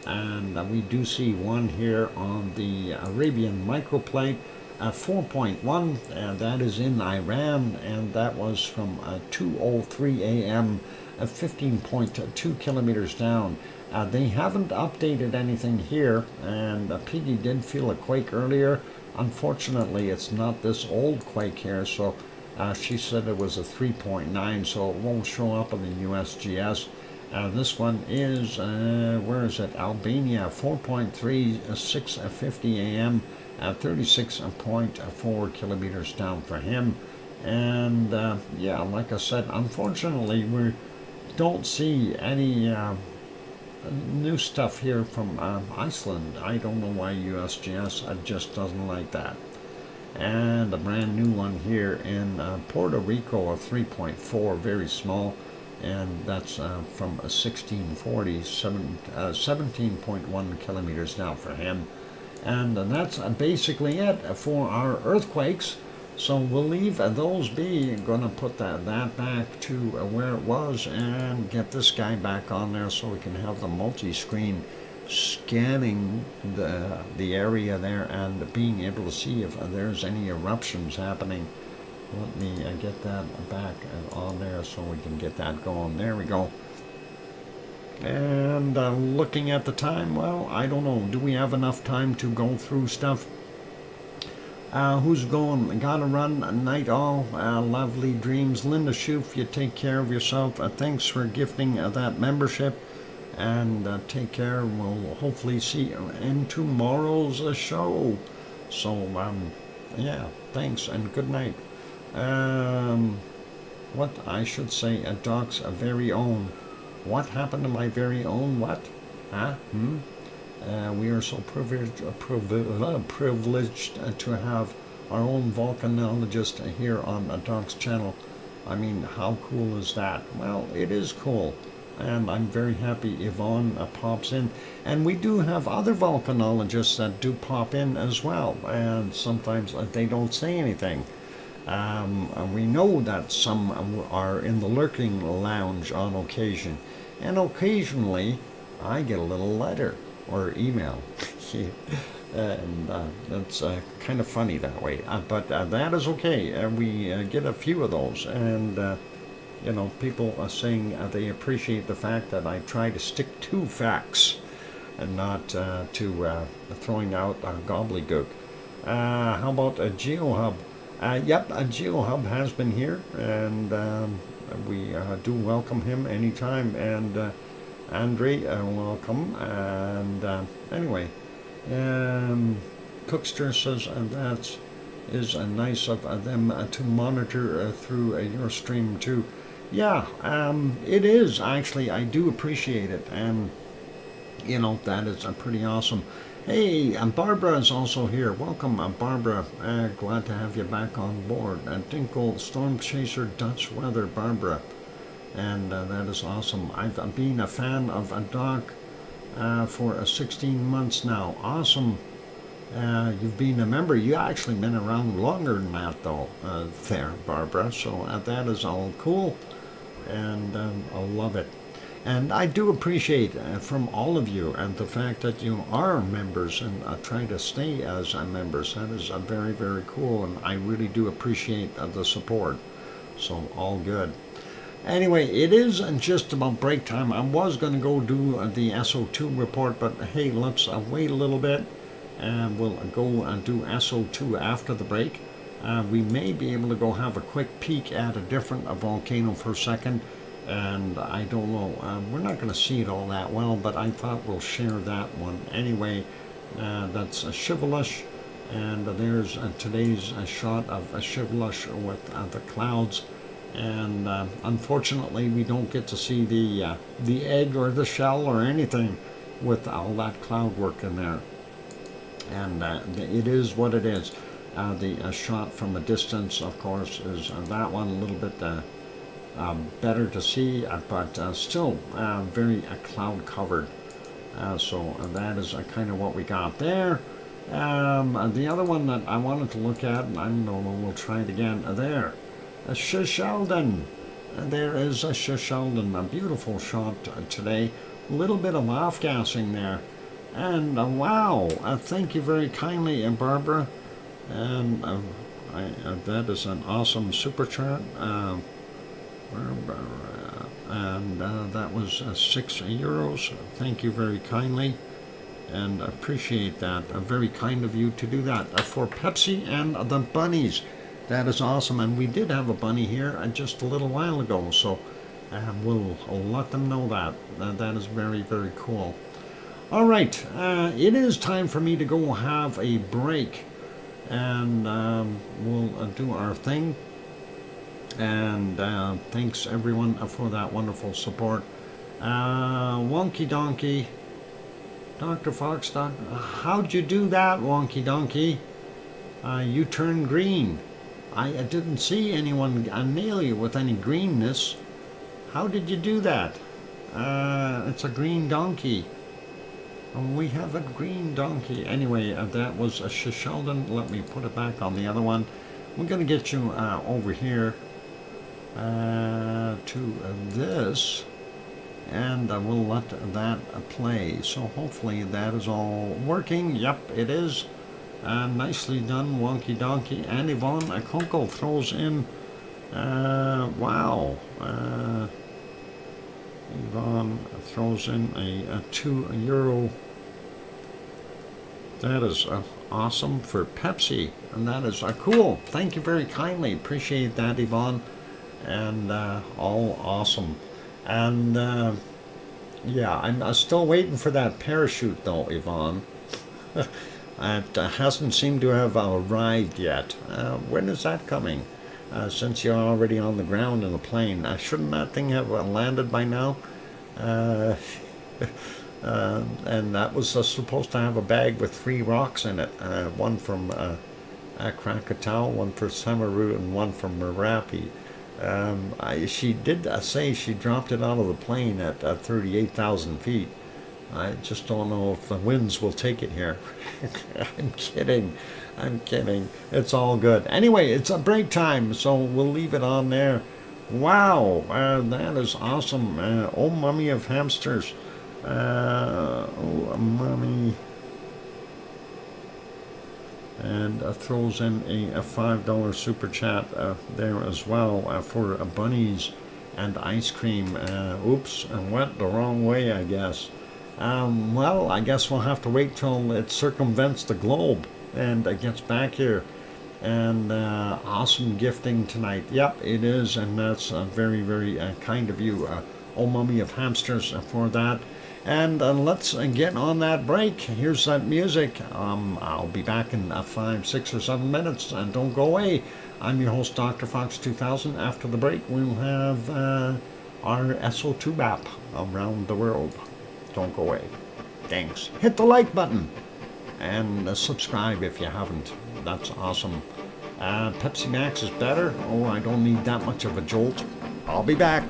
And we do see one here on the Arabian microplate, 4.1, and that is in Iran, and that was from 2:03 a.m., 15.2 kilometers down. They haven't updated anything here, and Piggy did feel a quake earlier. Unfortunately, it's not this old quake here, so she said it was a 3.9, so it won't show up on the USGS. This one is, where is it? Albania, 4.3, 6:50 a.m., 36.4 kilometers down for him. And yeah, like I said, unfortunately, we don't see any new stuff here from Iceland. I don't know why USGS just doesn't like that. And a brand new one here in Puerto Rico, a 3.4, very small, and that's from 1640, 17.1 kilometers down for him. And that's basically it for our earthquakes. So we'll leave those be. I'm gonna put that back to where it was and get this guy back on there so we can have the multi-screen scanning the area there and being able to see if there's any eruptions happening. Let me get that back on there so we can get that going. There we go. And looking at the time, well, I don't know. Do we have enough time to go through stuff? Who's going? Gotta run. Night all. Lovely dreams. Linda Schoof, you take care of yourself. Thanks for gifting that membership. And take care. We'll hopefully see you in tomorrow's show. So, yeah, thanks and good night. What I should say, Doc's very own. What happened to my very own what? Huh? We are so privileged to have our own volcanologist here on Doc's channel. I mean, how cool is that? Well, it is cool. And I'm very happy Yvonne pops in. And we do have other volcanologists that do pop in as well. And sometimes they don't say anything. We know that some are in the lurking lounge on occasion. And occasionally, I get a little letter or email. And that's kind of funny that way. But that is okay. We get a few of those. And, you know, people are saying they appreciate the fact that I try to stick to facts and not to throwing out gobbledygook. How about a GeoHub? Yep, a GeoHub has been here, and we do welcome him anytime. And Andre, welcome. And anyway, Cookster says that is nice of them to monitor through your stream too. Yeah, it is actually. I do appreciate it, and you know that is pretty awesome. Hey, Barbara is also here. Welcome, Barbara. Glad to have you back on board. Dinkle, Storm Chaser, Dutch Weather, Barbara. And that is awesome. I've been a fan of Doc for 16 months now. Awesome. You've been a member. You actually been around longer than that, though, there, Barbara. So that is all cool. And I love it. And I do appreciate from all of you and the fact that you are members and try to stay as members. That is very, very cool, and I really do appreciate the support. So all good. Anyway, it is just about break time. I was going to go do the SO2 report, but hey, let's wait a little bit, and we'll go and do SO2 after the break. We may be able to go have a quick peek at a different volcano for a second. And I don't know, we're not going to see it all that well, but I thought we'll share that one anyway. That's Shivelish, and there's today's shot of Shivelish with the clouds. And unfortunately, we don't get to see the egg or the shell or anything with all that cloud work in there. And it is what it is. The shot from a distance, of course, is that one a little bit better to see, but still very cloud covered. So that is kind of what we got there. The other one that I wanted to look at, and I don't know, we'll try it again. There, Shisheldon. There is a Shisheldon, a beautiful shot today. A little bit of off-gassing there. And wow, thank you very kindly, Barbara. And that is an awesome super chat. And that was €6. Thank you very kindly, and appreciate that. Very kind of you to do that for Pepsi and the bunnies. That is awesome, and we did have a bunny here just a little while ago, so we'll let them know that. That is very, very cool. All right, it is time for me to go have a break, and we'll do our thing. And thanks everyone for that wonderful support. Wonky Donkey, Dr. Fox, how'd you do that, Wonky Donkey? You turned green. I didn't see anyone nail you with any greenness. How did you do that? It's a green donkey. We have a green donkey. Anyway, that was a Sheldon. Let me put it back on the other one. We're going to get you over here to this, and we'll let that play. So hopefully that is all working. Yep, it is. Nicely done, Wonky Donkey. And Yvonne Akonko throws in, wow. Yvonne throws in a €2. That is awesome for Pepsi, and that is cool. Thank you very kindly. Appreciate that, Yvonne, and all awesome. And yeah, I'm still waiting for that parachute, though, Yvonne. It hasn't seemed to have arrived yet. When is that coming? Since you're already on the ground in the plane, shouldn't that thing have landed by now? And that was supposed to have a bag with 3 rocks in it, one from Krakatoa, one for Samaru, and one from Merapi. She did say she dropped it out of the plane at 38,000 feet. I just don't know if the winds will take it here. I'm kidding. It's all good. Anyway, it's a break time, so we'll leave it on there. Wow, that is awesome. Oh, mummy of hamsters. Oh, mummy. And throws in a $5 super chat there as well for bunnies and ice cream. Oops, I went the wrong way, I guess. Well, I guess we'll have to wait till it circumvents the globe and gets back here. And awesome gifting tonight. Yep, it is, and that's very, very kind of you, oh mummy of hamsters, for that. And let's get on that break. Here's that music. I'll be back in 5, 6, or 7 minutes, and don't go away. I'm your host, DrFox2000. After the break, we'll have our SO2 map around the world. Don't go away. Thanks. Hit the like button and subscribe if you haven't. That's awesome. Pepsi Max is better. Oh, I don't need that much of a jolt. I'll be back.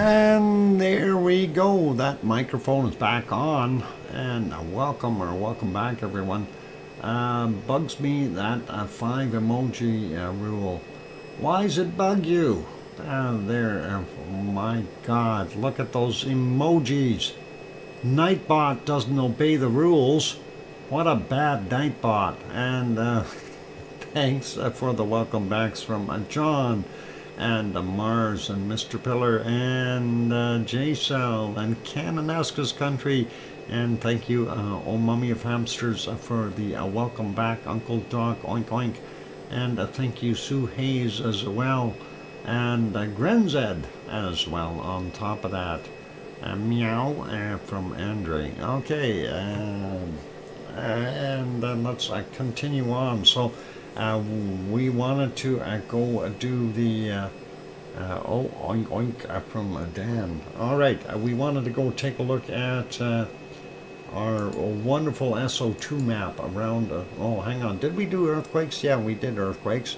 And there we go. That microphone is back on. And welcome back, everyone. Bugs me that 5 emoji rule. Why does it bug you? My God, look at those emojis. Nightbot doesn't obey the rules. What a bad Nightbot. And thanks for the welcome backs from John and Mars and Mr. Pillar and J-Cell and Canonesca's Country. And thank you, Oh Mummy of Hamsters, for the welcome back, Uncle Doc, oink oink. And thank you, Sue Hayes, as well. And Grenzed as well on top of that. Meow from Andre. Okay, and let's continue on. So we wanted to go do the oink oink from Dan. All right, we wanted to go take a look at our wonderful SO2 map around. Hang on, did we do earthquakes? Yeah, we did earthquakes.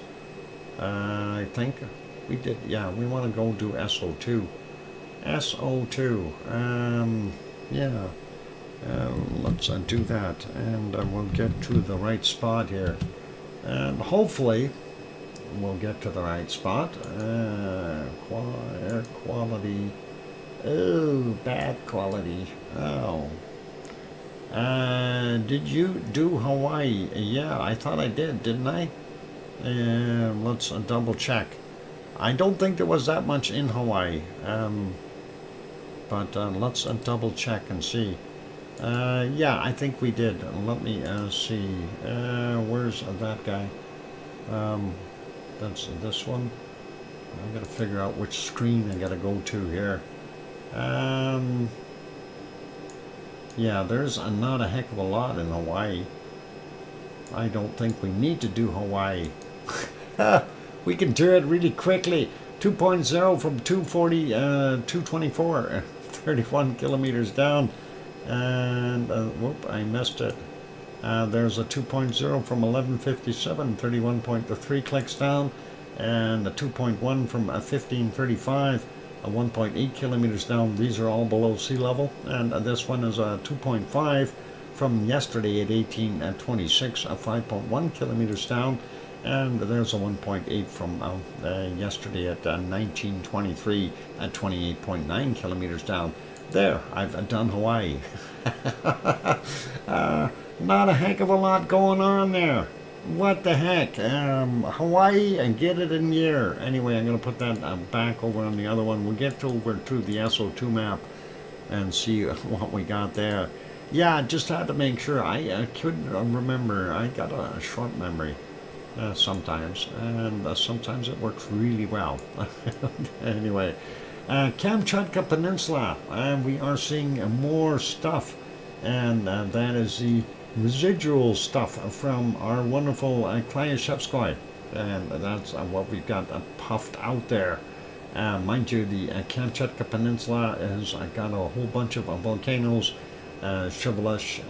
I think we did. Yeah, we want to go do SO2. SO2. Yeah. Let's do that, and we'll get to the right spot here, and hopefully we'll get to the right spot. Air quality. Oh, bad quality. Oh. Did you do Hawaii? Yeah, I thought I did, didn't I? Let's double check. I don't think there was that much in Hawaii, but let's double check and see. Yeah, I think we did. Let me see. Where's that guy? That's this one. I gotta figure out which screen I gotta go to here. Yeah, there's not a heck of a lot in Hawaii. I don't think we need to do Hawaii. We can do it really quickly. 2.0 from 240, 224, 31 kilometers down. And whoop, I missed it. There's a 2.0 from 1157, 31.3 clicks down, and a 2.1 from 1535, 1.8 kilometers down. These are all below sea level, and this one is a 2.5 from yesterday at 1826, 5.1 kilometers down, and there's a 1.8 from yesterday at 1923 at 28.9 kilometers down. There, I've done Hawaii. Not a heck of a lot going on there. What the heck? Hawaii, and get it in year. Anyway, I'm going to put that back over on the other one. We'll get over to the SO2 map and see what we got there. Yeah, just had to make sure. I couldn't remember. I got a short memory sometimes, and sometimes it works really well. Anyway. Kamchatka Peninsula, and we are seeing more stuff, and that is the residual stuff from our wonderful Klyashevskoy, and that's what we've got puffed out there. Mind you, the Kamchatka Peninsula has got a whole bunch of volcanoes, Shivalish,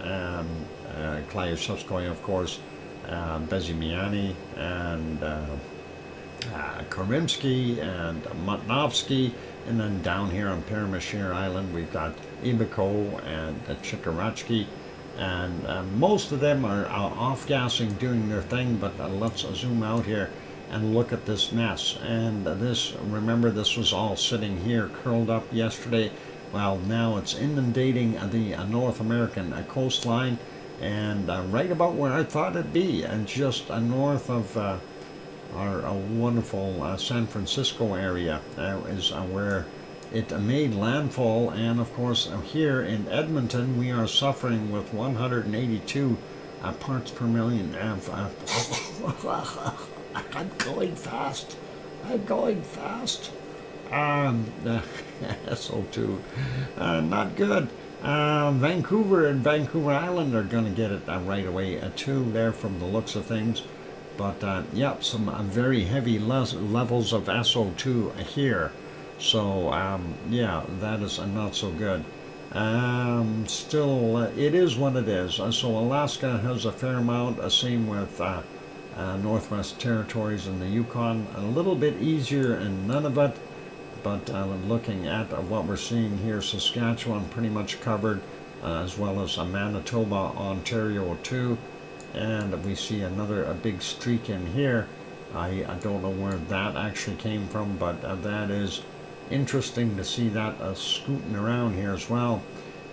Klyashevskoy, of course, Bezimiany, and Karimsky, and Matnovsky. And then down here on Paramashir Island, we've got Ibiko and Chikarachki, and most of them are off-gassing, doing their thing, but let's zoom out here and look at this mess. And this, remember, this was all sitting here, curled up yesterday. Well, now it's inundating the North American coastline, and right about where I thought it'd be, and just north of our wonderful San Francisco area is where it made landfall. And of course here in Edmonton we are suffering with 182 parts per million. I'm going fast. SO2, not good. Vancouver and Vancouver Island are going to get it right away too, there from the looks of things. But yep, some very heavy levels of SO2 here. So yeah, that is not so good. Still, it is what it is. So Alaska has a fair amount. Same with Northwest Territories and the Yukon. A little bit easier in Nunavut, but looking at what we're seeing here, Saskatchewan pretty much covered, as well as Manitoba, Ontario too, and we see a big streak in here. I don't know where that actually came from, but that is interesting to see that scooting around here as well.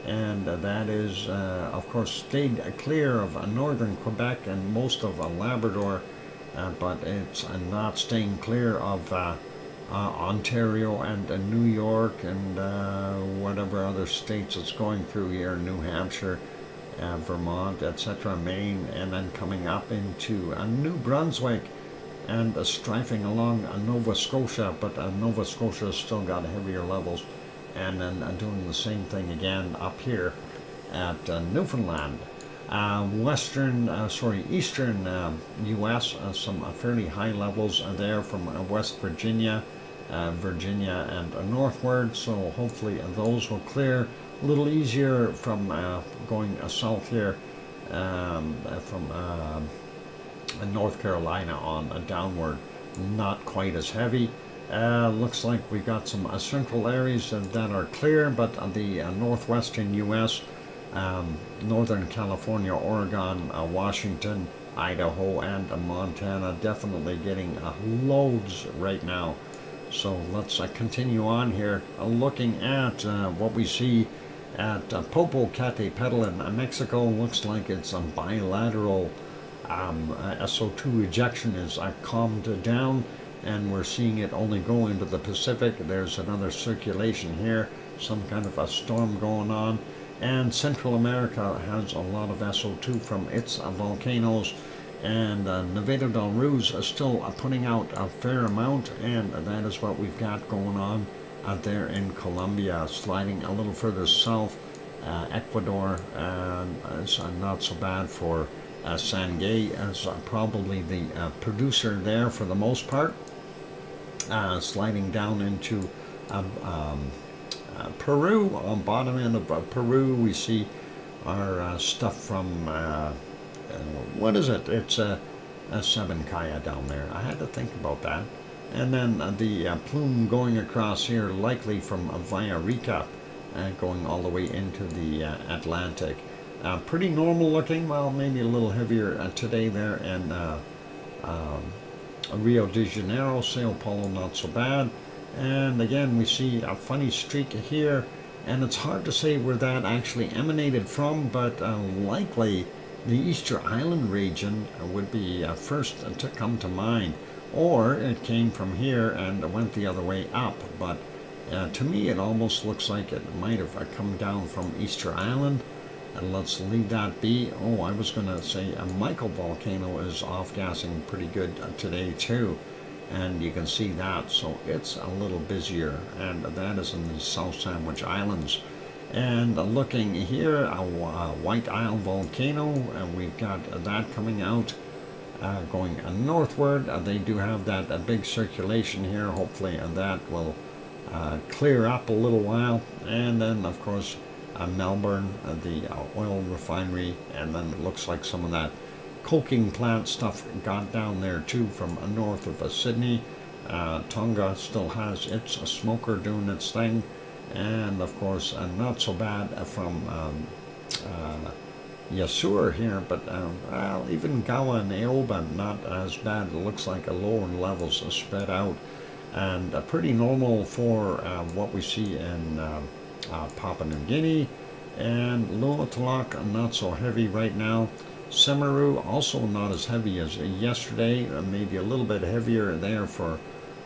And that is, of course, stayed clear of northern Quebec and most of Labrador, but it's not staying clear of Ontario and New York and whatever other states it's going through here, New Hampshire, Vermont, etc., Maine, and then coming up into New Brunswick and strifing along Nova Scotia, but Nova Scotia has still got heavier levels, and then doing the same thing again up here at Newfoundland. Eastern U.S., some fairly high levels there from West Virginia, Virginia and northward, so hopefully those will clear a little easier from going south here from North Carolina on downward, not quite as heavy. Looks like we got some central areas that are clear, but the northwestern U.S., Northern California, Oregon, Washington, Idaho, and Montana definitely getting loads right now. So let's continue on here, looking at what we see at Popocatépetl in Mexico. Looks like it's a bilateral SO2 ejection is calmed down, and we're seeing it only go into the Pacific. There's another circulation here, some kind of a storm going on, and Central America has a lot of SO2 from its volcanoes, and Nevado del Ruiz is still putting out a fair amount, and that is what we've got going on out there in Colombia. Sliding a little further south, Ecuador, it's not so bad for Sangay is probably the producer there for the most part. Sliding down into Peru, on bottom end of Peru, we see our stuff from, what is it? It's a Sabancaya down there. I had to think about that. And then the plume going across here, likely from Villarrica, going all the way into the Atlantic. Pretty normal looking, well, maybe a little heavier today there in Rio de Janeiro. Sao Paulo, not so bad. And again, we see a funny streak here, and it's hard to say where that actually emanated from, but likely the Easter Island region would be first to come to mind, or it came from here and went the other way up. But to me, it almost looks like it might have come down from Easter Island. And let's leave that be. Oh, I was going to say a Michael volcano is off-gassing pretty good today too, and you can see that, so it's a little busier, and that is in the South Sandwich Islands. And looking here, a White Isle volcano, and we've got that coming out, going northward. They do have that big circulation here. Hopefully that will clear up a little while. And then, of course, Melbourne, the oil refinery, and then it looks like some of that coking plant stuff got down there too from north of Sydney. Tonga still has its smoker doing its thing, and of course not so bad from Yasur here, but well, even Gawa and Aoba not as bad. It looks like a lower levels spread out, and pretty normal for what we see in Papua New Guinea. And Luatalak not so heavy right now. Semeru also not as heavy as yesterday, maybe a little bit heavier there for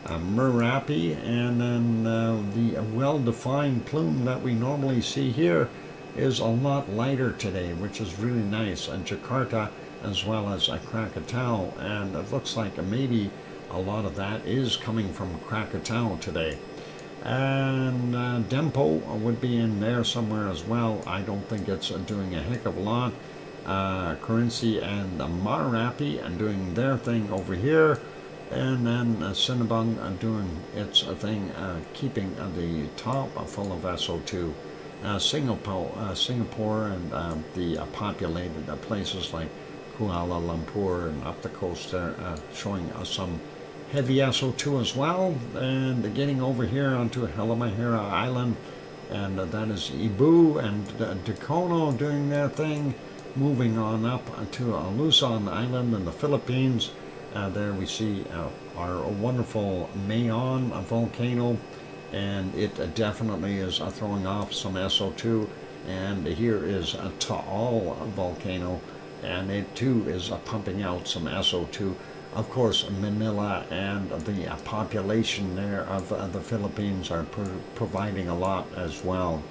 Merapi. And then the well-defined plume that we normally see here is a lot lighter today, which is really nice. And Jakarta as well as Krakatau, and it looks like maybe a lot of that is coming from Krakatau today. And Dempo would be in there somewhere as well. I don't think it's doing a heck of a lot. Currency and Marapi and doing their thing over here, and then Sinabung doing its thing, keeping the top full of SO2. Singapore and the populated places like Kuala Lumpur and up the coast there, showing some heavy SO2 as well. And getting over here onto Halmahera Island, and that is Ibu and Dacono doing their thing. Moving on up to Luzon Island in the Philippines. There we see our wonderful Mayon volcano, and it definitely is throwing off some SO2. And here is a Taal volcano, and it too is pumping out some SO2. Of course, Manila and the population there of the Philippines are providing a lot as well.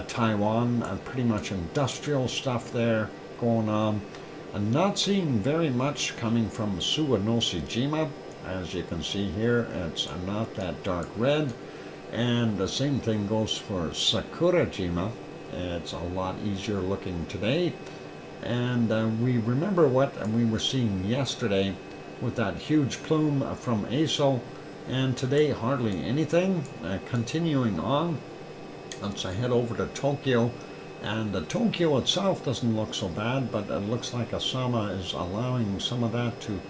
Taiwan, pretty much industrial stuff there going on. I'm not seeing very much coming from Suwanoshijima. As you can see here, it's not that dark red. And the same thing goes for Sakurajima. It's a lot easier looking today. And we remember what we were seeing yesterday with that huge plume from ASO. And today, hardly anything. Continuing on, let's head over to Tokyo. And Tokyo itself doesn't look so bad, but it looks like Osama is allowing some of that to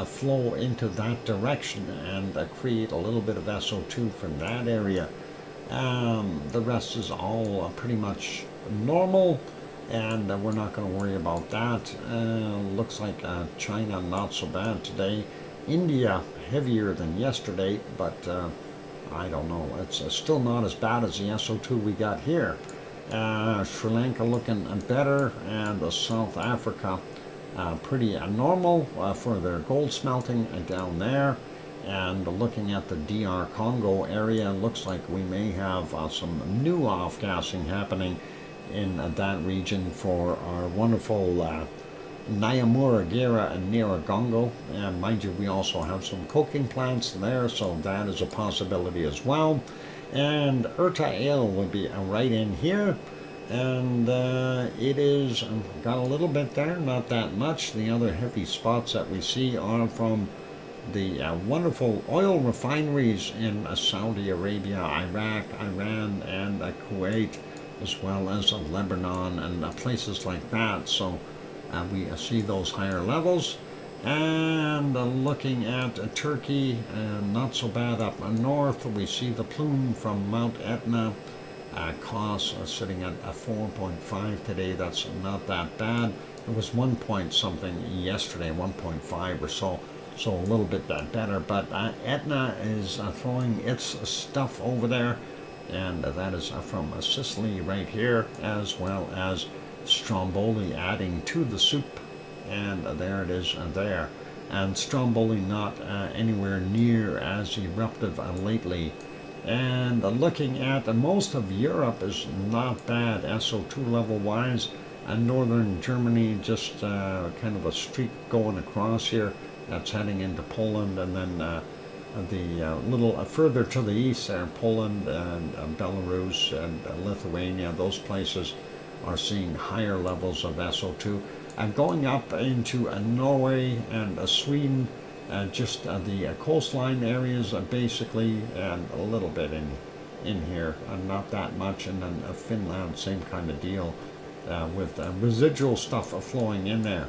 flow into that direction and create a little bit of SO2 from that area. The rest is all pretty much normal, and we're not going to worry about that. Looks like China not so bad today. India heavier than yesterday, but I don't know. It's still not as bad as the SO2 we got here. Sri Lanka looking better, and South Africa pretty normal for their gold smelting down there. And looking at the DR Congo area, looks like we may have some new off-gassing happening in that region for our wonderful Nyamuragira and Nyiragongo. And mind you, we also have some coking plants there, so that is a possibility as well. And Erta would be right in here, and it is got a little bit there, not that much. The other heavy spots that we see are from the wonderful oil refineries in Saudi Arabia, Iraq, Iran, and Kuwait, as well as Lebanon and places like that. So we see those higher levels. And looking at Turkey, not so bad up north. We see the plume from Mount Etna. Costs sitting at 4.5 today. That's not that bad. It was 1 point something yesterday, 1.5 or so. So a little bit better. But Etna is throwing its stuff over there. And that is from Sicily right here, as well as Stromboli adding to the soup. And there it is there. And Stromboli not anywhere near as eruptive lately. And looking at most of Europe is not bad SO2 level wise. And northern Germany, just kind of a streak going across here. That's heading into Poland, and then the little further to the east there, Poland and Belarus and Lithuania, those places are seeing higher levels of SO2. Going up into Norway and Sweden, just the coastline areas basically, and a little bit in here, not that much, and then Finland, same kind of deal, with residual stuff flowing in there.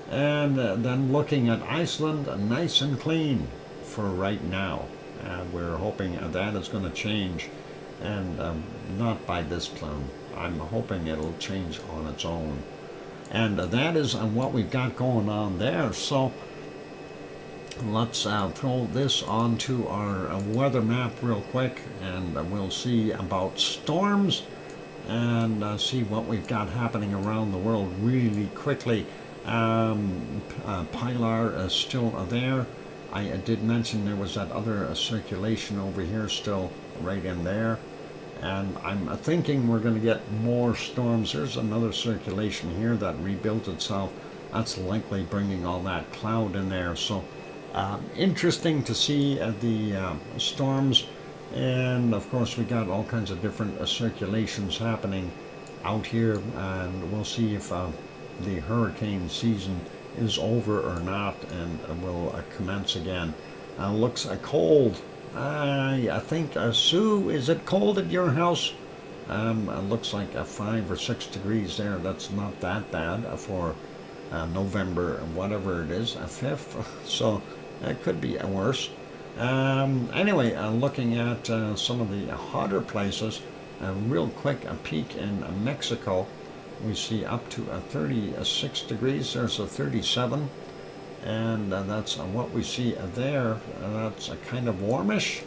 And then looking at Iceland, nice and clean for right now. We're hoping that is going to change, and not by this plume. I'm hoping it'll change on its own. And that is what we've got going on there. So let's throw this onto our weather map real quick, and we'll see about storms and see what we've got happening around the world really quickly. Pilar is still there. I did mention there was that other circulation over here still right in there. And I'm thinking we're going to get more storms. There's another circulation here that rebuilt itself. That's likely bringing all that cloud in there. So interesting to see the storms. And of course we got all kinds of different circulations happening out here. And we'll see if the hurricane season is over or not, and will commence again. Looks cold. I think, Sue, is it cold at your house? It looks like 5 or 6 degrees there. That's not that bad for November, whatever it is, 5th. So it could be worse. Anyway, looking at some of the hotter places, real quick, a peek in Mexico. We see up to 36 degrees. There's a 37, and that's what we see there. That's a kind of warmish.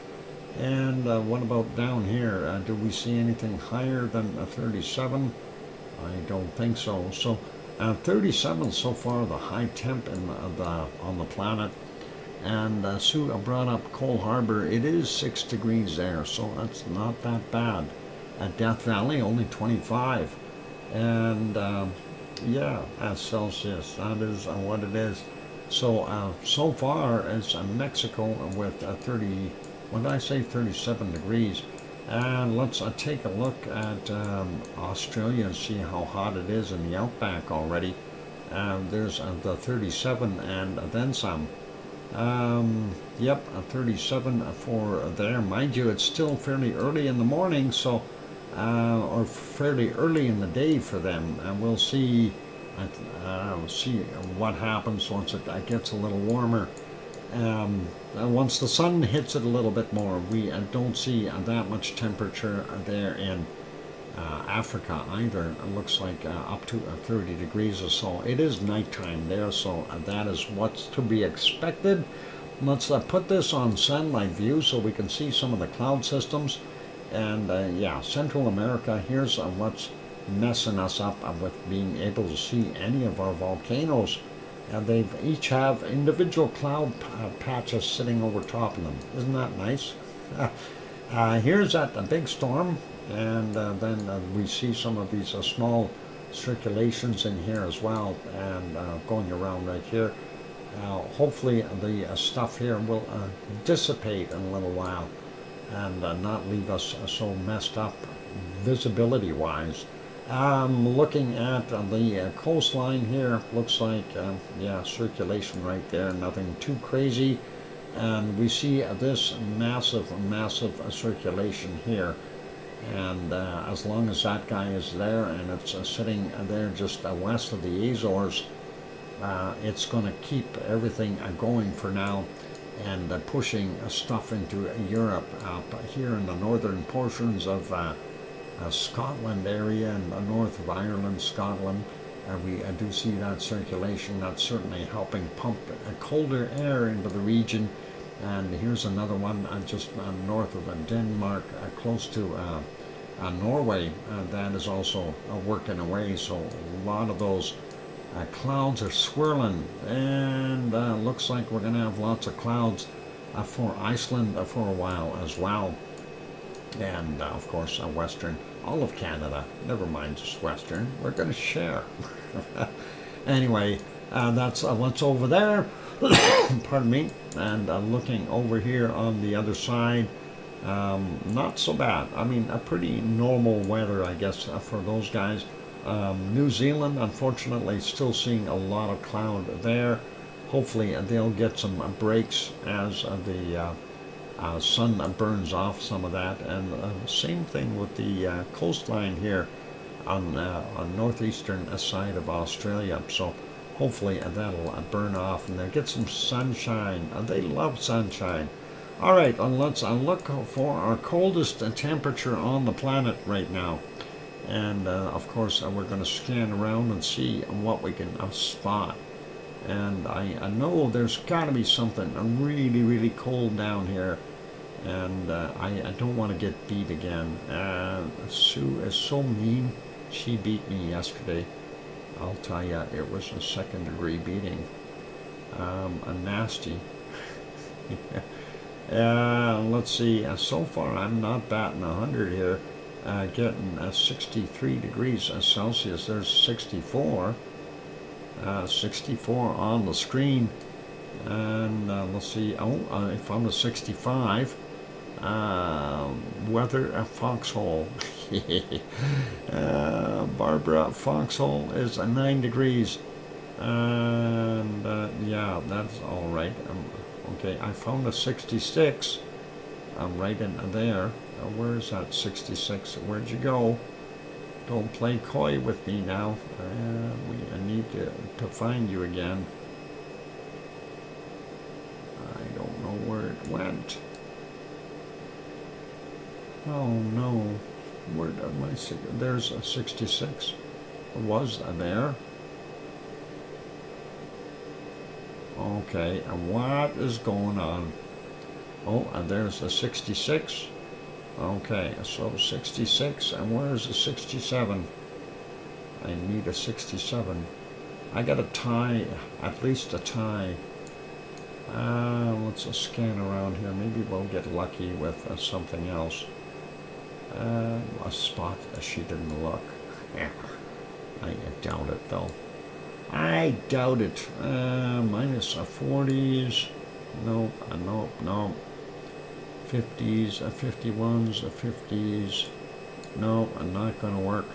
And what about down here? Do we see anything higher than a 37? I don't think so. So 37 so far, the high temp on the planet. And Sue brought up Coal Harbor. It is 6 degrees there, so that's not that bad. At Death Valley, only 25. And yeah, Celsius, that is what it is. So so far as Mexico with 30, what did I say, 37 degrees. And let's take a look at Australia and see how hot it is in the outback already. There's the 37 and then some. Yep, a 37 for there. Mind you, it's still fairly early in the morning, so or fairly early in the day for them. And we'll see what happens once it gets a little warmer. Once the sun hits it a little bit more, we don't see that much temperature there in Africa either. It looks like up to 30 degrees or so. It is nighttime there, so that is what's to be expected. Let's put this on satellite view so we can see some of the cloud systems. And yeah, Central America, here's what's messing us up with being able to see any of our volcanoes. And they each have individual cloud patches sitting over top of them. Isn't that nice? Here's that big storm, and then we see some of these small circulations in here as well, and going around right here. Hopefully the stuff here will dissipate in a little while and not leave us so messed up visibility wise. Looking at the coastline here, looks like, yeah, circulation right there, nothing too crazy. And we see this massive circulation here. And as long as that guy is there and it's sitting there just west of the Azores, it's going to keep everything going for now and pushing stuff into Europe up here in the northern portions of Scotland area and the north of Ireland, Scotland. We do see that circulation. That's certainly helping pump colder air into the region. And here's another one just north of Denmark, close to Norway. That is also working away. So a lot of those clouds are swirling, and looks like we're going to have lots of clouds for Iceland for a while as well. And of course western, all of Canada, never mind just western, we're going to share. Anyway, that's what's over there. Pardon me. And looking over here on the other side, not so bad. I mean, a pretty normal weather, I guess, for those guys. New Zealand, unfortunately, still seeing a lot of cloud there. Hopefully they'll get some breaks as the sun burns off some of that. And same thing with the coastline here on northeastern side of Australia. So hopefully that'll burn off and they'll get some sunshine. They love sunshine. All right, let's look for our coldest temperature on the planet right now. And of course we're going to scan around and see what we can spot. And I know there's got to be something really cold down here, and I don't want to get beat again. Sue is so mean. She beat me yesterday. I'll tell you, it was a second-degree beating. A nasty. Let's see. So far, I'm not batting 100 here. Getting 63 degrees Celsius. There's 64. 64 on the screen. And let's see. Oh, I found a 65. Weather Foxhole. Barbara Foxhole is 9 degrees. And yeah, that's all right. Okay, I found a 66. I'm right in there. Where's that 66? Where'd you go? Don't play coy with me now. I need to find you again. I don't know where it went. Oh no, where did my, there's a 66, was there. Okay, and what is going on? Oh, and there's a 66. Okay, so 66, and where's the 67? I need a 67. I got a tie, at least a tie. Let's scan around here. Maybe we'll get lucky with something else. A spot. She didn't look. I doubt it though. I doubt it. Minus 40s. Nope. Nope. Nope. 50s. 51s. 50s. Nope. Not gonna work.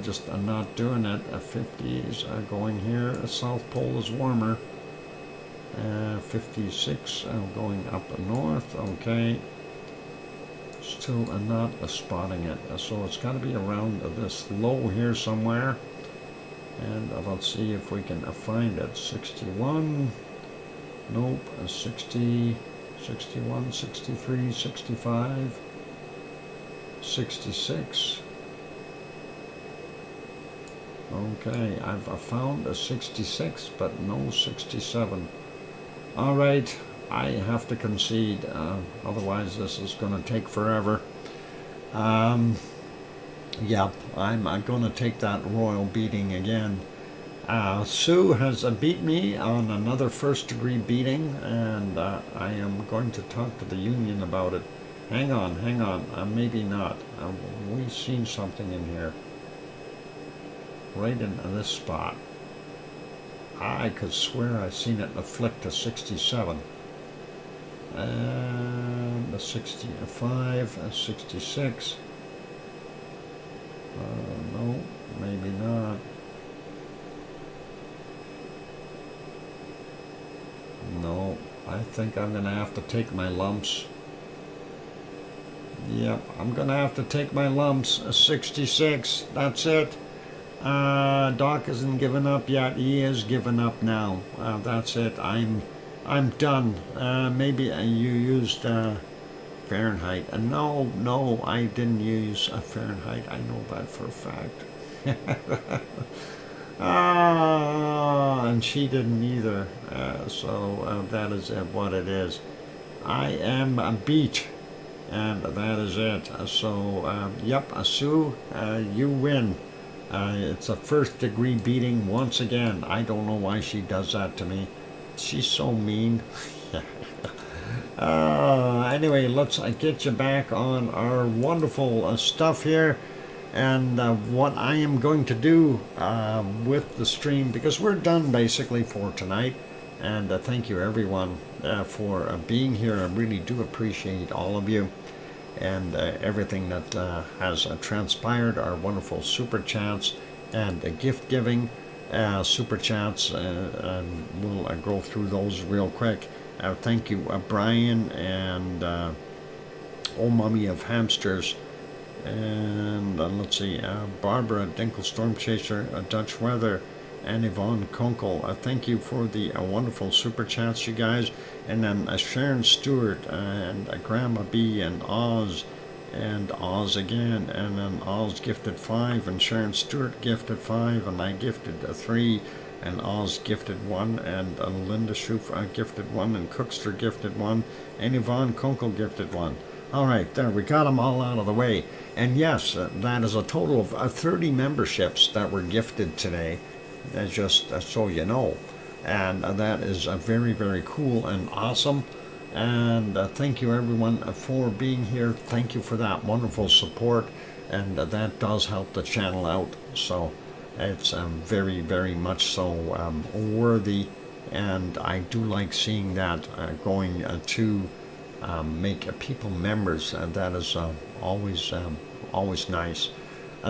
Just I'm not doing it. 50s are going here. The South Pole is warmer. 56 going up north. Okay. Still not spotting it. So it's got to be around this low here somewhere. And let's see if we can find it. 61. Nope. 60. 61. 63. 65. 66. Okay, I've found a 66, but no 67. All right, I have to concede. Otherwise, this is going to take forever. Yep, I'm going to take that royal beating again. Sue has beat me on another first-degree beating, and I am going to talk to the union about it. Hang on, maybe not. We've seen something in here. Right in this spot. I could swear I seen it in a flick to 67. And the 65, 66. No, maybe not. No, I think I'm going to have to take my lumps. Yep, I'm going to have to take my lumps. 66, that's it. Doc isn't given up yet. He is given up now. That's it. I'm done. Maybe you used Fahrenheit. No, I didn't use Fahrenheit. I know that for a fact. And she didn't either. So that is what it is. I am beat. And that is it. So, yep, Sue, you win. It's a first-degree beating once again. I don't know why she does that to me. She's so mean. Anyway, let's get you back on our wonderful stuff here. And what I am going to do with the stream, because we're done basically for tonight. And thank you, everyone, for being here. I really do appreciate all of you. And everything that has transpired, our wonderful super chats and gift giving super chats. We'll go through those real quick. Thank you, Brian and Oh Mummy of Hamsters. And let's see, Barbara Dinkle Storm Chaser, Dutch Weather, and Yvonne Kunkel. Thank you for the wonderful super chats, you guys. And then Sharon Stewart and Grandma B and Oz again. And then Oz gifted 5 and Sharon Stewart gifted 5 and I gifted 3 and Oz gifted 1 and Linda Schoof gifted 1 and Cookster gifted 1 and Yvonne Kunkel gifted 1. All right, there, we got them all out of the way. And yes, that is a total of 30 memberships that were gifted today. Just so you know, and that is very, very cool and awesome. And thank you, everyone, for being here. Thank you for that wonderful support, and that does help the channel out. So it's very, very much so worthy, and I do like seeing that going to make people members. That is always nice.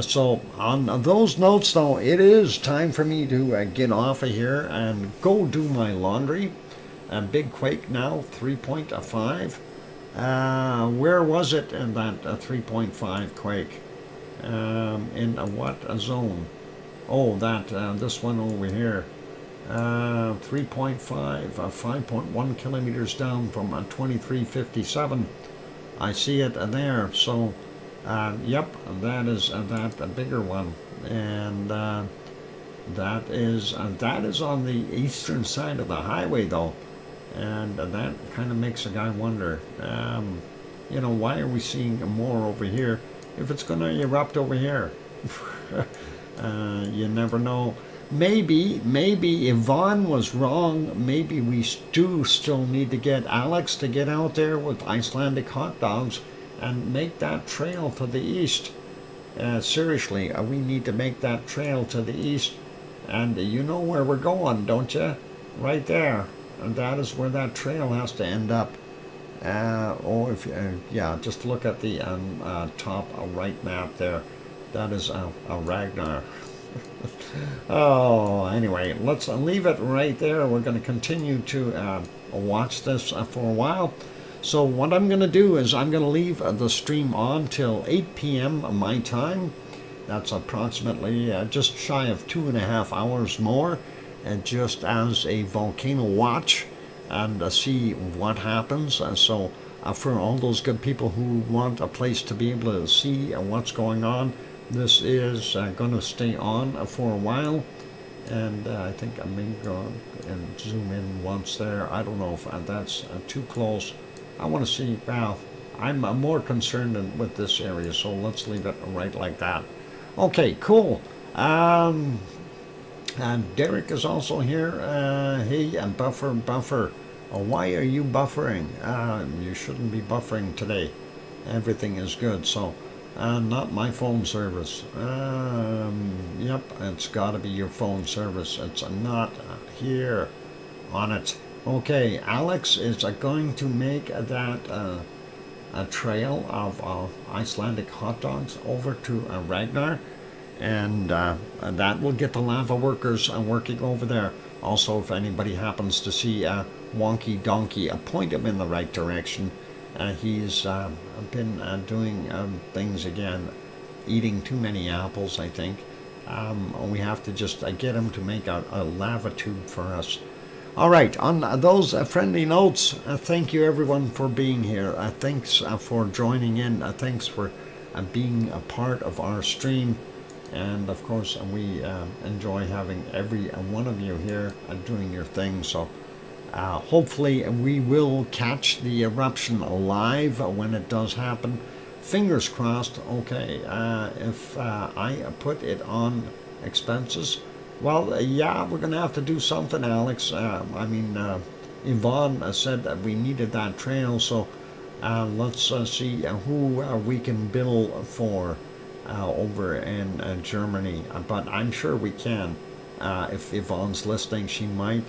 So on those notes, though, it is time for me to get off of here and go do my laundry. A big quake now, 3.5. Where was it in that 3.5 quake? In what zone? Oh, that this one over here. 3.5, 5.1 kilometers down from 2357. I see it there. So, yep, that is that a bigger one, and that is on the eastern side of the highway, though, and that kind of makes a guy wonder. Why are we seeing more over here if it's going to erupt over here? You never know. Maybe Yvonne was wrong. Maybe we do still need to get Alex to get out there with Icelandic hot dogs and make that trail to the east. Seriously, we need to make that trail to the east. And you know where we're going, don't you? Right there. And that is where that trail has to end up. Just look at the top right map there. That is Ragnar. Oh, anyway, let's leave it right there. We're going to continue to watch this for a while. So what I'm going to do is I'm going to leave the stream on till 8 p.m. my time. That's approximately just shy of 2.5 hours more, and just as a volcano watch and see what happens. So for all those good people who want a place to be able to see what's going on, this is going to stay on for a while, and I think I may go and zoom in once there. I don't know if that's too close. I want to see, well, I'm more concerned with this area, so let's leave it right like that. Okay, cool. And Derek is also here. Hey, buffer. Why are you buffering? You shouldn't be buffering today. Everything is good, so... not my phone service. Yep, it's got to be your phone service. It's not here on it. Okay, Alex is going to make that a trail of Icelandic hot dogs over to Ragnar, and that will get the lava workers working over there. Also, if anybody happens to see Wonky Donkey, point him in the right direction. He's been doing things again, eating too many apples, I think. We have to just get him to make a lava tube for us. All right, on those friendly notes, thank you everyone for being here. Thanks for joining in. Thanks for being a part of our stream. And of course, we enjoy having every one of you here doing your thing. So hopefully we will catch the eruption live when it does happen. Fingers crossed. Okay, if I put it on expenses, well, yeah, we're going to have to do something, Alex. Yvonne said that we needed that trail, so let's see who we can bill for over in Germany. But I'm sure we can. If Yvonne's listening, she might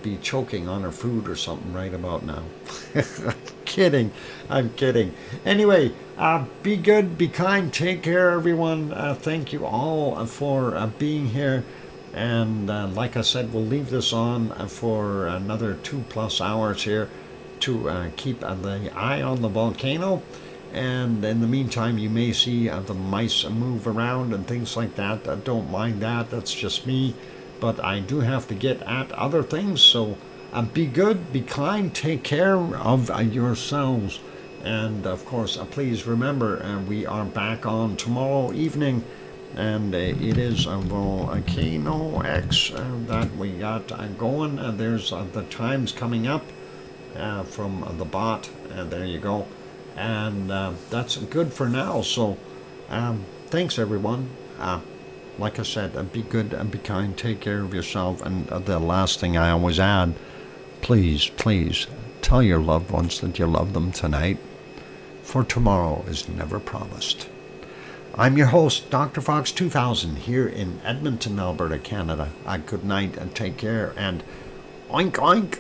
be choking on her food or something right about now. I'm kidding. Anyway, be good, be kind, take care, everyone. Thank you all for being here. And like I said, we'll leave this on for another 2+ hours here to keep the eye on the volcano. And in the meantime, you may see the mice move around and things like that. Don't mind that. That's just me. But I do have to get at other things. So be good, be kind, take care of yourselves. And of course, please remember, we are back on tomorrow evening. And it is a VolcanoX that we got going. There's the times coming up from the bot. There you go. And that's good for now. So thanks, everyone. Like I said, be good and be kind. Take care of yourself. And the last thing I always add, please tell your loved ones that you love them tonight, for tomorrow is never promised. I'm your host, DrFox2000, here in Edmonton, Alberta, Canada. Good night and take care, and oink oink.